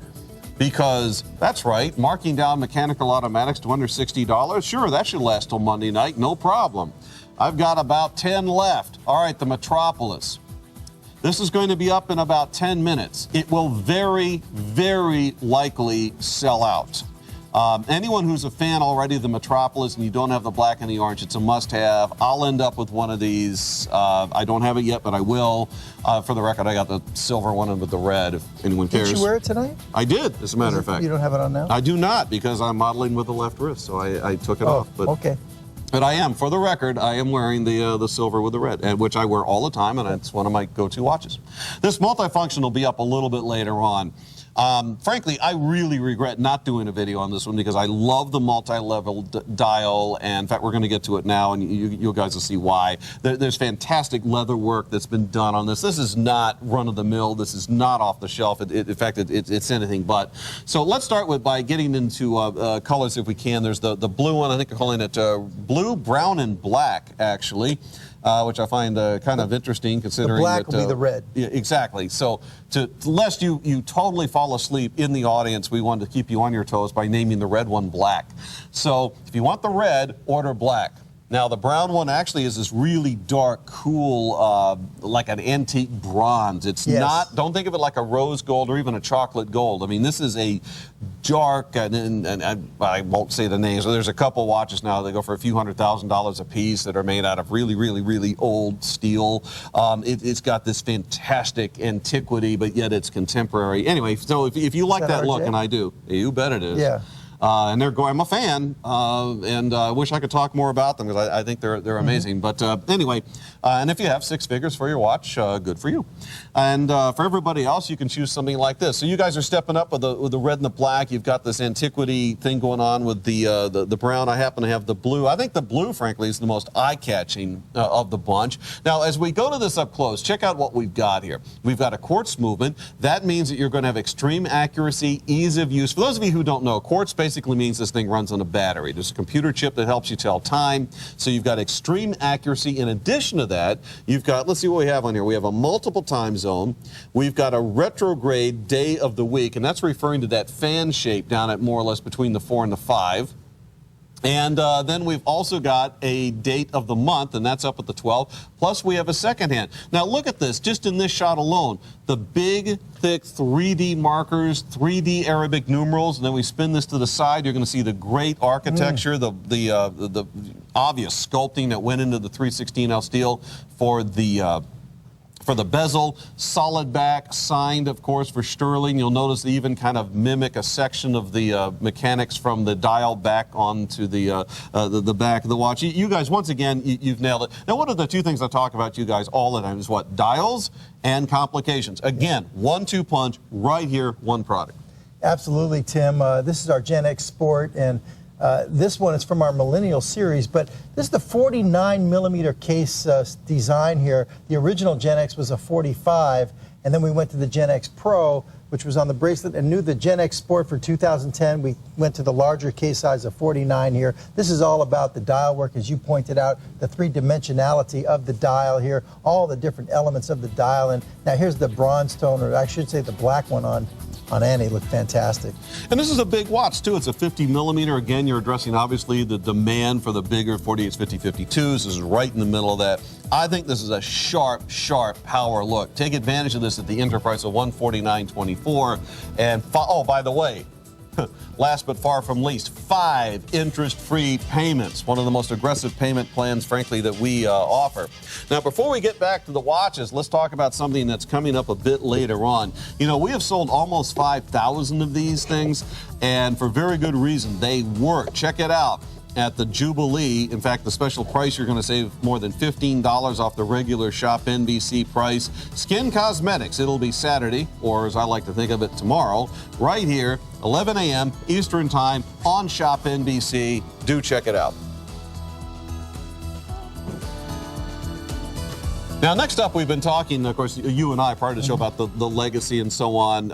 because that's right, marking down mechanical automatics to under $60, sure, that should last till Monday night, no problem. I've got about 10 left. All right, the Metropolis. This is going to be up in about 10 minutes. It will very, very likely sell out. Anyone who's a fan already of the Metropolis and you don't have the black and the orange, it's a must-have. I'll end up with one of these. I don't have it yet, but I will. For the record, I got the silver one with the red, if anyone cares. Did you wear it tonight? I did, as a matter of fact. You don't have it on now? I do not, because I'm modeling with the left wrist, so I took it off. But, okay. But I am, for the record, I am wearing the silver with the red, and which I wear all the time, and it's one of my go-to watches. This multifunction will be up a little bit later on. Frankly, I really regret not doing a video on this one because I love the multi-level dial, and in fact, we're going to get to it now, and you guys will see why. There's fantastic leather work that's been done on this. This is not run-of-the-mill. This is not off the shelf. In fact, it's anything but. So let's start by getting into colors if we can. There's the blue one. I think they're calling it blue, brown, and black, actually. Which I find kind of interesting, considering the black that, will be the red. Yeah, exactly. So, lest you totally fall asleep in the audience, we wanted to keep you on your toes by naming the red one black. So, if you want the red, order black. Now, the brown one actually is this really dark, cool, like an antique bronze. It's not, don't think of it like a rose gold or even a chocolate gold. I mean, this is a dark, and I won't say the names, but there's a couple watches now that go for a few $100,000 a piece that are made out of really, really, really old steel. It's got this fantastic antiquity, but yet it's contemporary. Anyway, so if you like that look, and I do, you bet it is. Yeah. And they're going, I'm a fan, and I wish I could talk more about them because I think they're amazing. But anyway, and if you have six figures for your watch, good for you. And for everybody else, you can choose something like this. So you guys are stepping up with the red and the black. You've got this antiquity thing going on with the brown. I happen to have the blue. I think the blue, frankly, is the most eye-catching of the bunch. Now, as we go to this up close, check out what we've got here. We've got a quartz movement. That means that you're going to have extreme accuracy, ease of use. For those of you who don't know, quartz basically means this thing runs on a battery. There's a computer chip that helps you tell time. So you've got extreme accuracy. In addition to that, you've got, let's see what we have on here. We have a multiple time zone. We've got a retrograde day of the week, and that's referring to that fan shape down at more or less between the 4 and the 5. And then we've also got a date of the month, and that's up at the 12th. Plus, we have a second hand. Now, look at this, just in this shot alone. The big, thick 3D markers, 3D Arabic numerals, and then we spin this to the side. You're going to see the great architecture, the obvious sculpting that went into the 316L steel for the bezel, solid back, signed, of course, for Stuhrling. You'll notice they even kind of mimic a section of the mechanics from the dial back onto the back of the watch. You guys, once again, you've nailed it. Now, one of the two things I talk about to you guys all the time is what? Dials and complications. Again, 1-2 punch, right here, one product. Absolutely, Tim. This is our Gen X Sport, and this one is from our Millennial series, but this is the 49mm case design here. The original Gen X was a 45, and then we went to the Gen X Pro, which was on the bracelet, and the Gen X Sport for 2010. We went to the larger case size of 49 here. This is all about the dial work, as you pointed out, the three-dimensionality of the dial here, all the different elements of the dial. And now here's the bronze tone, or I should say the black one on Annie. Looked fantastic. And this is a big watch, too. It's a 50mm. Again, you're addressing, obviously, the demand for the bigger 48s, 50-52s. This is right in the middle of that. I think this is a sharp, sharp power look. Take advantage of this at the enterprise of $149.24. And, oh, by the way, last but far from least, 5 interest-free payments. One of the most aggressive payment plans, frankly, that we offer. Now, before we get back to the watches, let's talk about something that's coming up a bit later on. You know, we have sold almost 5,000 of these things, and for very good reason. They work. Check it out. at the Jubilee. In fact, the special price, you're going to save more than $15 off the regular ShopNBC price. Skin Cosmetics, it'll be Saturday, or as I like to think of it, tomorrow, right here, 11 a.m. Eastern Time on ShopNBC. Do check it out. Now, next up, we've been talking, of course, you and I, prior to the show, about the legacy and so on.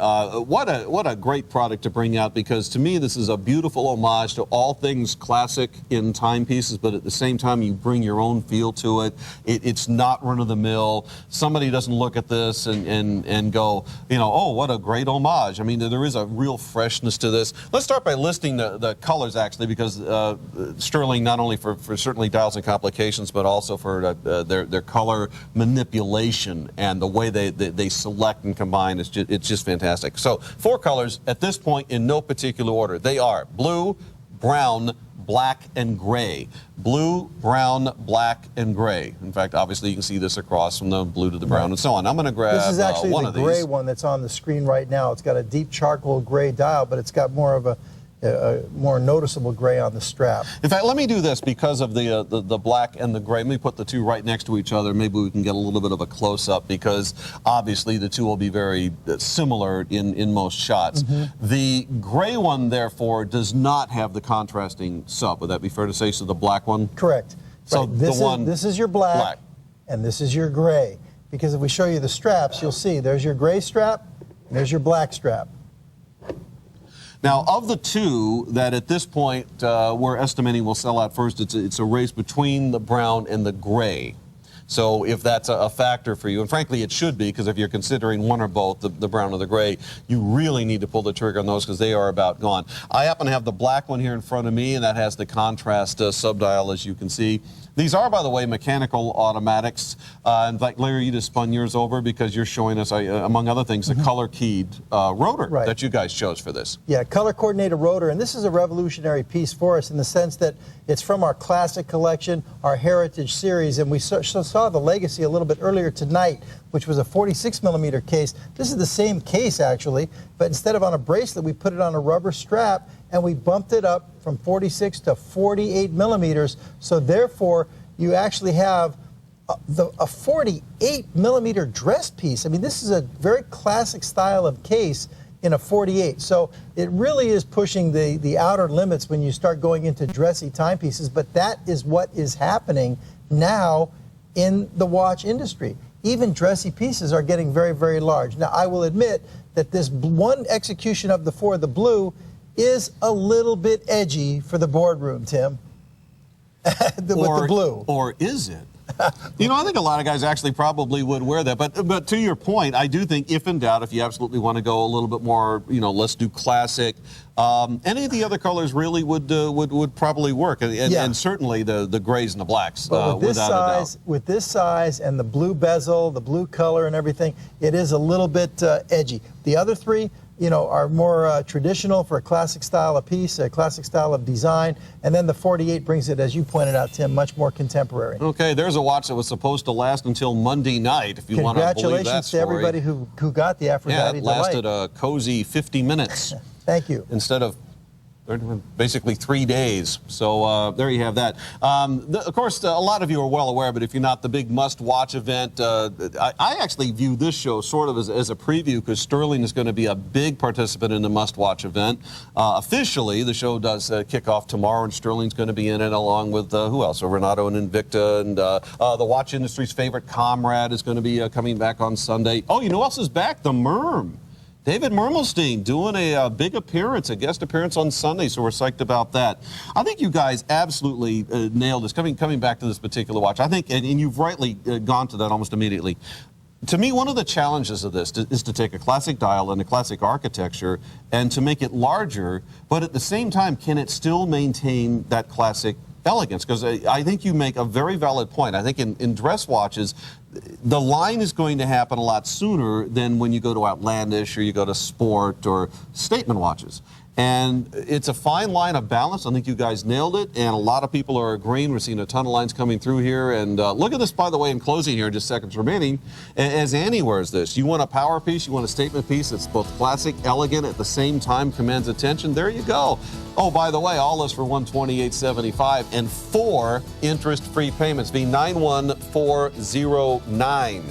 What a great product to bring out, because to me, this is a beautiful homage to all things classic in timepieces, but at the same time, you bring your own feel to it. It's not run-of-the-mill. Somebody doesn't look at this and go, you know, oh, what a great homage. I mean, there is a real freshness to this. Let's start by listing the colors, actually, because Stuhrling, not only for certainly dials and complications, but also for their color manipulation and the way they select and combine, it's just fantastic. So 4 colors at this point in no particular order. They are blue, brown, black, and gray. Blue, brown, black, and gray. In fact, obviously you can see this across from the blue to the brown and so on. I'm going to grab this is actually one the of these. gray one that's on the screen right now. It's got a deep charcoal gray dial, but it's got more of a more noticeable gray on the strap. In fact, let me do this because of the black and the gray. Let me put the two right next to each other. Maybe we can get a little bit of a close-up, because obviously the two will be very similar in most shots. Mm-hmm. The gray one, therefore, does not have the contrasting sub. Would that be fair to say? So the black one? Correct. So right. This is your black, and this is your gray. Because if we show you the straps, you'll see there's your gray strap, and there's your black strap. Now, of the two that at this point we're estimating will sell out first, it's a race between the brown and the gray. So if that's a factor for you, and frankly it should be, because if you're considering one or both, the brown or the gray, you really need to pull the trigger on those, because they are about gone. I happen to have the black one here in front of me, and that has the contrast subdial, as you can see. These are, by the way, mechanical automatics. In fact, Larry, you just spun yours over because you're showing us, among other things, the color-keyed rotor that you guys chose for this. Yeah, color-coordinated rotor, and this is a revolutionary piece for us in the sense that it's from our classic collection, our heritage series, and we saw the legacy a little bit earlier tonight, which was a 46-millimeter case. This is the same case, actually, but instead of on a bracelet, we put it on a rubber strap, and we bumped it up from 46 to 48 millimeters. So therefore, you actually have a 48 millimeter dress piece. I mean, this is a very classic style of case in a 48. So it really is pushing the outer limits when you start going into dressy timepieces. But that is what is happening now in the watch industry. Even dressy pieces are getting very, very large. Now, I will admit that this one execution of the 4, the blue, is a little bit edgy for the boardroom, Tim, with the blue. Or is it? You know, I think a lot of guys actually probably would wear that. But to your point, I do think, if in doubt, if you absolutely want to go a little bit more, you know, let's do classic, any of the other colors really would probably work. And certainly the grays and the blacks, but with without a doubt. With this size and the blue bezel, the blue color and everything, it is a little bit edgy. The other 3, you know, are more traditional for a classic style of piece, a classic style of design, and then the 48 brings it, as you pointed out, Tim, much more contemporary. Okay, there's a watch that was supposed to last until Monday night, if you want to believe that story. Congratulations to everybody who got the Aphrodite Delight. Yeah, it lasted a cozy 50 minutes. Thank you. Instead of basically 3 days. So there you have that. Of course, a lot of you are well aware, but if you're not, the big must-watch event, I actually view this show sort of as a preview, because Stuhrling is going to be a big participant in the must-watch event. Officially, the show does kick off tomorrow, and Stuhrling's going to be in it along with, who else? So Renato and Invicta, and the watch industry's favorite comrade is going to be coming back on Sunday. Oh, you know who else is back? The Merm. David Mermelstein doing a big appearance, a guest appearance on Sunday, so we're psyched about that. I think you guys absolutely nailed this. Coming back to this particular watch, I think, and you've rightly gone to that almost immediately. To me, one of the challenges of this is to take a classic dial and a classic architecture and to make it larger, but at the same time, can it still maintain that classic elegance? Because I think you make a very valid point. I think in dress watches, the line is going to happen a lot sooner than when you go to outlandish or you go to sport or statement watches. And it's a fine line of balance. I think you guys nailed it, and a lot of people are agreeing. We're seeing a ton of lines coming through here. And look at this, by the way, in closing here, just seconds remaining, as Annie wears this. You want a power piece, you want a statement piece that's both classic, elegant, at the same time commands attention. There you go. Oh, by the way, all this for $128.75 and 4 interest-free payments, being 91409.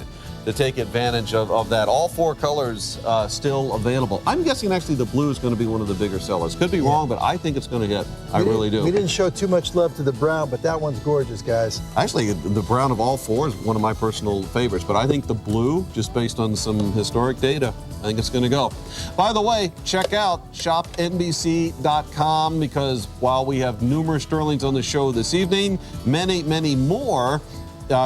To take advantage of that. All 4 colors still available. I'm guessing actually the blue is going to be one of the bigger sellers. Could be wrong, but I think it's going to hit. I really do. We didn't show too much love to the brown, but that one's gorgeous, guys. Actually, the brown of all 4 is one of my personal favorites, but I think the blue, just based on some historic data, I think it's going to go. By the way, check out ShopNBC.com, because while we have numerous Stuhrlings on the show this evening, many, many more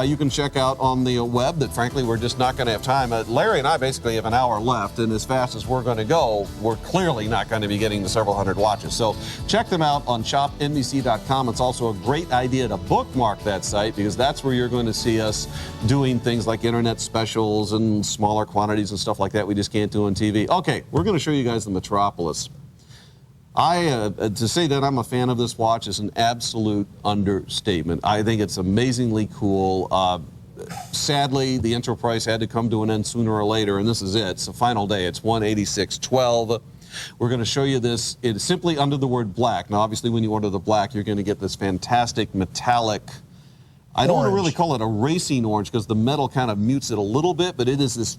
you can check out on the web that, frankly, we're just not going to have time. Larry and I basically have an hour left, and as fast as we're going to go, we're clearly not going to be getting to several hundred watches. So check them out on ShopNBC.com. It's also a great idea to bookmark that site, because that's where you're going to see us doing things like internet specials and smaller quantities and stuff like that we just can't do on TV. Okay, we're going to show you guys the Metropolis. To say that I'm a fan of this watch is an absolute understatement. I think it's amazingly cool. Sadly, the intro price had to come to an end sooner or later, and this is it. It's the final day. It's $186.12. We're going to show you this. It's simply under the word black. Now, obviously, when you order the black, you're going to get this fantastic metallic, I don't want to really call it a racing orange, because the metal kind of mutes it a little bit, but it is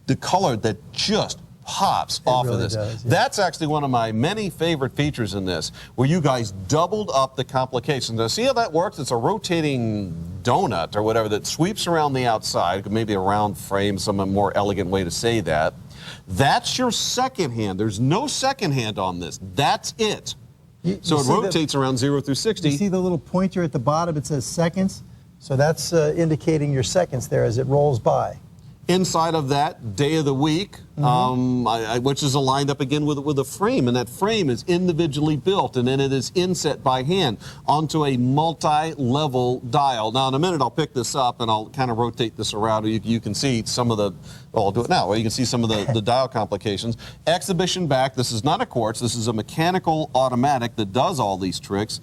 the color that just pops off of this. Does, yeah. That's actually one of my many favorite features in this, where you guys doubled up the complications. Now, see how that works? It's a rotating donut or whatever that sweeps around the outside, maybe a round frame, some more elegant way to say that. That's your second hand. There's no second hand on this. That's it. So it rotates around 0 through 60. You see the little pointer at the bottom? It says seconds. So that's indicating your seconds there as it rolls by. Inside of that, day of the week, which is aligned up again with a frame, and that frame is individually built, and then it is inset by hand onto a multi-level dial. Now, in a minute, I'll pick this up, and I'll kind of rotate this around. You can see some of the, well, I'll do it now. You can see some of the dial complications. Exhibition back. This is not a quartz. This is a mechanical automatic that does all these tricks.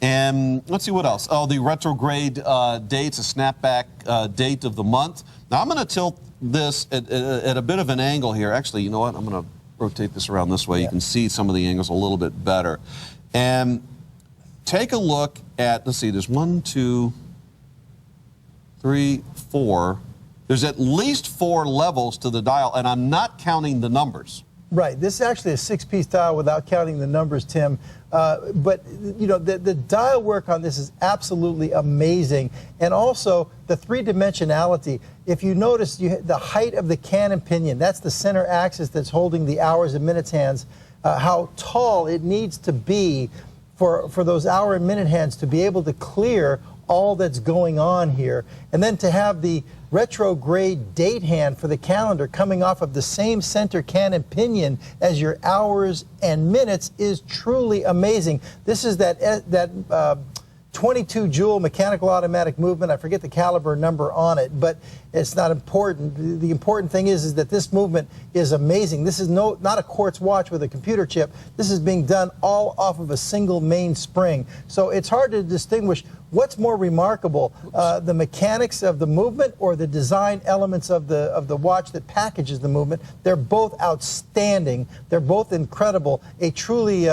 And let's see what else. Oh, the retrograde date's a snapback date of the month. Now, I'm going to tilt this at a bit of an angle here. Actually, you know what? I'm going to rotate this around this way. You can see some of the angles a little bit better. And take a look at, let's see, there's 1, 2, 3, 4. There's at least 4 levels to the dial, and I'm not counting the numbers. Right. This is actually a 6-piece dial without counting the numbers, Tim. But, you know, the dial work on this is absolutely amazing. And also the 3-dimensionality. If you notice, the height of the cannon pinion, that's the center axis that's holding the hours and minutes hands, how tall it needs to be for those hour and minute hands to be able to clear all that's going on here. And then to have the retrograde date hand for the calendar coming off of the same center cannon pinion as your hours and minutes is truly amazing. This is that 22 joule mechanical automatic movement. I forget the caliber number on it, but it's not important. The important thing is that this movement is amazing. This is not a quartz watch with a computer chip. This is being done all off of a single main spring. So it's hard to distinguish what's more remarkable, the mechanics of the movement or the design elements of the watch that packages the movement. They're both outstanding. They're both incredible. A truly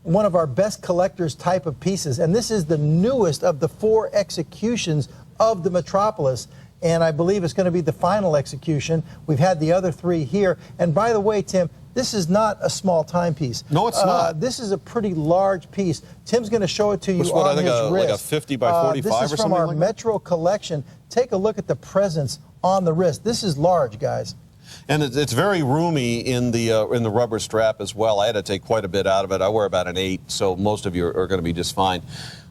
one of our best collectors type of pieces. And this is the newest of the 4 executions of the Metropolis. And I believe it's going to be the final execution. We've had the other 3 here. And by the way, Tim, this is not a small timepiece. No, it's not. This is a pretty large piece. Tim's going to show it to you on his wrist. Like a 50 by 45 or something like that? This is from our Metro collection. Take a look at the presence on the wrist. This is large, guys. And it's very roomy in the rubber strap as well. I had to take quite a bit out of it. I wear about an 8, so most of you are going to be just fine.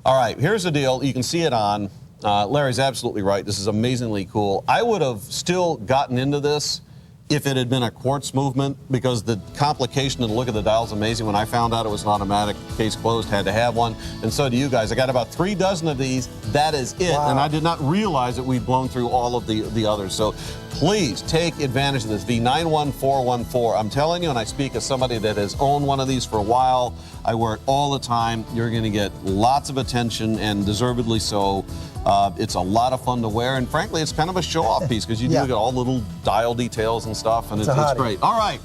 All right, here's the deal. You can see it on. Larry's absolutely right. This is amazingly cool. I would have still gotten into this if it had been a quartz movement, because the complication to look at the dial is amazing. When I found out it was an automatic, case closed, had to have one, and so do you guys. I got about 3 dozen of these. That is it. Wow. And I did not realize that we'd blown through all of the others. So please take advantage of this. V91414. I'm telling you, and I speak as somebody that has owned one of these for a while. I wear it all the time. You're going to get lots of attention, and deservedly so. It's a lot of fun to wear, and frankly, it's kind of a show-off piece because you do get all the little dial details and stuff, and it's great. All right,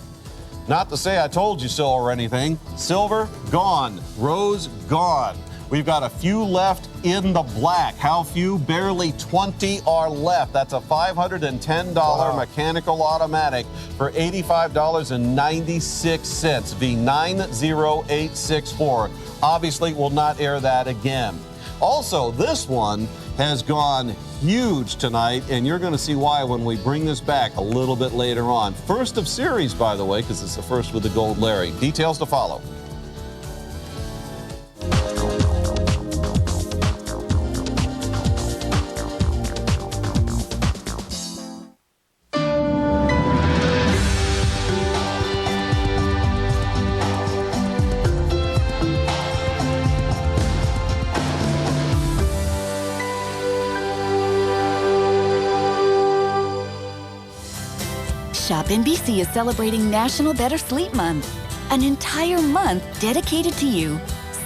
not to say I told you so or anything. Silver, gone. Rose, gone. We've got a few left in the black. How few? Barely 20 are left. That's a $510 mechanical automatic for $85.96. V90864. Obviously, will not air that again. Also, this one has gone huge tonight, and you're going to see why when we bring this back a little bit later on. First of series, by the way, because it's the first with the gold Larry. Details to follow. ShopNBC is celebrating National Better Sleep Month, an entire month dedicated to you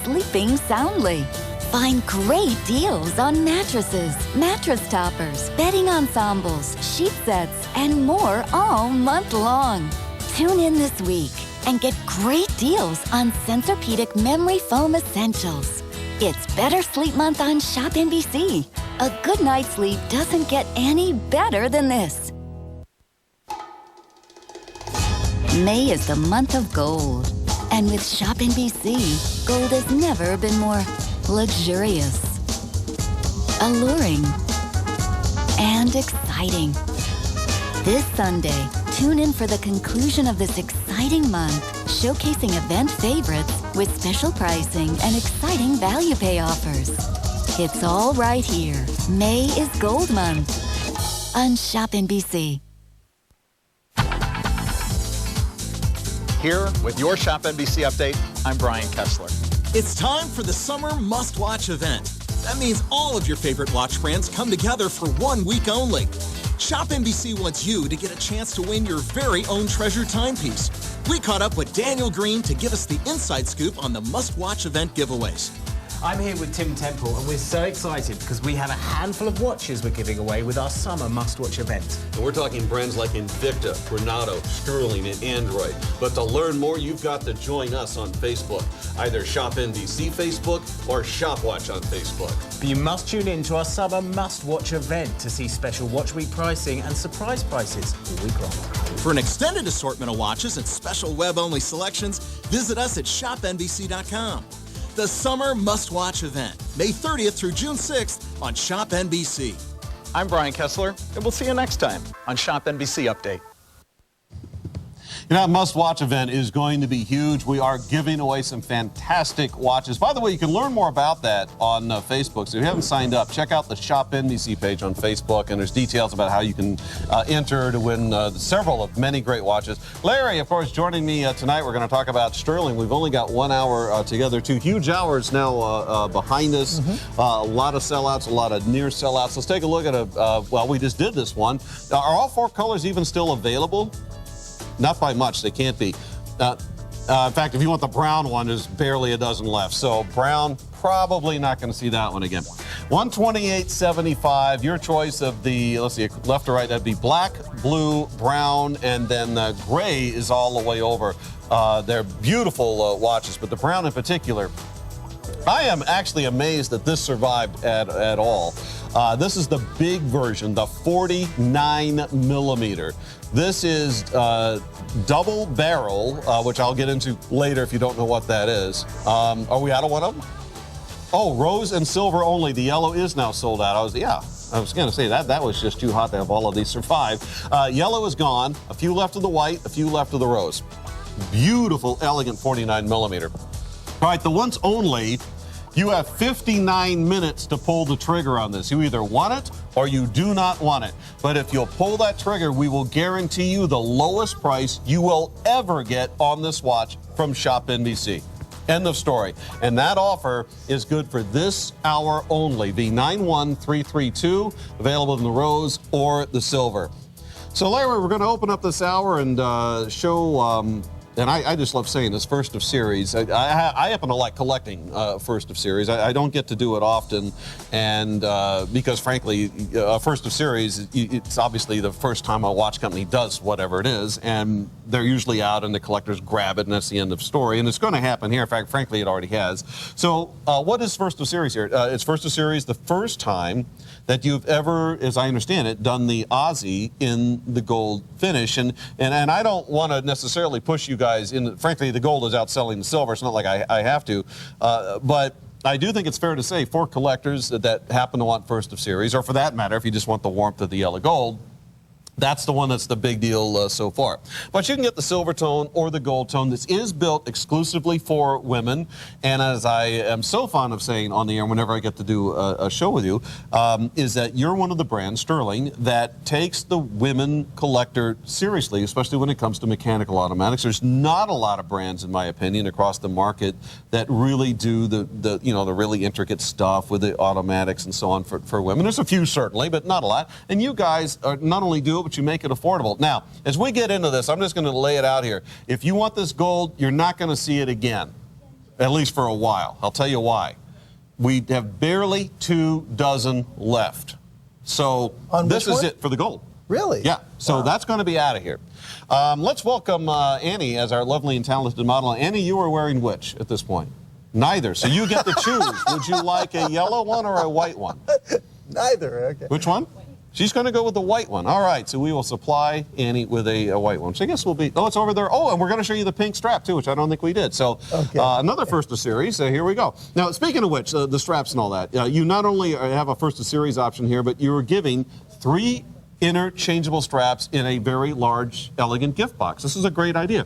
sleeping soundly. Find great deals on mattresses, mattress toppers, bedding ensembles, sheet sets, and more all month long. Tune in this week and get great deals on Sensorpedic Memory Foam Essentials. It's Better Sleep Month on ShopNBC. A good night's sleep doesn't get any better than this. May is the month of gold, and with ShopNBC, gold has never been more luxurious, alluring, and exciting. This Sunday, tune in for the conclusion of this exciting month, showcasing event favorites with special pricing and exciting value pay offers. It's all right here. May is Gold Month on ShopNBC. Here with your ShopNBC update, I'm Brian Kessler. It's time for the summer must-watch event. That means all of your favorite watch brands come together for 1 week only. ShopNBC wants you to get a chance to win your very own treasure timepiece. We caught up with Daniel Green to give us the inside scoop on the must-watch event giveaways. I'm here with Tim Temple, and we're so excited because we have a handful of watches we're giving away with our summer must-watch event. And we're talking brands like Invicta, Renato, Stuhrling, and Android. But to learn more, you've got to join us on Facebook, either ShopNBC Facebook or ShopWatch on Facebook. But you must tune in to our summer must-watch event to see special Watch Week pricing and surprise prices all week long. For an extended assortment of watches and special web-only selections, visit us at ShopNBC.com. The Summer Must-Watch event, May 30th through June 6th on ShopNBC. I'm Brian Kessler, and we'll see you next time on ShopNBC Update. You know, that must-watch event is going to be huge. We are giving away some fantastic watches. By the way, you can learn more about that on Facebook. So if you haven't signed up, check out the ShopNBC page on Facebook, and there's details about how you can enter to win several of many great watches. Larry, of course, joining me tonight. We're going to talk about Stuhrling. We've only got 1 hour together. 2 huge hours now behind us. A lot of sellouts, a lot of near sellouts. Let's take a look at well, we just did this one. Are all 4 colors even still available? Not by much, they can't be. In fact, if you want the brown one, there's barely a dozen left. So brown, probably not going to see that one again. $128.75, your choice of the, let's see, left or right, that'd be black, blue, brown, and then gray is all the way over. They're beautiful watches, but the brown in particular, I am actually amazed that this survived at all. This is the big version, the 49 millimeter. This is double barrel, which I'll get into later if you don't know what that is. Are we out of one of them? Oh, rose and silver only. The yellow is now sold out. I was going to say that was just too hot to have all of these survive. Yellow is gone. A few left of the white, a few left of the rose. Beautiful, elegant 49 millimeter. All right, the once only. You have 59 minutes to pull the trigger on this. You either want it or you do not want it. But if you'll pull that trigger, we will guarantee you the lowest price you will ever get on this watch from ShopNBC. End of story. And that offer is good for this hour only. The 91332, available in the rose or the silver. So, Larry, we're going to open up this hour and show, and I just love saying this, first of series. I happen to like collecting first of series. I don't get to do it often, and because, frankly, first of series, it's obviously the first time a watch company does whatever it is, and they're usually out and the collectors grab it, and that's the end of story. And it's going to happen here. In fact, frankly, it already has. So what is first of series here? It's first of series the first time that you've ever, as I understand it, done the Aussie in the gold finish. And I don't want to necessarily push you guys in. Frankly, the gold is outselling the silver. It's not like I have to. But I do think it's fair to say for collectors that happen to want first of series, or for that matter, if you just want the warmth of the yellow gold, that's the one that's the big deal so far. But you can get the silver tone or the gold tone. This is built exclusively for women. And as I am so fond of saying on the air whenever I get to do a show with you, is that you're one of the brands, Stuhrling, that takes the women collector seriously, especially when it comes to mechanical automatics. There's not a lot of brands, in my opinion, across the market that really do the really intricate stuff with the automatics and so on for women. There's a few, certainly, but not a lot. And you guys not only do it, but you make it affordable. Now, as we get into this, I'm just going to lay it out here. If you want this gold, you're not going to see it again, at least for a while. I'll tell you why. We have barely 24 left. So this is it for the gold. Really? Yeah. So that's going to be out of here. Let's welcome Annie as our lovely and talented model. Annie, you are wearing which at this point? Neither. So you get to choose. Would you like a yellow one or a white one? Neither. Okay. Which one? She's going to go with the white one. All right, so we will supply Annie with a white one. So I guess we'll be, it's over there. Oh, and we're going to show you the pink strap, too, which I don't think we did. So another first of series. Here we go. Now, speaking of which, the straps and all that, you not only have a first of series option here, but you're giving 3 interchangeable straps in a very large, elegant gift box. This is a great idea.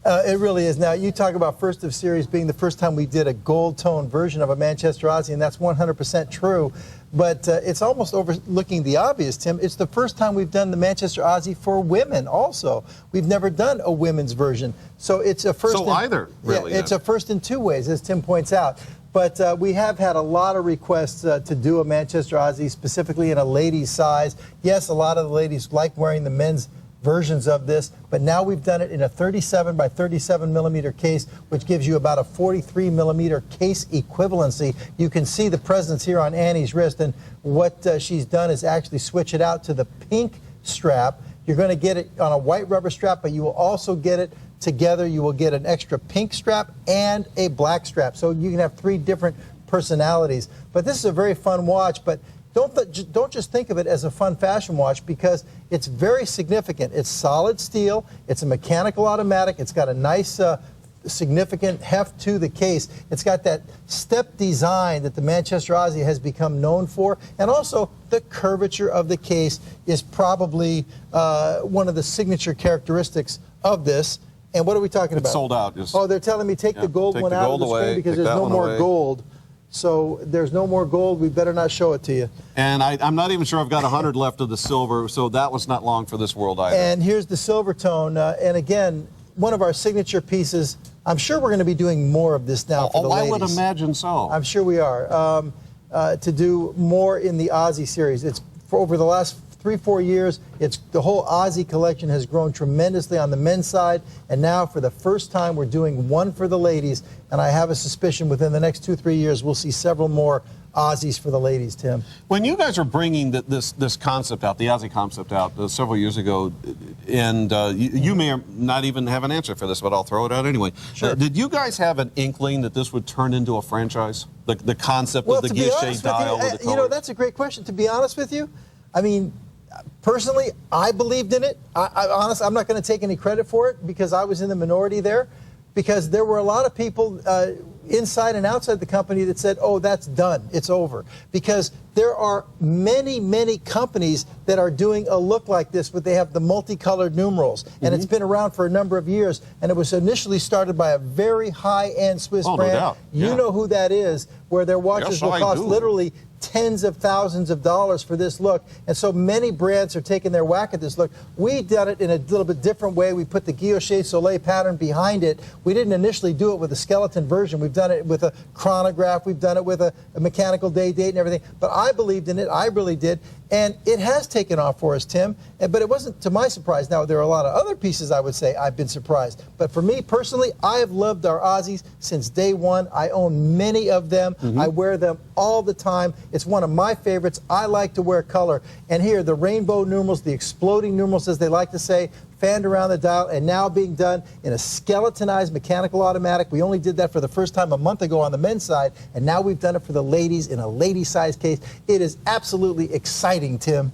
It really is. Now, you talk about first of series being the first time we did a gold tone version of a Manchester Aussie, and that's 100% true. But it's almost overlooking the obvious, Tim. It's the first time we've done the Manchester Aussie for women also. We've never done a women's version. So it's a first. So either, really. Yeah, it's a first in 2 ways, as Tim points out. But we have had a lot of requests to do a Manchester Aussie, specifically in a ladies' size. Yes, a lot of the ladies like wearing the men's versions of this, but now we've done it in a 37 by 37 millimeter case, which gives you about a 43 millimeter case equivalency. You can see the presence here on Annie's wrist, and what she's done is actually switch it out to the pink strap. You're going to get it on a white rubber strap, but you will also get it together. You will get an extra pink strap and a black strap, so you can have 3 different personalities. But this is a very fun watch, but don't just think of it as a fun fashion watch, because it's very significant. It's solid steel. It's a mechanical automatic. It's got a nice significant heft to the case. It's got that step design that the Manchester Aussie has become known for. And also, the curvature of the case is probably one of the signature characteristics of this. And what are we talking about? It's sold out. Oh, they're telling me take the gold one out of the screen because there's no more gold. So there's no more gold. We better not show it to you. And I'm not even sure I've got 100 left of the silver, so that was not long for this world either. And here's the silver tone. And again, one of our signature pieces. I'm sure we're going to be doing more of this now for the ladies. I would imagine so. I'm sure we are. To do more in the Aussie series. It's for over the last 3-4 years, the whole Aussie collection has grown tremendously on the men's side, and now for the first time we're doing one for the ladies, and I have a suspicion within the next 2-3 years we'll see several more Aussies for the ladies, Tim. When you guys were bringing this concept out, the Aussie concept out several years ago, and you may not even have an answer for this, but I'll throw it out anyway. Sure. Did you guys have an inkling that this would turn into a franchise? The concept of the guichet dial with the colors? You know, that's a great question. To be honest with you, I mean, personally, I believed in it. Honestly, I'm not going to take any credit for it because I was in the minority there, because there were a lot of people inside and outside the company that said, oh, that's done, it's over. Because there are many, many companies that are doing a look like this, but they have the multicolored numerals. And it's been around for a number of years, and it was initially started by a very high-end Swiss brand. No doubt. You know who that is, where their watches will cost literally tens of thousands of dollars for this look, and so many brands are taking their whack at this look. We done it in a little bit different way. We put the guilloche soleil pattern behind it. We didn't initially do it with a skeleton version. We've done it with a chronograph. We've done it with a mechanical date and everything. But I believed in it. I really did. And it has taken off for us, Tim. But it wasn't to my surprise. Now, there are a lot of other pieces I would say I've been surprised. But for me personally, I have loved our Aussies since day one. I own many of them. I wear them all the time. It's one of my favorites. I like to wear color. And here, the rainbow numerals, the exploding numerals, as they like to say, fanned around the dial, and now being done in a skeletonized mechanical automatic. We only did that for the first time a month ago on the men's side, and now we've done it for the ladies in a lady-size case. It is absolutely exciting, Tim.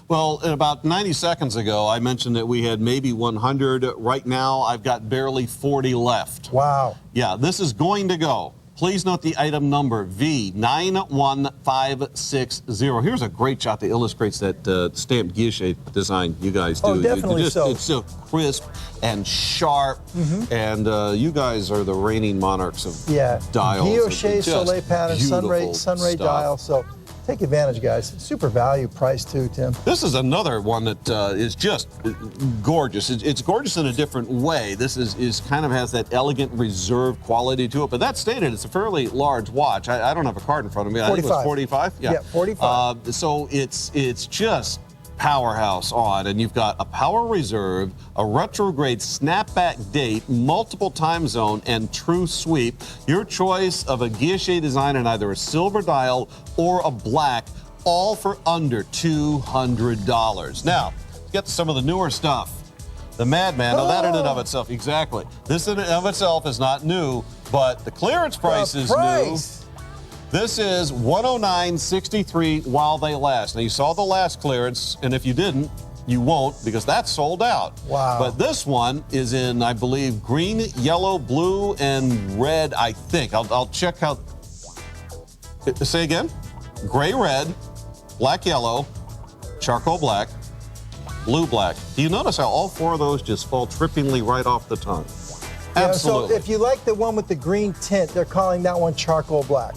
Well, about 90 seconds ago, I mentioned that we had maybe 100. Right now, I've got barely 40 left. Wow. Yeah, this is going to go. Please note the item number V91560. Here's a great shot that illustrates that stamped guilloche design you guys do. Oh, definitely so. It's so crisp and sharp, and you guys are the reigning monarchs of dials. Guilloche soleil pattern, sunray dial. So take advantage, guys. Super value price too, Tim. This is another one that is just gorgeous. It's gorgeous in a different way. This is kind of has that elegant, reserved quality to it. But that stated, it's a fairly large watch. I don't have a card in front of me. 45. I think it was 45. Yeah, 45. So it's just powerhouse on, and you've got a power reserve, a retrograde snapback date, multiple time zone, and true sweep. Your choice of a guilloche design in either a silver dial or a black, all for under $200. Now, let's get to some of the newer stuff. The Madman, now that in and of itself, exactly. This in and of itself is not new, but the clearance price is new. This is $109.63 while they last. Now, you saw the last clearance, and if you didn't, you won't, because that's sold out. Wow. But this one is in, I believe, green, yellow, blue, and red, I think. I'll check how. Say again? Gray, red, black, yellow, charcoal black, blue, black. Do you notice how all four of those just fall trippingly right off the tongue? Absolutely. So if you like the one with the green tint, they're calling that one charcoal black.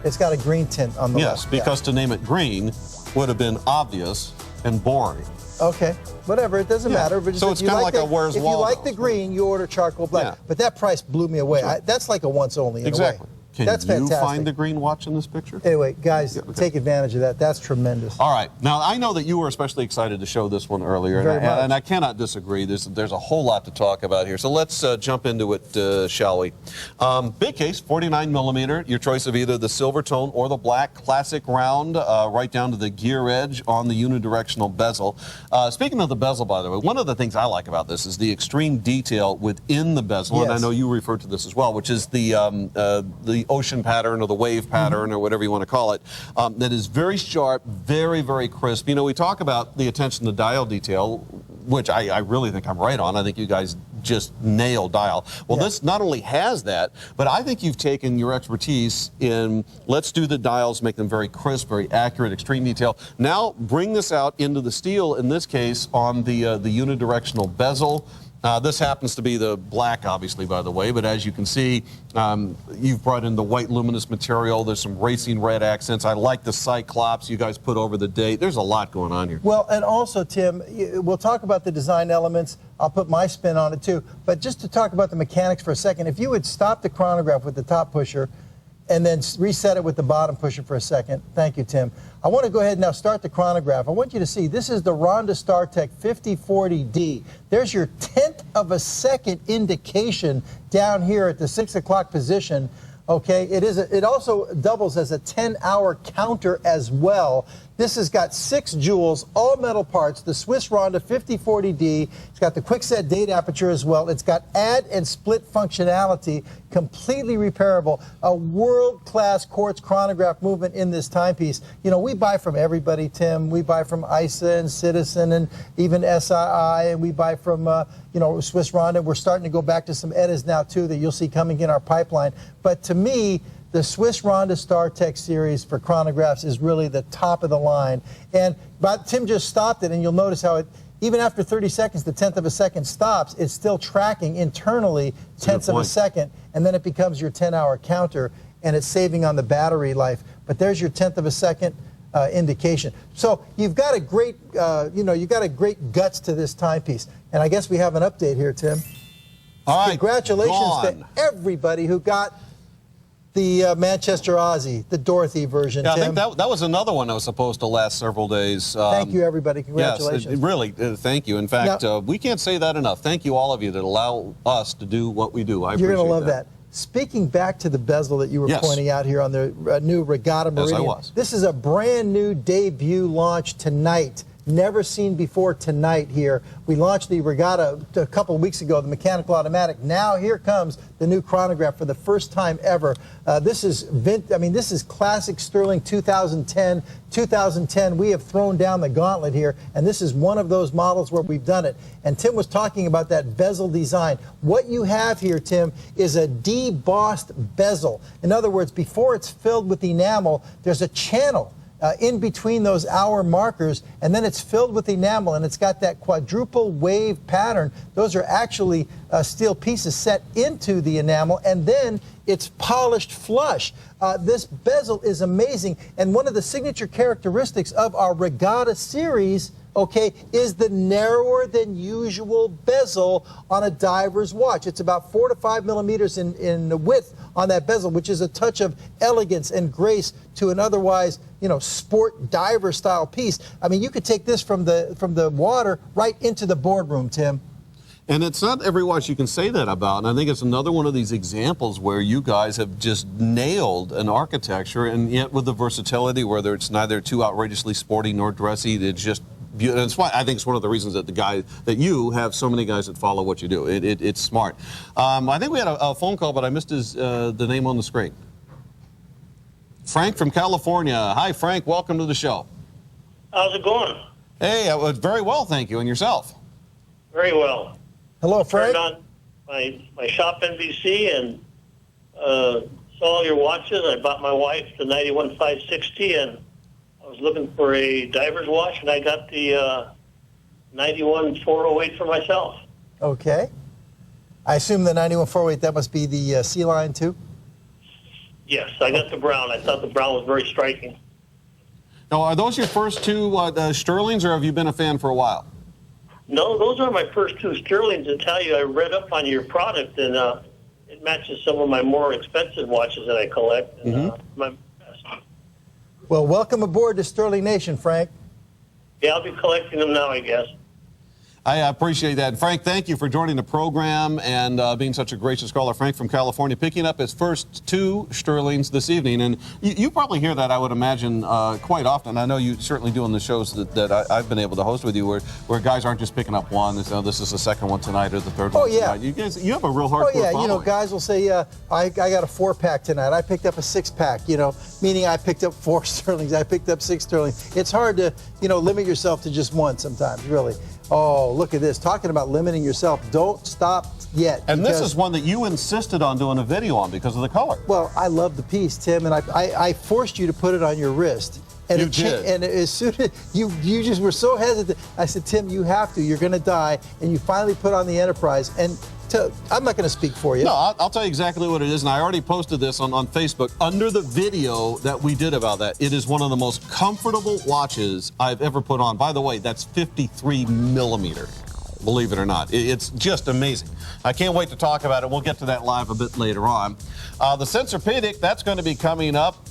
It's got a green tint on the left. Yes, because to name it green would have been obvious and boring. Okay, whatever, it doesn't matter. But so it's kind of like a Where's Waldo. If you like the green, you order charcoal black. Yeah. But that price blew me away. Sure. That's like a once only in a way. That's Can you fantastic. find the green watch in this picture? Anyway, guys, take advantage of that. That's tremendous. All right. Now, I know that you were especially excited to show this one earlier, and I cannot disagree. There's a whole lot to talk about here. So let's jump into it, shall we? Big case, 49 millimeter. Your choice of either the silver tone or the black classic round, right down to the gear edge on the unidirectional bezel. Speaking of the bezel, by the way, one of the things I like about this is the extreme detail within the bezel, and I know you referred to this as well, which is the ocean pattern or the wave pattern or whatever you want to call it, that is very sharp, very, very crisp. You know, we talk about the attention to dial detail, which I really think I'm right on. I think you guys just nail dial. Well, this not only has that, but I think you've taken your expertise in let's do the dials, make them very crisp, very accurate, extreme detail. Now bring this out into the steel, in this case, on the unidirectional bezel. This happens to be the black, obviously, by the way, but as you can see, you've brought in the white luminous material. There's some racing red accents. I like the cyclops you guys put over the date. There's a lot going on here. Well, and also, Tim, we'll talk about the design elements. I'll put my spin on it, too. But just to talk about the mechanics for a second, if you would stop the chronograph with the top pusher and then reset it with the bottom pusher for a second. Thank you, Tim. I want to go ahead and now start the chronograph. I want you to see, this is the Ronda StarTech 5040D. There's your 1/10 of a second indication down here at the 6 o'clock position. Okay, it also doubles as a 10-hour counter as well. This has got 6 jewels, all metal parts, the Swiss Ronda 5040D. It's got the quick-set date aperture as well. It's got add and split functionality, completely repairable. A world-class quartz chronograph movement in this timepiece. You know, we buy from everybody, Tim. We buy from ISA and Citizen and even SII, and we buy from, Swiss Ronda. We're starting to go back to some Eddas now, too, that you'll see coming in our pipeline. But to me, the Swiss Ronda StarTech series for chronographs is really the top of the line. But Tim just stopped it, and you'll notice how even after 30 seconds, the 1/10 of a second stops. It's still tracking internally 1/10 of a second, and then it becomes your 10-hour counter, and it's saving on the battery life. but there's your 1/10 of a second indication. So you've got a great, you've got a great guts to this timepiece. And I guess we have an update here, Tim. All right. Congratulations to everybody who got the Manchester Aussie, the Dorothy version, Yeah, Tim. I think that was another one that was supposed to last several days. Thank you, everybody. Congratulations. Yes, really, thank you. In fact, we can't say that enough. Thank you, all of you, that allow us to do what we do. I appreciate that. You're going to love that. Speaking back to the bezel that you were pointing out here on the new Regatta Meridian. Yes, I was. This is a brand new debut launch tonight. Never seen before tonight here. We launched the Regatta a couple of weeks ago, the mechanical automatic. Now here comes the new chronograph for the first time ever. This is classic Stuhrling 2010. 2010, we have thrown down the gauntlet here, and this is one of those models where we've done it. And Tim was talking about that bezel design. What you have here, Tim, is a debossed bezel. In other words, before it's filled with enamel, there's a channel in between those hour markers, and then it's filled with enamel, and it's got that quadruple wave pattern. Those are actually steel pieces set into the enamel, and then it's polished flush. This bezel is amazing, and one of the signature characteristics of our Regatta series, okay, is the narrower than usual bezel on a diver's watch. It's about 4 to 5 millimeters in the width on that bezel, which is a touch of elegance and grace to an otherwise, sport diver style piece. I mean, you could take this from the water right into the boardroom, Tim. And it's not every watch you can say that about, and I think it's another one of these examples where you guys have just nailed an architecture, and yet with the versatility, whether it's neither too outrageously sporty nor dressy, it's just beautiful. And it's why I think it's one of the reasons that you have so many guys that follow what you do. It's smart. I think we had a phone call, but I missed the name on the screen. Frank from California. Hi, Frank. Welcome to the show. How's it going? Hey, very well, thank you. And yourself? Very well. Hello, Frank. I turned on my ShopNBC and saw your watches. I bought my wife the 91 560, and I was looking for a diver's watch, and I got the 91 408 for myself. Okay. I assume the 91 408, that must be the C line too? Yes, I got the brown. I thought the brown was very striking. Now, are those your first two Stuhrlings, or have you been a fan for a while? No, those are my first two Stuhrlings. To tell you, I read up on your product, and it matches some of my more expensive watches that I collect. And, Well, welcome aboard to Stuhrling Nation, Frank. Yeah, I'll be collecting them now, I guess. I appreciate that. Frank, thank you for joining the program and being such a gracious caller. Frank from California, picking up his first two Stuhrlings this evening. And you probably hear that, I would imagine, quite often. I know you certainly do on the shows that I've been able to host with you, where guys aren't just picking up one. This is the second one tonight or the third one tonight. You guys, you have a real hardcore following. Guys will say, I got a 4-pack tonight. I picked up a 6-pack, meaning I picked up 4 Stuhrlings. I picked up 6 Stuhrlings. It's hard to, limit yourself to just one sometimes, really. Oh, look at this. Talking about limiting yourself. Don't stop yet. And this is one that you insisted on doing a video on because of the color. Well, I love the piece, Tim, and I forced you to put it on your wrist. And you did. And as soon as you just were so hesitant, I said, Tim, you have to. You're going to die. And you finally put on the Enterprise. And I'm not going to speak for you. No, I'll tell you exactly what it is, and I already posted this on Facebook under the video that we did about that. It is one of the most comfortable watches I've ever put on. By the way, that's 53 millimeter, believe it or not. It's just amazing. I can't wait to talk about it. We'll get to that live a bit later on. The Sensorpedic, that's going to be coming up,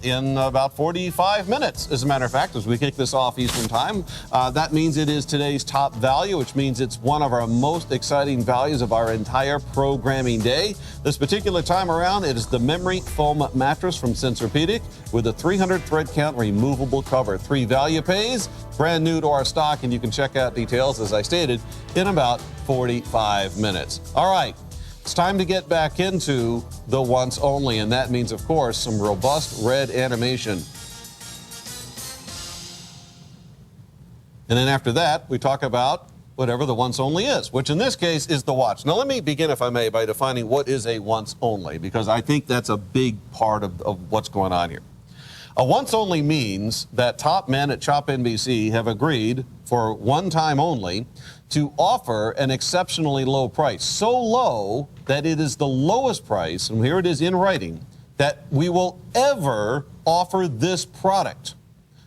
in about 45 minutes, as a matter of fact, as we kick this off Eastern Time. That means it is today's top value, which means it's one of our most exciting values of our entire programming day. This particular time around, it is the memory foam mattress from Sensorpedic with a 300 thread count removable cover. 3 value pays, brand new to our stock, and you can check out details, as I stated, in about 45 minutes. All right. It's time to get back into the once only, and that means, of course, some robust red animation. And then after that, we talk about whatever the once only is, which in this case is the watch. Now, let me begin, if I may, by defining what is a once only, because I think that's a big part of what's going on here. A once only means that top men at ShopNBC have agreed, for one time only, to offer an exceptionally low price. So low that it is the lowest price, and here it is in writing, that we will ever offer this product.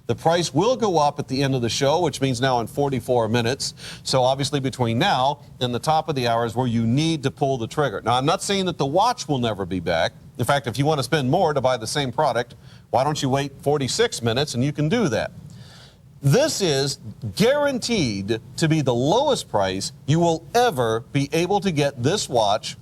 The price will go up at the end of the show, which means now in 44 minutes. So obviously between now and the top of the hour is where you need to pull the trigger. Now, I'm not saying that the watch will never be back. In fact, if you want to spend more to buy the same product, why don't you wait 46 minutes and you can do that. This is guaranteed to be the lowest price you will ever be able to get this watch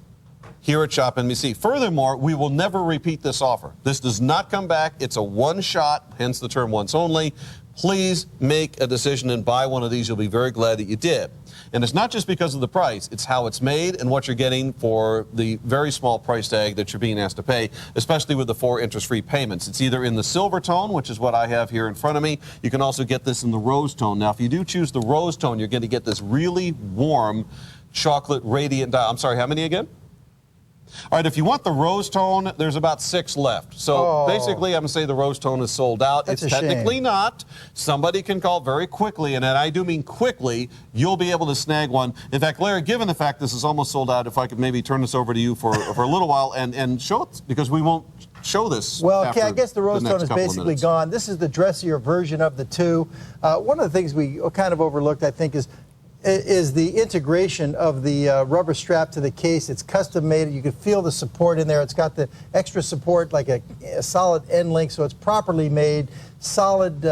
here at ShopNBC. Furthermore, we will never repeat this offer. This does not come back. It's a one-shot, hence the term once only. Please make a decision and buy one of these. You'll be very glad that you did. And it's not just because of the price. It's how it's made and what you're getting for the very small price tag that you're being asked to pay, especially with the 4 interest-free payments. It's either in the silver tone, which is what I have here in front of me. You can also get this in the rose tone. Now, if you do choose the rose tone, you're going to get this really warm chocolate radiant dial. I'm sorry, how many again? All right, if you want the rose tone, there's about 6 left. So basically, I'm going to say the rose tone is sold out. That's it's technically not. Somebody can call very quickly, and I do mean quickly, you'll be able to snag one. In fact, Larry, given the fact this is almost sold out, if I could maybe turn this over to you for a little while and show it, because we won't show this. Well, okay, I guess the rose tone is basically gone. This is the dressier version of the two. One of the things we kind of overlooked, I think, is the integration of the rubber strap to the case. It's custom made. You can feel the support in there. It's got the extra support like a solid end link, so it's properly made, solid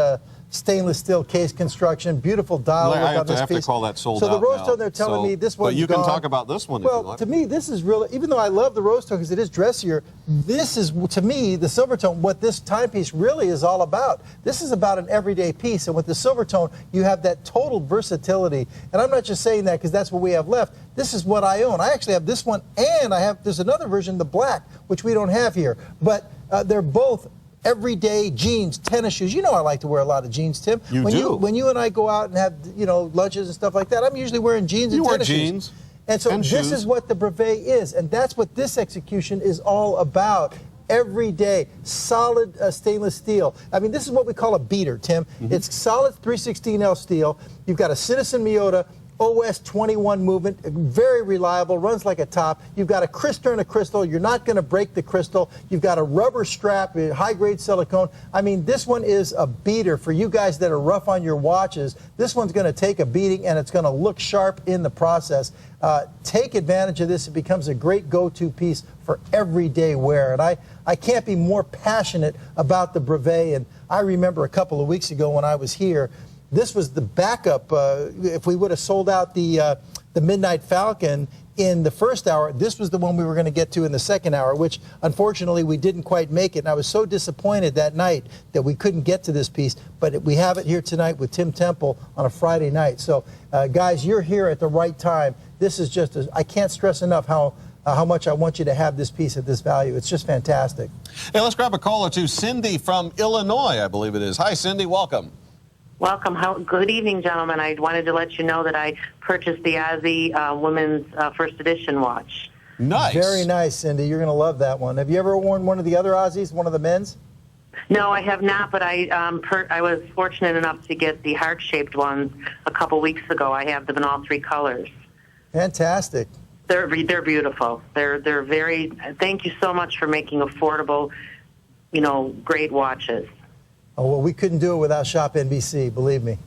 stainless steel case construction, beautiful dial work on this piece. I have to call that sold out. So the rose tone, they're telling me this one's But you can gone. talk about this one if you like. To me, this is really, even though I love the rose tone because it is dressier, this is, to me, the silver tone, what this timepiece really is all about. This is about an everyday piece, and with the silver tone, you have that total versatility. And I'm not just saying that because that's what we have left. This is what I own. I actually have this one, and there's another version, the black, which we don't have here. But they're both everyday jeans, tennis shoes. You know I like to wear a lot of jeans, Tim. When you and I go out and have, lunches and stuff like that, I'm usually wearing jeans and tennis shoes. You wear jeans. And so this is what the brevet is, and that's what this execution is all about. Everyday, solid stainless steel. I mean, this is what we call a beater, Tim. Mm-hmm. It's solid 316L steel. You've got a Citizen Miota OS 21 movement, very reliable, runs like a top. You've got a crystal and a crystal. You're not going to break the crystal. You've got a rubber strap, high-grade silicone. I mean, this one is a beater for you guys that are rough on your watches. This one's going to take a beating, and it's going to look sharp in the process. Take advantage of this. It becomes a great go-to piece for everyday wear. And I can't be more passionate about the brevet. And I remember a couple of weeks ago when I was here, this was the backup. If we would have sold out the Midnight Falcon in the first hour, this was the one we were going to get to in the second hour, which unfortunately we didn't quite make it. And I was so disappointed that night that we couldn't get to this piece. But we have it here tonight with Tim Temple on a Friday night. So, guys, you're here at the right time. This is just, I can't stress enough how much I want you to have this piece at this value. It's just fantastic. Hey, let's grab a caller to Cindy from Illinois, I believe it is. Hi, Cindy. Welcome. Welcome. Good evening, gentlemen. I wanted to let you know that I purchased the Aussie Women's First Edition watch. Nice. Very nice, Cindy. You're going to love that one. Have you ever worn one of the other Aussies, one of the men's? No, I have not, but I was fortunate enough to get the heart-shaped ones a couple weeks ago. I have them in all 3 colors. Fantastic. They're beautiful. They're very. Thank you so much for making affordable, great watches. Oh, well, we couldn't do it without ShopNBC, believe me.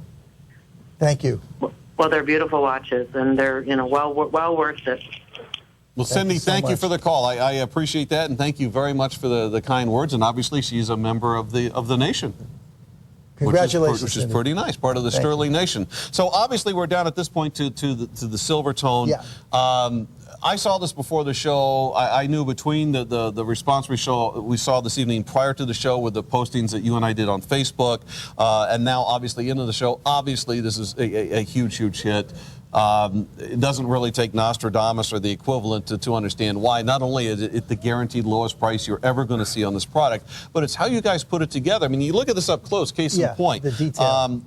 Thank you. Well, they're beautiful watches, and they're, well worth it. Well, Cindy, thank you for the call. I appreciate that, and thank you very much for the kind words. And obviously, she's a member of the nation. Congratulations, which is pretty nice, part of the Stuhrling Nation. So obviously, we're down at this point to the silver tone. Yeah. I saw this before the show. I knew between the response we saw this evening prior to the show with the postings that you and I did on Facebook, and now obviously into the show. Obviously, this is a huge, huge hit. It doesn't really take Nostradamus or the equivalent to understand why. Not only is it the guaranteed lowest price you're ever going to see on this product, but it's how you guys put it together. I mean, you look at this up close, case in point. The detail.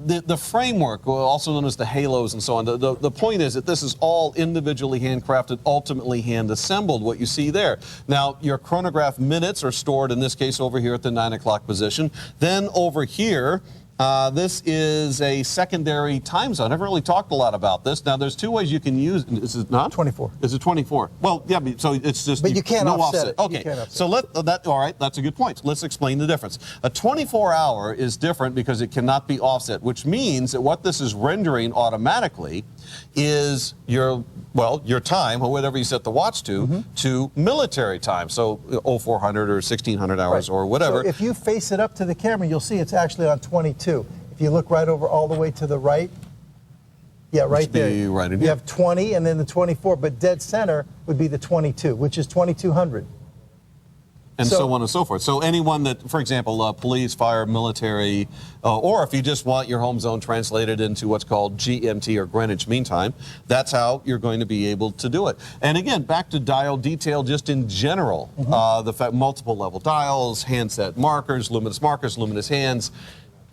The framework, also known as the halos and so on, the point is that this is all individually handcrafted, ultimately hand-assembled, what you see there. Now, your chronograph minutes are stored, in this case, over here at the 9 o'clock position. Then over here, This is a secondary time zone. I haven't really talked a lot about this. Now, there's two ways you can use. Is it not 24? Is it 24? Well, yeah. So it's just. But you can't no offset it. Okay. So all right. That's a good point. Let's explain the difference. A 24-hour is different because it cannot be offset, which means that what this is rendering automatically is your time, or whatever you set the watch to military time. So 0400 or 1600 hours or whatever. So if you face it up to the camera, you'll see it's actually on 22. If you look right over all the way to the right, right there. Right in you have 20 and then the 24, but dead center would be the 22, which is 2200. And so on and so forth. So anyone that, for example, police, fire, military, or if you just want your home zone translated into what's called GMT or Greenwich Mean Time, that's how you're going to be able to do it. And again, back to dial detail just in general, the fact multiple level dials, handset markers, luminous hands.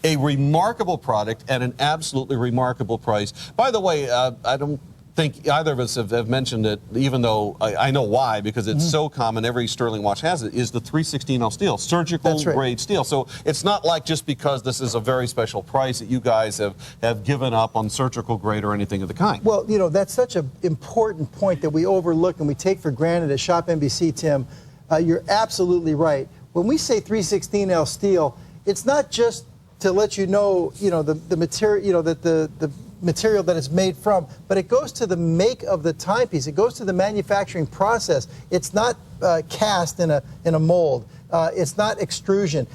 A remarkable product at an absolutely remarkable price. By the way, I don't think either of us have mentioned it, even though I know why, because it's so common, every Stuhrling watch has it, is the 316L steel, surgical grade steel. So it's not like just because this is a very special price that you guys have given up on surgical grade or anything of the kind. Well, that's such an important point that we overlook and we take for granted at ShopNBC, Tim. You're absolutely right. When we say 316L steel, it's not just to let you know, the material, that the material that it's made from, but it goes to the make of the timepiece. It goes to the manufacturing process. It's not cast in a mold. It's not extrusion,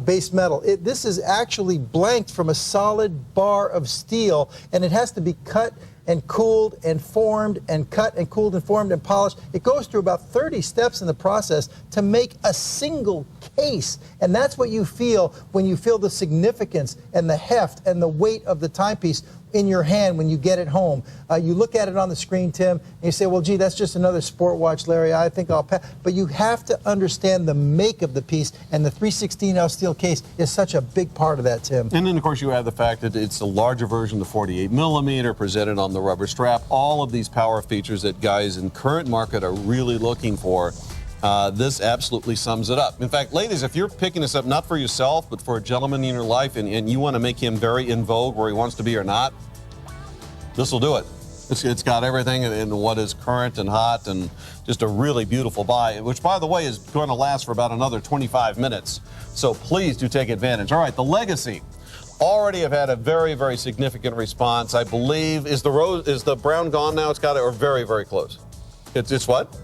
base metal. This is actually blanked from a solid bar of steel, and it has to be cut and cooled and formed and cut and cooled and formed and polished. It goes through about 30 steps in the process to make a single case. And that's what you feel when you feel the significance and the heft and the weight of the timepiece in your hand when you get it home. You look at it on the screen, Tim, and you say, well, gee, that's just another sport watch, Larry. I think I'll pass. But you have to understand the make of the piece, and the 316L steel case is such a big part of that, Tim. And then, of course, you have the fact that it's a larger version, the 48 millimeter, presented on the rubber strap. All of these power features that guys in current market are really looking for. This absolutely sums it up. In fact, ladies, if you're picking this up not for yourself, but for a gentleman in your life, and you want to make him very in vogue where he wants to be or not, this will do it. It's got everything in what is current and hot, and just a really beautiful buy, which, by the way, is going to last for about another 25 minutes. So please do take advantage. All right, the Legacy. Already have had a very, very significant response. I believe, is the brown gone now? It's got it, or very, very close. It's what?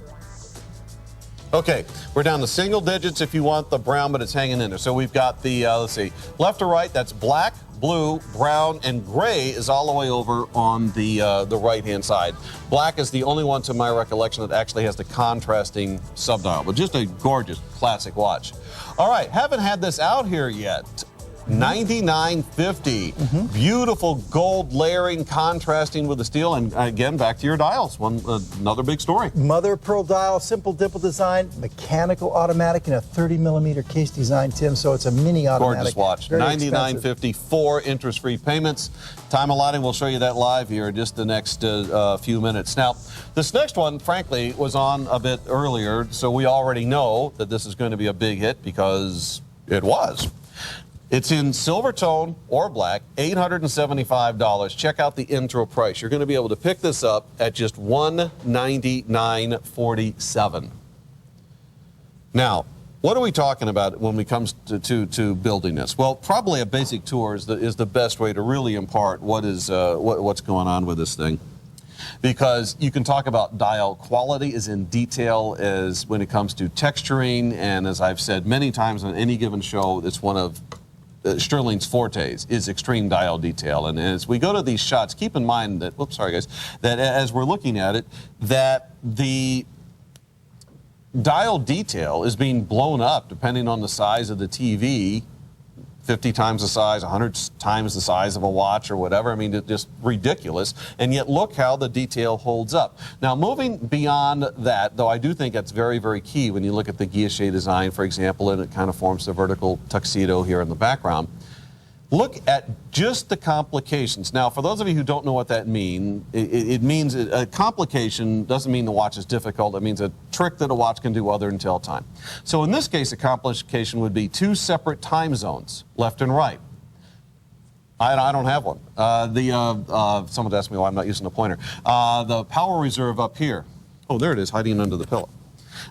Okay, we're down to single digits if you want the brown, but it's hanging in there. So we've got the, let's see, left to right, that's black, blue, brown, and gray is all the way over on the right-hand side. Black is the only one, to my recollection, that actually has the contrasting subdial, but just a gorgeous classic watch. All right, haven't had this out here yet. $99.50. Beautiful gold layering, contrasting with the steel. And again, back to your dials. Another big story. Mother of pearl dial, simple dimple design, mechanical automatic, and a 30 millimeter case design, Tim. So it's a mini automatic. Gorgeous watch. $99.50, 4 interest-free payments. Time allotting, we'll show you that live here in just the next few minutes. Now, this next one, frankly, was on a bit earlier, so we already know that this is going to be a big hit because it was. It's in silver tone or black, $875. Check out the intro price. You're going to be able to pick this up at just $199.47. Now, what are we talking about when it comes to building this? Well, probably a basic tour is the best way to really impart what's going on with this thing. Because you can talk about dial quality as in detail as when it comes to texturing, and as I've said many times on any given show, it's one of Stuhrling's fortes is extreme dial detail. And as we go to these shots, keep in mind that, that as we're looking at it, that the dial detail is being blown up depending on the size of the TV, 50 times the size, 100 times the size of a watch or whatever. I mean, it's just ridiculous. And yet look how the detail holds up. Now, moving beyond that, though, I do think that's very, very key when you look at the guilloche design, for example, and it kind of forms the vertical tuxedo here in the background. Look at just the complications. Now, for those of you who don't know what that means, it means a complication doesn't mean the watch is difficult. It means a trick that a watch can do other than tell time. So in this case, a complication would be 2 separate time zones, left and right. I don't have one. Someone asked me why I'm not using a pointer. The power reserve up here. Oh, there it is, hiding under the pillow.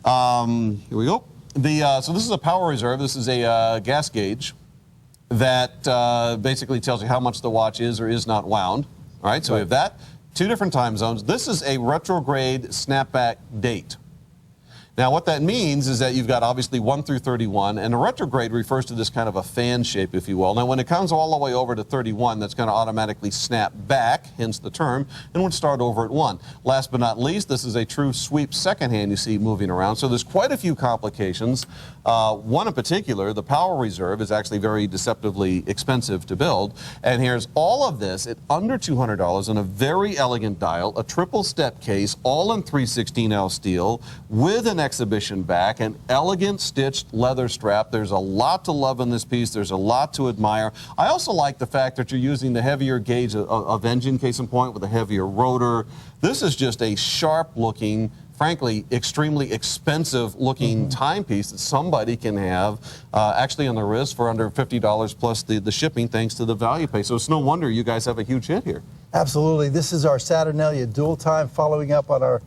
Here we go. So this is a power reserve. This is a gas gauge that basically tells you how much the watch is or is not wound. All right, so we have that. 2 different time zones. This is a retrograde snapback date. Now, what that means is that you've got obviously 1 through 31, and a retrograde refers to this kind of a fan shape, if you will. Now, when it comes all the way over to 31, that's going to automatically snap back, hence the term, and would start over at 1. Last but not least, this is a true sweep second hand you see moving around. So there's quite a few complications. One in particular, the power reserve, is actually very deceptively expensive to build. And here's all of this at under $200 in a very elegant dial, a triple step case, all in 316L steel, with an exhibition back, an elegant stitched leather strap. There's a lot to love in this piece. There's a lot to admire. I also like the fact that you're using the heavier gauge of engine, case in point, with a heavier rotor. This is just a sharp looking, frankly, extremely expensive looking timepiece that somebody can have actually on their wrist for under $50 plus the shipping, thanks to the value pay. So it's no wonder you guys have a huge hit here. Absolutely. This is our Saturnalia dual time, following up on our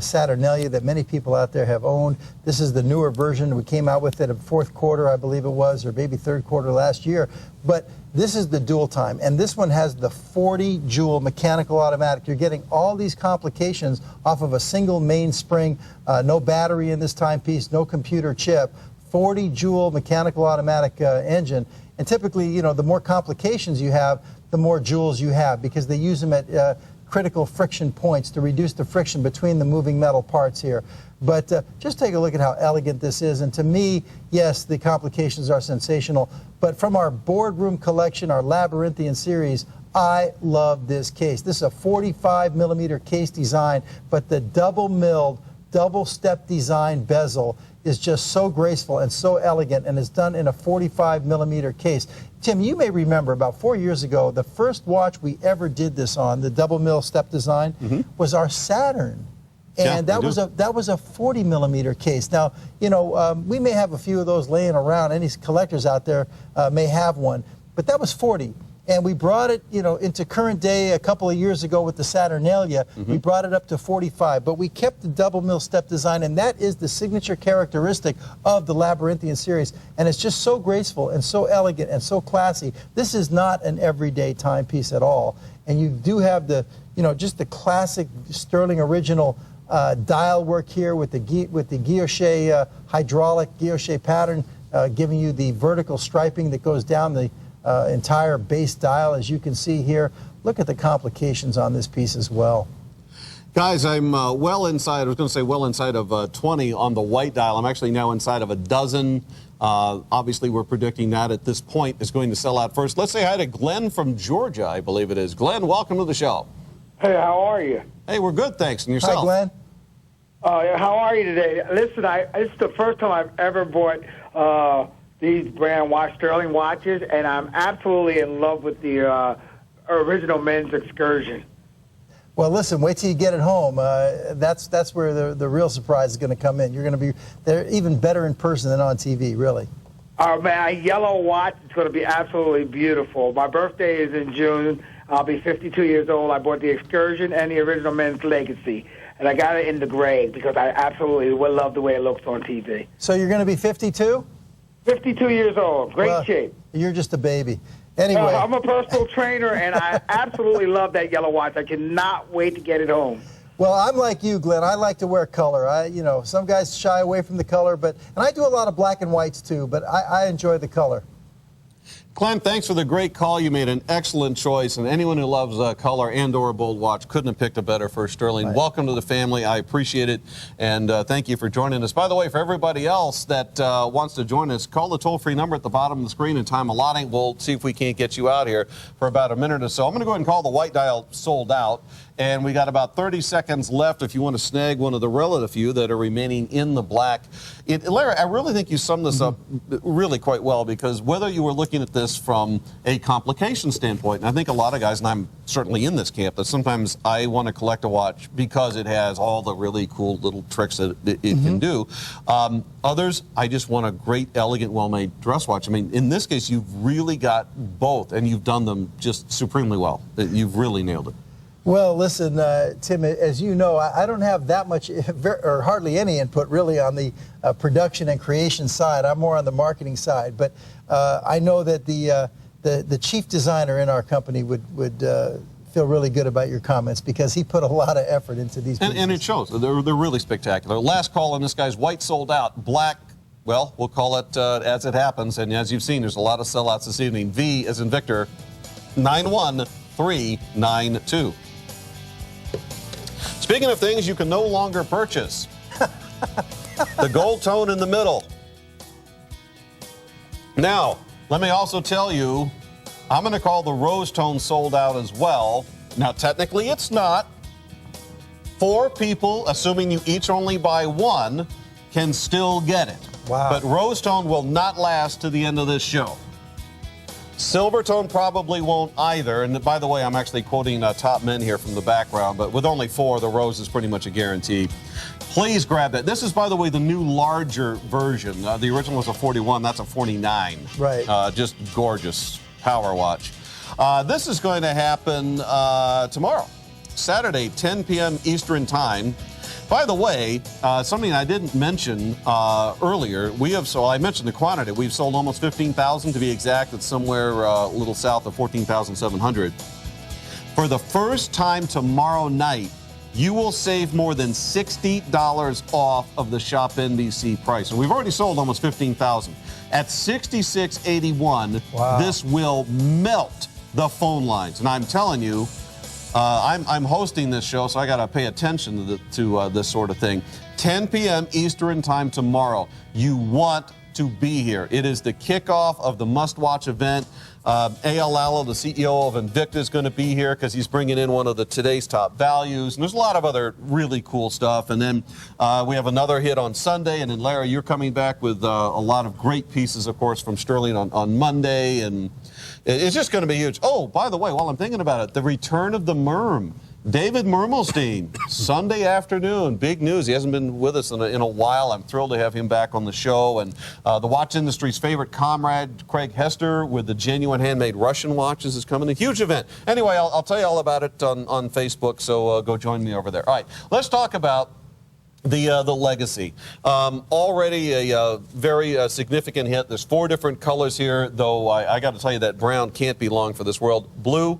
Saturnalia that many people out there have owned. This is the newer version. We came out with it in 4th quarter, I believe it was, or maybe 3rd quarter last year. But this is the dual time, and this one has the 40 joule mechanical automatic. You're getting all these complications off of a single mainspring, no battery in this timepiece, no computer chip, 40 joule mechanical automatic engine. And typically, you know, the more complications you have, the more joules you have, because they use them at critical friction points to reduce the friction between the moving metal parts here. But just take a look at how elegant this is. And to me, yes, the complications are sensational. But from our boardroom collection, our Labyrinthian series, I love this case. This is a 45 millimeter case design, but the double milled, double step design bezel is just so graceful and so elegant, and is done in a 45 millimeter case. Tim, you may remember about 4 years ago, the first watch we ever did this on, the double mill step design, was our Saturn. And that was a 40 millimeter case. Now, you know, we may have a few of those laying around. Any collectors out there may have one, but that was 40. And we brought it, you know, into current day a couple of years ago with the Saturnalia. We brought it up to 45, but we kept the double mill step design, and that is the signature characteristic of the Labyrinthian series. And it's just so graceful and so elegant and so classy. This is not an everyday timepiece at all. And you do have the, you know, just the classic Stuhrling original dial work here with the guilloche hydraulic guilloche pattern, giving you the vertical striping that goes down the entire base dial, as you can see here. Look at the complications on this piece as well. Guys, I'm well inside, I was going to say well inside of 20 on the white dial. I'm actually now inside of a dozen. Obviously, we're predicting that at this point is going to sell out first. Let's say hi to Glenn from Georgia, I believe it is. Glenn, welcome to the show. Hey, how are you? Hey, we're good, thanks. And yourself? Hi, Glenn. How are you today? Listen, it's the first time I've ever bought these brand Stuhrling watches, and I'm absolutely in love with the original men's Excursion. Well, listen, wait till you get it home. That's where the real surprise is going to come in. You're going to be, they're even better in person than on TV, really. Oh, man, a yellow watch is going to be absolutely beautiful. My birthday is in June. I'll be 52 years old. I bought the Excursion and the original men's Legacy, and I got it in the gray because I absolutely love the way it looks on TV. So you're going to be 52? 52 years old. Great shape. You're just a baby. Anyway. I'm a personal trainer, and I absolutely love that yellow watch. I cannot wait to get it home. Well, I'm like you, Glenn. I like to wear color. You know, some guys shy away from the color, and I do a lot of black and whites too, but I enjoy the color. Glenn, thanks for the great call. You made an excellent choice, and anyone who loves color and or a bold watch couldn't have picked a better for Stuhrling. Right. Welcome to the family. I appreciate it, and thank you for joining us. By the way, for everybody else that wants to join us, call the toll-free number at the bottom of the screen and time allotting. We'll see if we can't get you out here for about a minute or so. I'm going to go ahead and call the white dial sold out, and we got about 30 seconds left if you want to snag one of the relative few that are remaining in the black. Larry, I really think you summed this up really quite well, because whether you were looking at this this from a complication standpoint. And I think a lot of guys, and I'm certainly in this camp, that sometimes I want to collect a watch because it has all the really cool little tricks that it can do. Others, I just want a great, elegant, well-made dress watch. I mean, in this case, you've really got both, and you've done them just supremely well. You've really nailed it. Well, listen, Tim, as you know, I don't have that much or hardly any input really on the production and creation side. I'm more on the marketing side. But I know that the chief designer in our company would feel really good about your comments because he put a lot of effort into these pieces. And it shows. They're really spectacular. Last call on this guy's white sold out. Black, well, we'll call it as it happens. And as you've seen, there's a lot of sellouts this evening. V as in Victor, 91392. Speaking of things you can no longer purchase, the gold tone in the middle. Now, let me also tell you, I'm going to call the rose tone sold out as well. Now, technically it's not. 4 people, assuming you each only buy one, can still get it. Wow. But rose tone will not last to the end of this show. Silver tone probably won't either. And by the way, I'm actually quoting Top Men here from the background, but with only 4, the rose is pretty much a guarantee. Please grab that. This is, by the way, the new larger version. The original was a 41. That's a 49. Right. Just gorgeous power watch. This is going to happen tomorrow, Saturday, 10 p.m. Eastern Time. By the way, something I didn't mention earlier, I mentioned the quantity. We've sold almost 15,000 to be exact. It's somewhere a little south of 14,700. For the first time tomorrow night, you will save more than $60 off of the ShopNBC price. And we've already sold almost 15,000. At $66.81, wow. This will melt the phone lines. And I'm telling you, I'm hosting this show, so I got to pay attention to this sort of thing. 10 p.m. Eastern Time tomorrow. You want to be here. It is the kickoff of the must-watch event. A.L. Lalo, the CEO of Invicta, is going to be here because he's bringing in one of today's top values. And there's a lot of other really cool stuff. And then we have another hit on Sunday. And then, Larry, you're coming back with a lot of great pieces, of course, from Stuhrling on Monday. And it's just going to be huge. Oh, by the way, while I'm thinking about it, the return of the Merm. David Mermelstein, Sunday afternoon. Big news. He hasn't been with us in a while. I'm thrilled to have him back on the show. And the watch industry's favorite comrade, Craig Hester, with the genuine handmade Russian watches is coming. A huge event. Anyway, I'll tell you all about it on Facebook, so go join me over there. All right, let's talk about the Legacy. Already a very significant hit. There's 4 different colors here, though I got to tell you that brown can't be long for this world. Blue,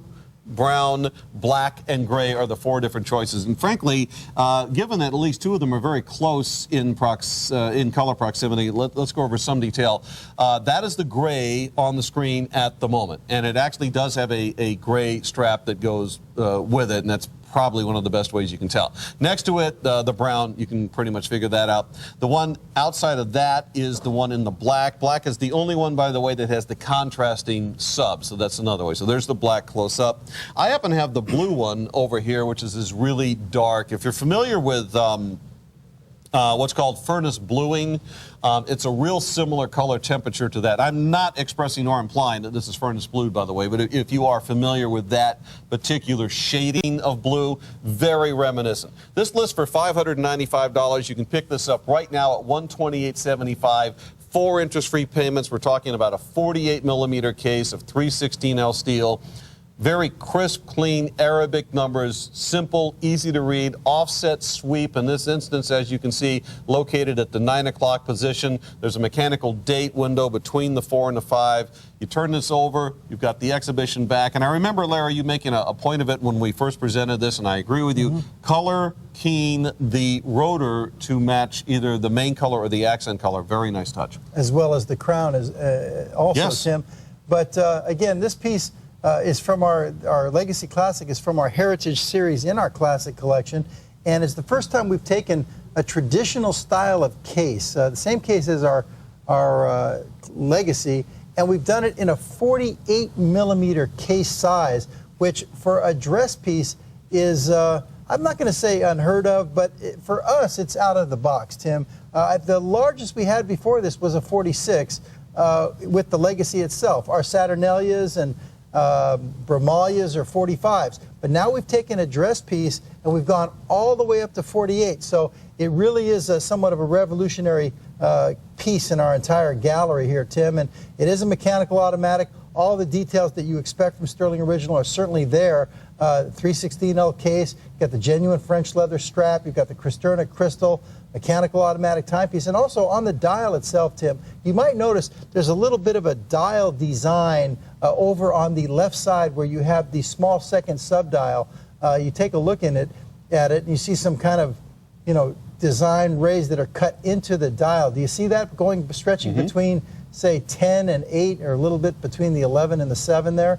brown, black, and gray are the 4 different choices. And frankly, given that at least 2 of them are very close in color proximity, let's go over some detail. That is the gray on the screen at the moment. And it actually does have a gray strap that goes with it, and that's probably one of the best ways you can tell. Next to it, the brown, you can pretty much figure that out. The one outside of that is the one in the black. Black is the only one, by the way, that has the contrasting sub, so that's another way. So there's the black close up. I happen to have the blue one over here, which is this really dark. If you're familiar with what's called furnace bluing, it's a real similar color temperature to that. I'm not expressing or implying that this is furnace blue, by the way, but if you are familiar with that particular shading of blue, very reminiscent. This lists for $595. You can pick this up right now at $128.75. 4 interest-free payments. We're talking about a 48-millimeter case of 316L steel. Very crisp, clean Arabic numbers, simple, easy to read, offset sweep. In this instance, as you can see, located at the 9 o'clock position. There's a mechanical date window between the 4 and the 5. You turn this over, you've got the exhibition back. And I remember, Larry, you making a point of it when we first presented this, and I agree with you. Color keen the rotor to match either the main color or the accent color. Very nice touch. As well as the crown is also, yes. Tim. But again, this piece is from our Legacy Classic, is from our Heritage series in our Classic collection, and it's the first time we've taken a traditional style of case, the same case as our Legacy, and we've done it in a 48-millimeter case size, which for a dress piece is, I'm not going to say unheard of, but for us, it's out of the box, Tim. The largest we had before this was a 46. with the Legacy itself. Our Saturnalias and Bramalias are 45s. But now we've taken a dress piece and we've gone all the way up to 48. So it really is somewhat of a revolutionary piece in our entire gallery here, Tim. And it is a mechanical automatic. All the details that you expect from Stuhrling Original are certainly there. 316L case, you've got the genuine French leather strap, you've got the Cristerna crystal, mechanical automatic timepiece, and also on the dial itself, Tim, you might notice there's a little bit of a dial design over on the left side where you have the small second subdial. You take a look at it, and you see some kind of, design rays that are cut into the dial. Do you see that stretching between, say, 10 and 8, or a little bit between the 11 and the 7 there?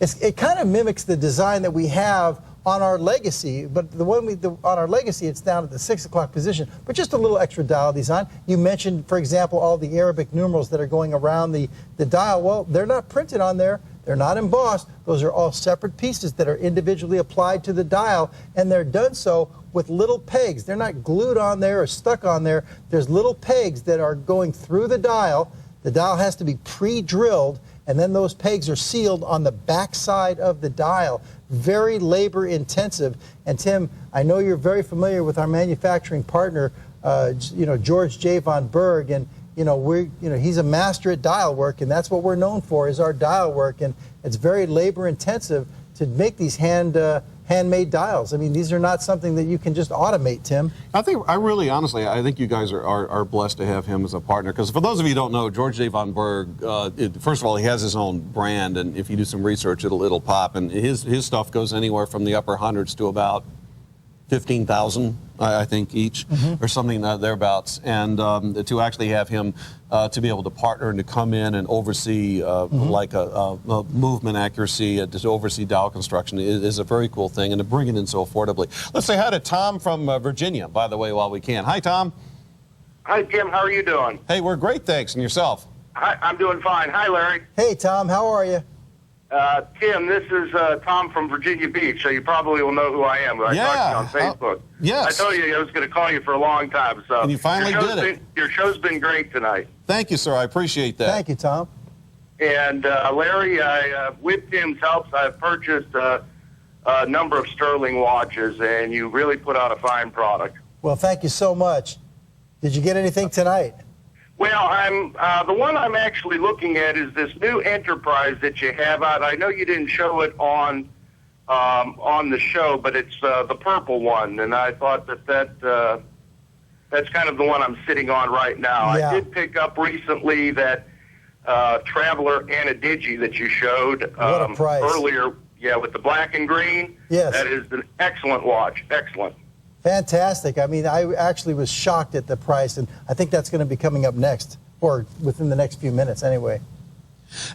It kind of mimics the design that we have on our Legacy, but on our Legacy, it's down at the 6 o'clock position, but just a little extra dial design. You mentioned, for example, all the Arabic numerals that are going around the dial. Well, they're not printed on there. They're not embossed. Those are all separate pieces that are individually applied to the dial, and they're done so with little pegs. They're not glued on there or stuck on there. There's little pegs that are going through the dial. The dial has to be pre-drilled, and then those pegs are sealed on the back side of the dial. Very labor intensive. And Tim, I know you're very familiar with our manufacturing partner, George J. Von Berg, and he's a master at dial work, and that's what we're known for, is our dial work. And it's very labor intensive to make these handmade dials. I mean, these are not something that you can just automate, Tim. I think you guys are blessed to have him as a partner, because for those of you who don't know, George J. Von Berg, first of all, he has his own brand, and if you do some research, it'll pop, and his stuff goes anywhere from the upper hundreds to about 15,000, I think, each, or something thereabouts. And to actually have him to be able to partner and to come in and oversee like a movement accuracy, to oversee dial construction is a very cool thing, and to bring it in so affordably. Let's say hi to Tom from Virginia, by the way, while we can. Hi, Tom. Hi, Tim. How are you doing? Hey, we're great, thanks. And yourself? Hi, I'm doing fine. Hi, Larry. Hey, Tom. How are you? Tim, this is Tom from Virginia Beach, so you probably will know who I am. I talked to you on Facebook. Yes. I told you I was going to call you for a long time. So and you finally did it. Your show's been great tonight. Thank you, sir. I appreciate that. Thank you, Tom. And Larry, with Tim's help, I've purchased a number of Stuhrling watches, and you really put out a fine product. Well, thank you so much. Did you get anything tonight? Well, I'm the one I'm actually looking at is this new Enterprise that you have out. I know you didn't show it on the show, but it's the purple one, and I thought that's kind of the one I'm sitting on right now. Yeah. I did pick up recently that Traveler Anadigi that you showed what a price. Earlier, with the black and green. Yes. That is an excellent watch. Excellent. Fantastic. I mean, I actually was shocked at the price, and I think that's going to be coming up next, or within the next few minutes anyway.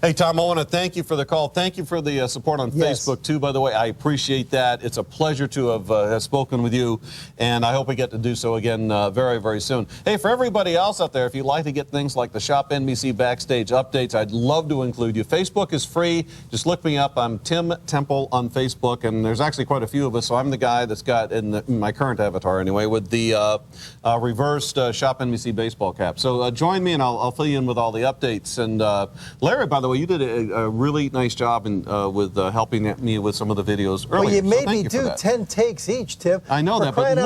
Hey, Tom, I want to thank you for the call. Thank you for the support on Facebook, too, by the way. I appreciate that. It's a pleasure to have spoken with you, and I hope we get to do so again very, very soon. Hey, for everybody else out there, if you'd like to get things like the Shop NBC Backstage updates, I'd love to include you. Facebook is free. Just look me up. I'm Tim Temple on Facebook, and there's actually quite a few of us, so I'm the guy that's got, in my current avatar anyway, with the reversed Shop NBC baseball cap. So join me, and I'll fill you in with all the updates. And Larry, by the way, you did a really nice job with helping me with some of the videos earlier. Well, you made me do 10 takes each, Tim. I know that, but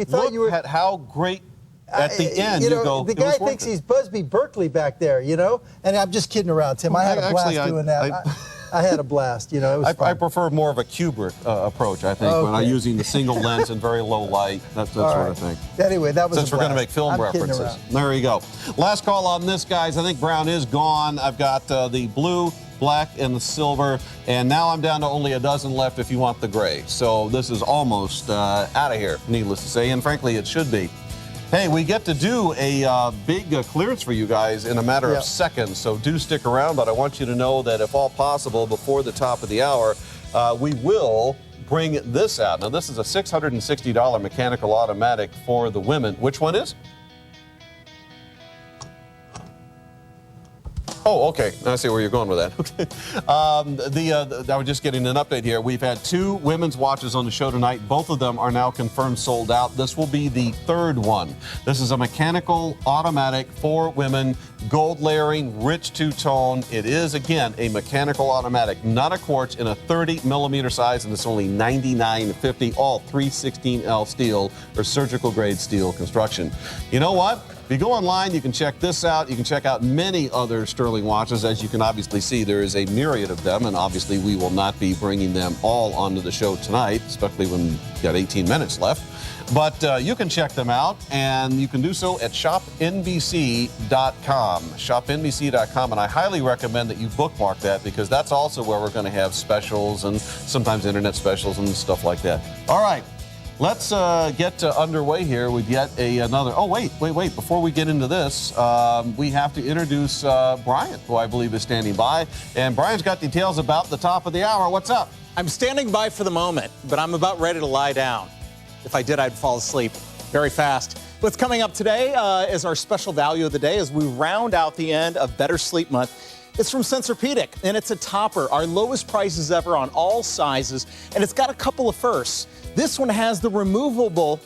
look at how great at the end you go. The guy thinks he's Busby Berkeley back there, and I'm just kidding around, Tim. I had a blast doing that. I had a blast, it was fun. I prefer more of a Kubrick approach, I think, when I'm using the single lens and very low light, that sort of thing. Anyway, that was Since we're going to make film references. There you go. Last call on this, guys. I think brown is gone. I've got the blue, black, and the silver, and now I'm down to only a dozen left if you want the gray. So this is almost out of here, needless to say, and frankly, it should be. Hey, we get to do a big clearance for you guys in a matter of seconds, so do stick around, but I want you to know that if all possible, before the top of the hour, we will bring this out. Now, this is a $660 mechanical automatic for the women. Which one is? Oh, okay. I see where you're going with that. Okay. I was just getting an update here. We've had 2 women's watches on the show tonight. Both of them are now confirmed sold out. This will be the 3rd one. This is a mechanical automatic for women, gold layering, rich two-tone. It is, again, a mechanical automatic, not a quartz, in a 30-millimeter size, and it's only $99.50, all 316L steel or surgical-grade steel construction. You know what? If you go online, you can check this out. You can check out many other Stuhrling watches. As you can obviously see, there is a myriad of them, and obviously we will not be bringing them all onto the show tonight, especially when we've got 18 minutes left. But you can check them out, and you can do so at ShopNBC.com. ShopNBC.com, and I highly recommend that you bookmark that, because that's also where we're going to have specials and sometimes internet specials and stuff like that. All right. Let's get underway here with yet another. Oh, wait. Before we get into this, we have to introduce Brian, who I believe is standing by. And Brian's got details about the top of the hour. What's up? I'm standing by for the moment, but I'm about ready to lie down. If I did, I'd fall asleep very fast. What's coming up today is our special value of the day as we round out the end of Better Sleep Month. It's from Sensorpedic, and it's a topper, our lowest prices ever on all sizes, and it's got a couple of firsts. This one has the removable,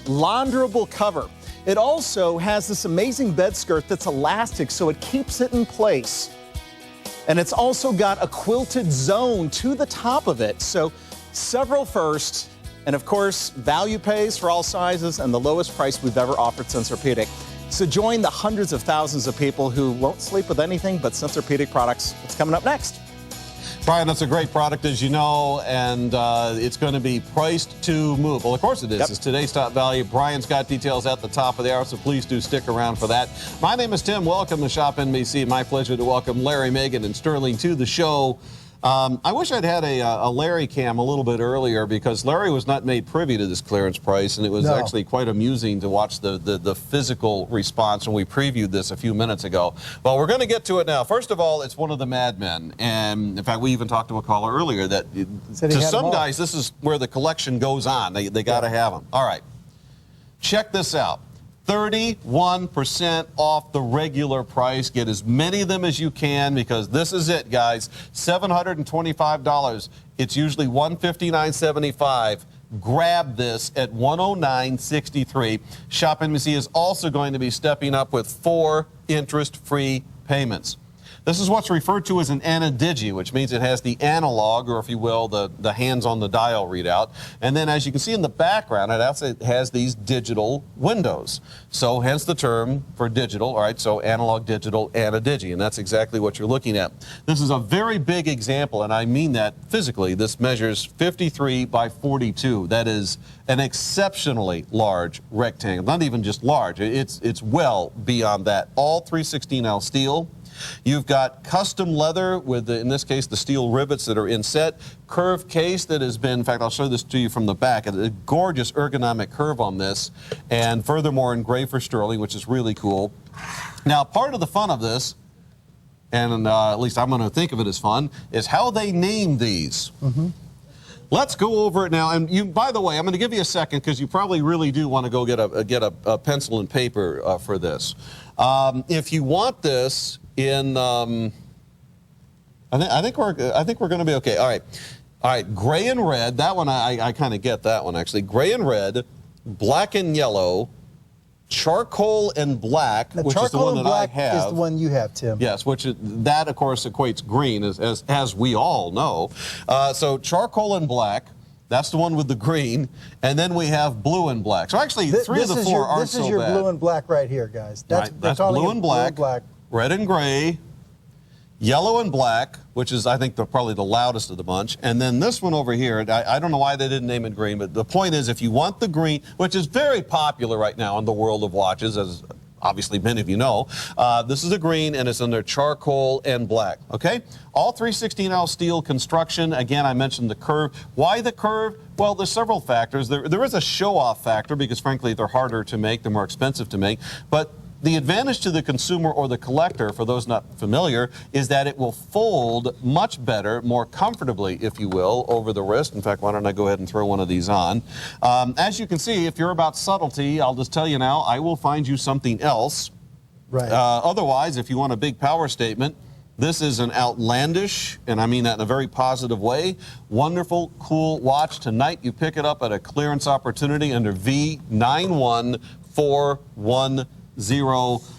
launderable cover. It also has this amazing bed skirt that's elastic, so it keeps it in place. And it's also got a quilted zone to the top of it, so several firsts. And of course, value pays for all sizes and the lowest price we've ever offered Sensorpedic. So join the hundreds of thousands of people who won't sleep with anything but Sensorpedic products. What's coming up next? Brian, that's a great product, as you know, and it's going to be priced to move. Well, of course it is. Yep. It's today's top value. Brian's got details at the top of the hour, so please do stick around for that. My name is Tim. Welcome to Shop NBC. My pleasure to welcome Larry, Megan, and Stuhrling to the show. I wish I'd had a Larry cam a little bit earlier, because Larry was not made privy to this clearance price, and it was actually quite amusing to watch the physical response when we previewed this a few minutes ago. Well, we're going to get to it now. First of all, it's one of the madmen, and in fact, we even talked to a caller earlier that to some guys, this is where the collection goes on. They got to have them. All right, check this out. 31% off the regular price. Get as many of them as you can, because this is it, guys. $725. It's usually $159.75. Grab this at $109.63. Shop NBC is also going to be stepping up with 4 interest-free payments. This is what's referred to as an anadigi, which means it has the analog, or if you will, the hands on the dial readout. And then, as you can see in the background, it also has these digital windows. So hence the term for digital, all right, so analog, digital, anadigi, and that's exactly what you're looking at. This is a very big example, and I mean that physically. This measures 53 by 42. That is an exceptionally large rectangle, not even just large. It's well beyond that. All 316L steel. You've got custom leather with, in this case, the steel rivets that are inset. Curved case that has been, in fact, I'll show this to you from the back. A gorgeous ergonomic curve on this. And furthermore, engraved for Stuhrling, which is really cool. Now, part of the fun of this, and at least I'm going to think of it as fun, is how they name these. Mm-hmm. Let's go over it now. And you, by the way, I'm going to give you a second, because you probably really do want to go get a pencil and paper for this. If you want this in, I think we're going to be okay. All right. Gray and red. That one I kind of get that one actually. Gray and red, black and yellow, charcoal and black, which is the one that I have. Is the one you have, Tim. Yes, that of course equates green, as we all know. So charcoal and black. That's the one with the green, and then we have blue and black. So actually, 3 of the 4 aren't so bad. This is your blue and black right here, guys. That's blue and black, red and gray, yellow and black, which is, I think, probably the loudest of the bunch, and then this one over here, I don't know why they didn't name it green, but the point is, if you want the green, which is very popular right now in the world of watches, as obviously many of you know, this is a green, and it's under charcoal and black, okay? All 316L steel construction. Again, I mentioned the curve. Why the curve? Well, there's several factors. There is a show-off factor, because frankly, they're harder to make, they're more expensive to make, but the advantage to the consumer or the collector, for those not familiar, is that it will fold much better, more comfortably, if you will, over the wrist. In fact, why don't I go ahead and throw one of these on? As you can see, if you're about subtlety, I'll just tell you now, I will find you something else Right. Otherwise, if you want a big power statement, this is an outlandish, and I mean that in a very positive way, wonderful, cool watch. Tonight, you pick it up at a clearance opportunity under V91410.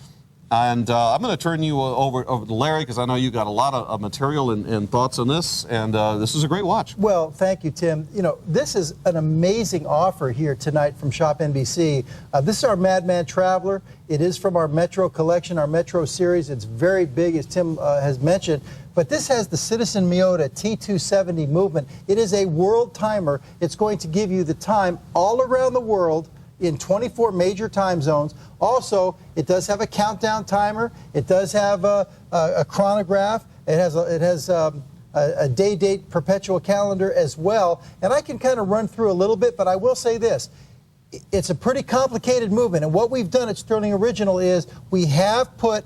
And I'm going to turn you over to Larry, because I know you got a lot of material and thoughts on this, and this is a great watch. Well, thank you, Tim. You know, this is an amazing offer here tonight from ShopNBC. This is our Madman Traveler. It is from our Metro collection, our Metro series. It's very big, as Tim has mentioned. But this has the Citizen Miyota T270 movement. It is a world timer. It's going to give you the time all around the world in 24 major time zones. Also, it does have a countdown timer. It does have a chronograph. It has a day-date perpetual calendar as well. And I can kind of run through a little bit, but I will say this. It's a pretty complicated movement. And what we've done at Stuhrling Original is we have put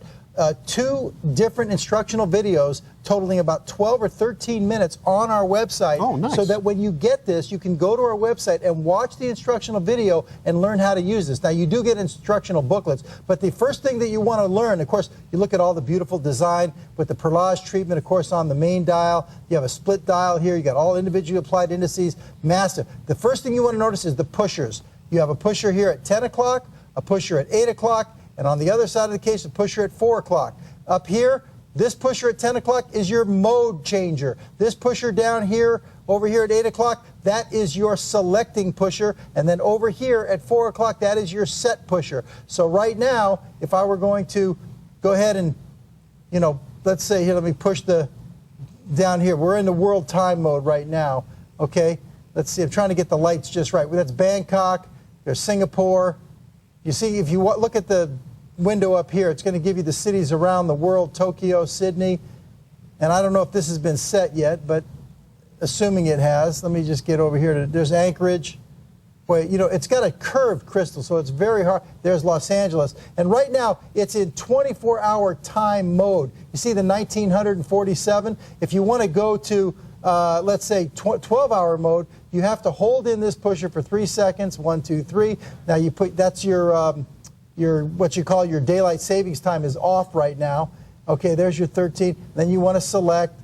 2 different instructional videos totaling about 12 or 13 minutes on our website. Oh, nice. So that when you get this, you can go to our website and watch the instructional video and learn how to use this. Now, you do get instructional booklets, but the first thing that you want to learn, of course, you look at all the beautiful design with the perlage treatment, of course, on the main dial. You have a split dial here. You got all individually applied indices, massive. The first thing you want to notice is the pushers. You have a pusher here at 10 o'clock, a pusher at 8 o'clock, and on the other side of the case, a pusher at 4 o'clock. Up here, this pusher at 10 o'clock is your mode changer. This pusher down here, over here at 8 o'clock, that is your selecting pusher. And then over here at 4 o'clock, that is your set pusher. So right now, if I were going to go ahead and, you know, let's say here, let me push the down here. We're in the world time mode right now, okay? Let's see, I'm trying to get the lights just right. That's Bangkok, there's Singapore. You see, if you look at the window up here, it's going to give you the cities around the world, Tokyo, Sydney. And I don't know if this has been set yet, but assuming it has, let me just get over here. There's Anchorage. Boy, you know, it's got a curved crystal, so it's very hard. There's Los Angeles. And right now, it's in 24-hour time mode. You see the 1947? If you want to go to, let's say, 12-hour mode, you have to hold in this pusher for 3 seconds, 1, 2, 3. Now, you put, that's your what you call your daylight savings time is off right now. Okay, there's your 13. Then you want to select.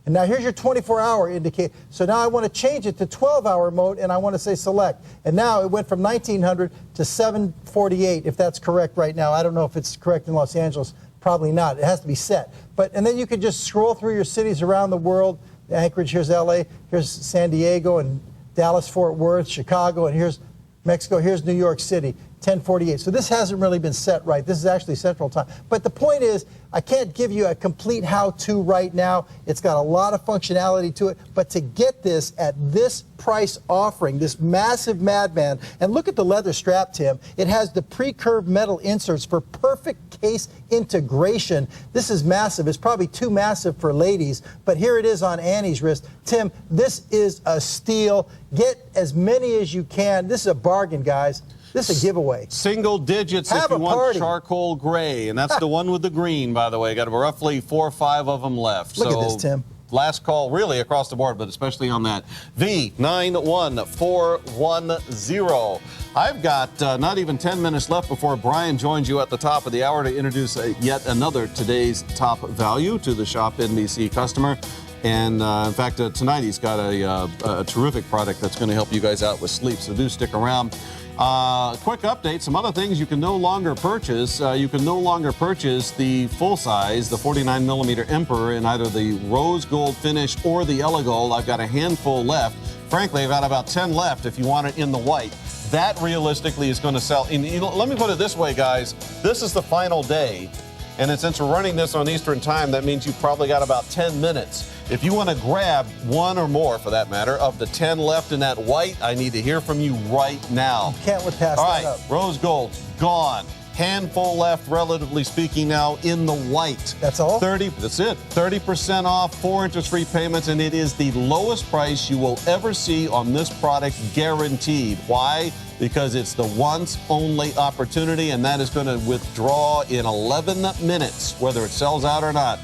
And now here's your 24-hour indicator. So now I want to change it to 12-hour mode, and I want to say select. And now it went from 1900 to 748, if that's correct right now. I don't know if it's correct in Los Angeles. Probably not. It has to be set. And then you can just scroll through your cities around the world. Anchorage, here's LA, here's San Diego, and Dallas, Fort Worth, Chicago, and here's Mexico, here's New York City. 1048. So this hasn't really been set right. This is actually Central Time. But the point is, I can't give you a complete how-to right now. It's got a lot of functionality to it. But to get this at this price offering, this massive Madman, and look at the leather strap, Tim. It has the pre-curved metal inserts for perfect case integration. This is massive. It's probably too massive for ladies, but here it is on Annie's wrist. Tim, this is a steal. Get as many as you can. This is a bargain, guys. This is a giveaway. Single digits if you want charcoal gray, and that's the one with the green, by the way. Got roughly 4 or 5 of them left. Look at this, Tim. Last call, really across the board, but especially on that. V91410. I've got not even 10 minutes left before Brian joins you at the top of the hour to introduce yet another today's top value to the ShopNBC customer. And in fact, tonight he's got a terrific product that's going to help you guys out with sleep, so do stick around. Quick update, some other things you can no longer purchase. You can no longer purchase the full size, the 49 millimeter Emperor in either the rose gold finish or the yellow gold. I've got a handful left. Frankly, I've got about 10 left if you want it in the white. That realistically is going to sell. Let me put it this way, guys. This is the final day. And since we're running this on Eastern time, that means you've probably got about 10 minutes. If you want to grab one or more, for that matter, of the 10 left in that white, I need to hear from you right now. Can't pass All that right, up. rose gold, gone. Handful left, relatively speaking, now in the white. That's all? That's it. 30% off, 4 interest-free payments, and it is the lowest price you will ever see on this product, guaranteed. Why? Because it's the once-only opportunity, and that is going to withdraw in 11 minutes, whether it sells out or not.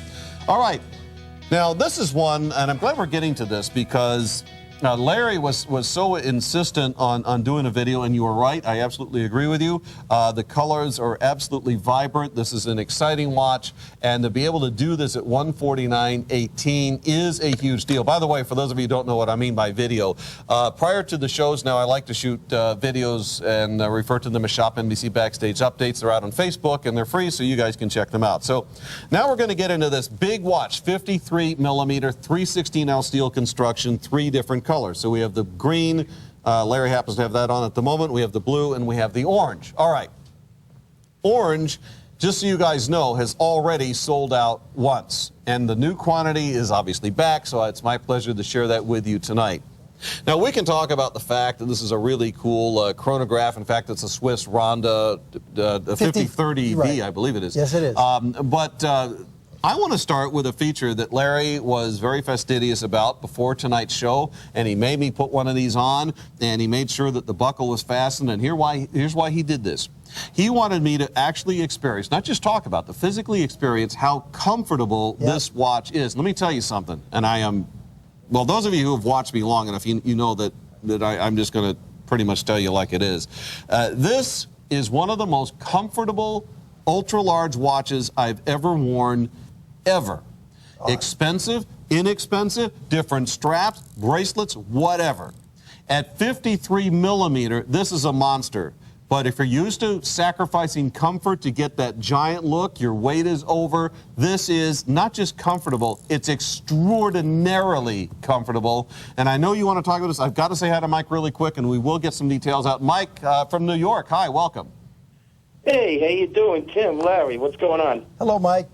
All right. Now, this is one, and I'm glad we're getting to this because Larry was so insistent on doing a video, and you were right. I absolutely agree with you. The colors are absolutely vibrant. This is an exciting watch, and to be able to do this at $149.18 is a huge deal. By the way, for those of you who don't know what I mean by video, prior to the shows now, I like to shoot videos and refer to them as ShopNBC Backstage Updates. They're out on Facebook, and they're free, so you guys can check them out. So now we're going to get into this big watch, 53 millimeter, 316L steel construction, 3 different colors. So we have the green, Larry happens to have that on at the moment, we have the blue, and we have the orange. All right. Orange, just so you guys know, has already sold out once. And the new quantity is obviously back, so it's my pleasure to share that with you tonight. Now, we can talk about the fact that this is a really cool chronograph. In fact, it's a Swiss Ronda 5030V, right. I believe it is. Yes, it is. I want to start with a feature that Larry was very fastidious about before tonight's show, and he made me put one of these on, and he made sure that the buckle was fastened, and here's why he did this. He wanted me to actually experience, not just talk about, to physically experience how comfortable this watch is. Let me tell you something, and I am, well, those of you who have watched me long enough, you know that I'm just going to pretty much tell you like it is. This is one of the most comfortable ultra-large watches I've ever worn. Ever. Expensive, inexpensive, different straps, bracelets, whatever. At 53 millimeter, this is a monster. But if you're used to sacrificing comfort to get that giant look, your weight is over, this is not just comfortable, it's extraordinarily comfortable. And I know you want to talk about this. I've got to say hi to Mike really quick, and we will get some details out. Mike from New York, hi, welcome. Hey, how you doing, Tim, Larry? What's going on? Hello, Mike.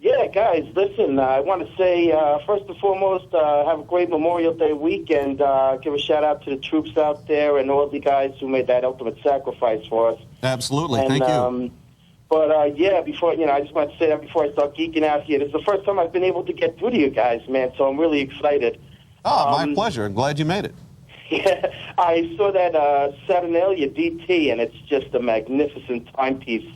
Yeah, guys, listen, I want to say, first and foremost, have a great Memorial Day weekend. Give a shout-out to the troops out there and all the guys who made that ultimate sacrifice for us. Absolutely, thank you. But, yeah, before, I just want to say that before I start geeking out here. This is the first time I've been able to get through to you guys, man, so I'm really excited. Oh, my pleasure. I'm glad you made it. Yeah, I saw that Saturnalia DT, and it's just a magnificent timepiece.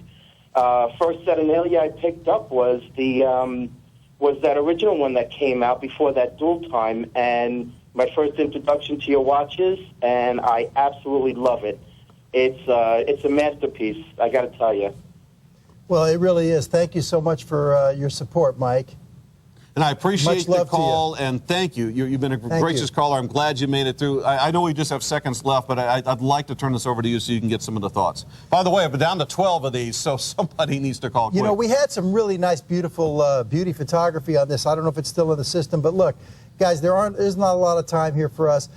First Saturnalia I picked up was that original one that came out before that dual time, and my first introduction to your watches, and I absolutely love it. It's a masterpiece, I got to tell you. Well, it really is. Thank you so much for your support, Mike. And I appreciate the call, and thank you. You've been a gracious caller. I'm glad you made it through. I know we just have seconds left, but I'd like to turn this over to you so you can get some of the thoughts. By the way, I've been down to 12 of these, so somebody needs to call quick. You know, we had some really nice, beautiful beauty photography on this. I don't know if it's still in the system, but look, guys, there's not a lot of time here for us.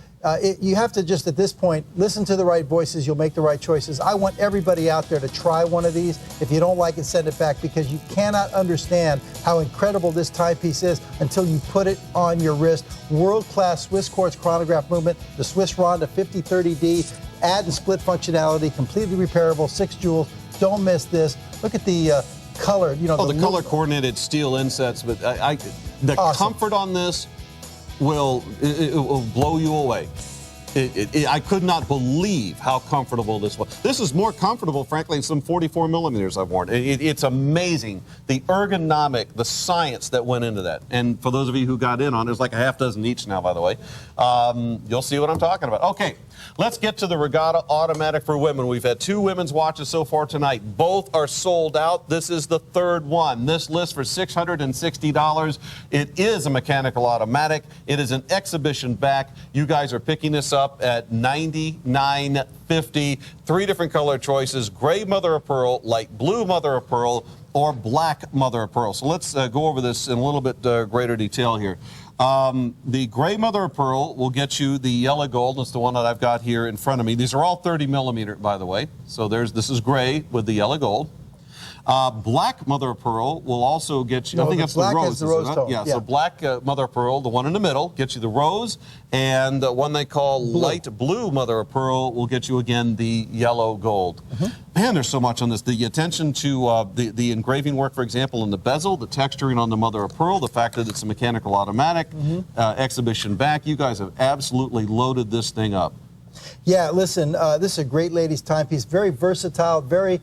You have to just, at this point, listen to the right voices. You'll make the right choices. I want everybody out there to try one of these. If you don't like it, send it back, because you cannot understand how incredible this timepiece is until you put it on your wrist. World-class Swiss quartz chronograph movement, the Swiss Ronda 5030D, add and split functionality, completely repairable, 6 jewels. Don't miss this. Look at the color. You know, the color-coordinated steel insets, but the comfort on this will blow you away. I could not believe how comfortable this was. This is more comfortable, frankly, than some 44 millimeters I've worn. It's amazing, the ergonomic, the science that went into that. And for those of you who got in on it, there's like a half dozen each now, by the way. You'll see what I'm talking about. Okay, let's get to the Regatta Automatic for women. We've had 2 women's watches so far tonight. Both are sold out. This is the 3rd one. This list for $660. It is a mechanical automatic. It is an exhibition back. You guys are picking this up at $99.50. 3 different color choices: gray mother of pearl, light blue mother of pearl, or black mother of pearl. So let's go over this in a little bit greater detail here. The gray mother of pearl will get you the yellow gold. That's the one that I've got here in front of me. These are all 30 millimeter, by the way. So this is gray with the yellow gold. Black mother of pearl will also get you, I think that's the rose. Yeah, so black mother of pearl, the one in the middle, gets you the rose, and the one they call light blue mother of pearl will get you, again, the yellow gold. Man, there's so much on this. The attention to the engraving work, for example, in the bezel, the texturing on the mother of pearl, the fact that it's a mechanical automatic, exhibition back. You guys have absolutely loaded this thing up. Yeah, listen, this is a great ladies' timepiece, very versatile, very...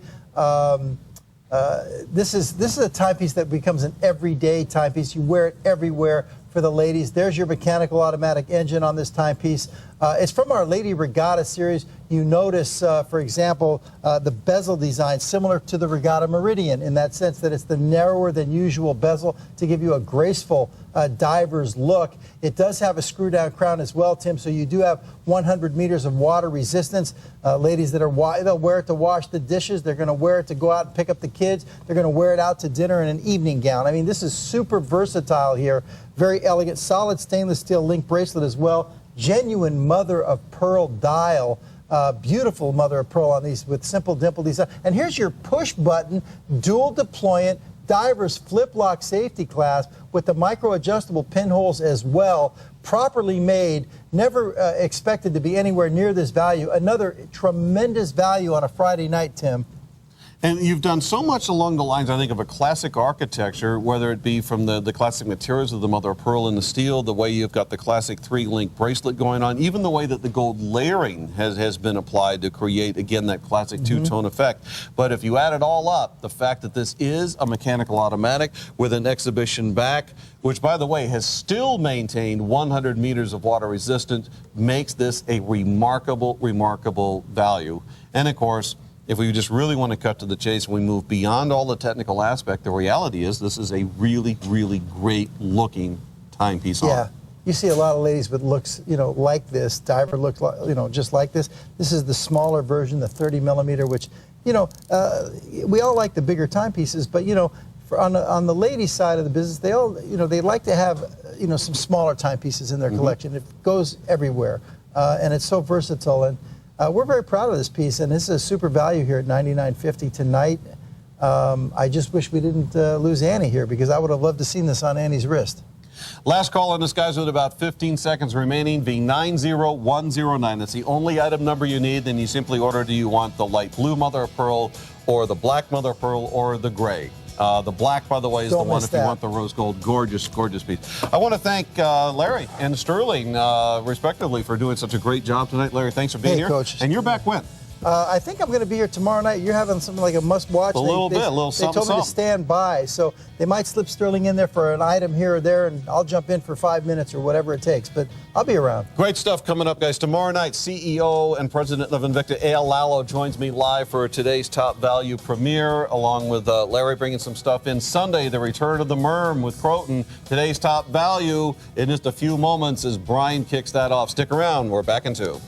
this is a timepiece that becomes an everyday timepiece. You wear it everywhere, for the ladies. There's your mechanical automatic engine on this timepiece. It's from our Lady Regatta series. You notice, for example, the bezel design similar to the Regatta Meridian in that sense that it's the narrower than usual bezel to give you a graceful diver's look. It does have a screw-down crown as well, Tim, so you do have 100 meters of water resistance. Ladies that are they'll wear it to wash the dishes. They're going to wear it to go out and pick up the kids. They're going to wear it out to dinner in an evening gown. I mean, this is super versatile here. Very elegant, solid stainless steel link bracelet as well. Genuine mother-of-pearl dial. Beautiful mother-of-pearl on these with simple dimple design. And here's your push button, dual deployant, diver's flip lock safety clasp with the micro-adjustable pinholes as well. Properly made, never expected to be anywhere near this value. Another tremendous value on a Friday night, Tim. And you've done so much along the lines, I think, of a classic architecture, whether it be from the classic materials of the mother of pearl and the steel, the way you've got the classic 3-link bracelet going on, even the way that the gold layering has been applied to create, again, that classic two-tone effect. But if you add it all up, the fact that this is a mechanical automatic with an exhibition back, which, by the way, has still maintained 100 meters of water resistance, makes this a remarkable, remarkable value. And, of course, if we just really want to cut to the chase and we move beyond all the technical aspect, the reality is this is a really, really great looking timepiece on. Yeah. You see a lot of ladies with looks, like this. Diver looks like, just like this. This is the smaller version, the 30 millimeter, which, we all like the bigger timepieces, but, on the ladies' side of the business, they all, they like to have, some smaller timepieces in their collection. It goes everywhere, and it's so versatile. And we're very proud of this piece, and this is a super value here at $99.50 tonight. I just wish we didn't lose Annie here because I would have loved to seen this on Annie's wrist. Last call on this, guys, with about 15 seconds remaining. V90109. That's the only item number you need. Then you simply order, do you want the light blue mother of pearl or the black mother of pearl or the gray? The black, by the way, is the one if you want the rose gold. Gorgeous, gorgeous piece. I want to thank Larry and Stuhrling, respectively, for doing such a great job tonight. Larry, thanks for being here. Coach. And you're back when? I think I'm going to be here tomorrow night. You're having something like a must-watch. A little something. They told me to stand by, so they might slip Stuhrling in there for an item here or there, and I'll jump in for 5 minutes or whatever it takes. But I'll be around. Great stuff coming up, guys. Tomorrow night, CEO and President of Invicta, A.L. Lallo, joins me live for today's Top Value premiere, along with Larry bringing some stuff in. Sunday, the return of the Merm with Croton. Today's Top Value in just a few moments as Brian kicks that off. Stick around. We're back in 2.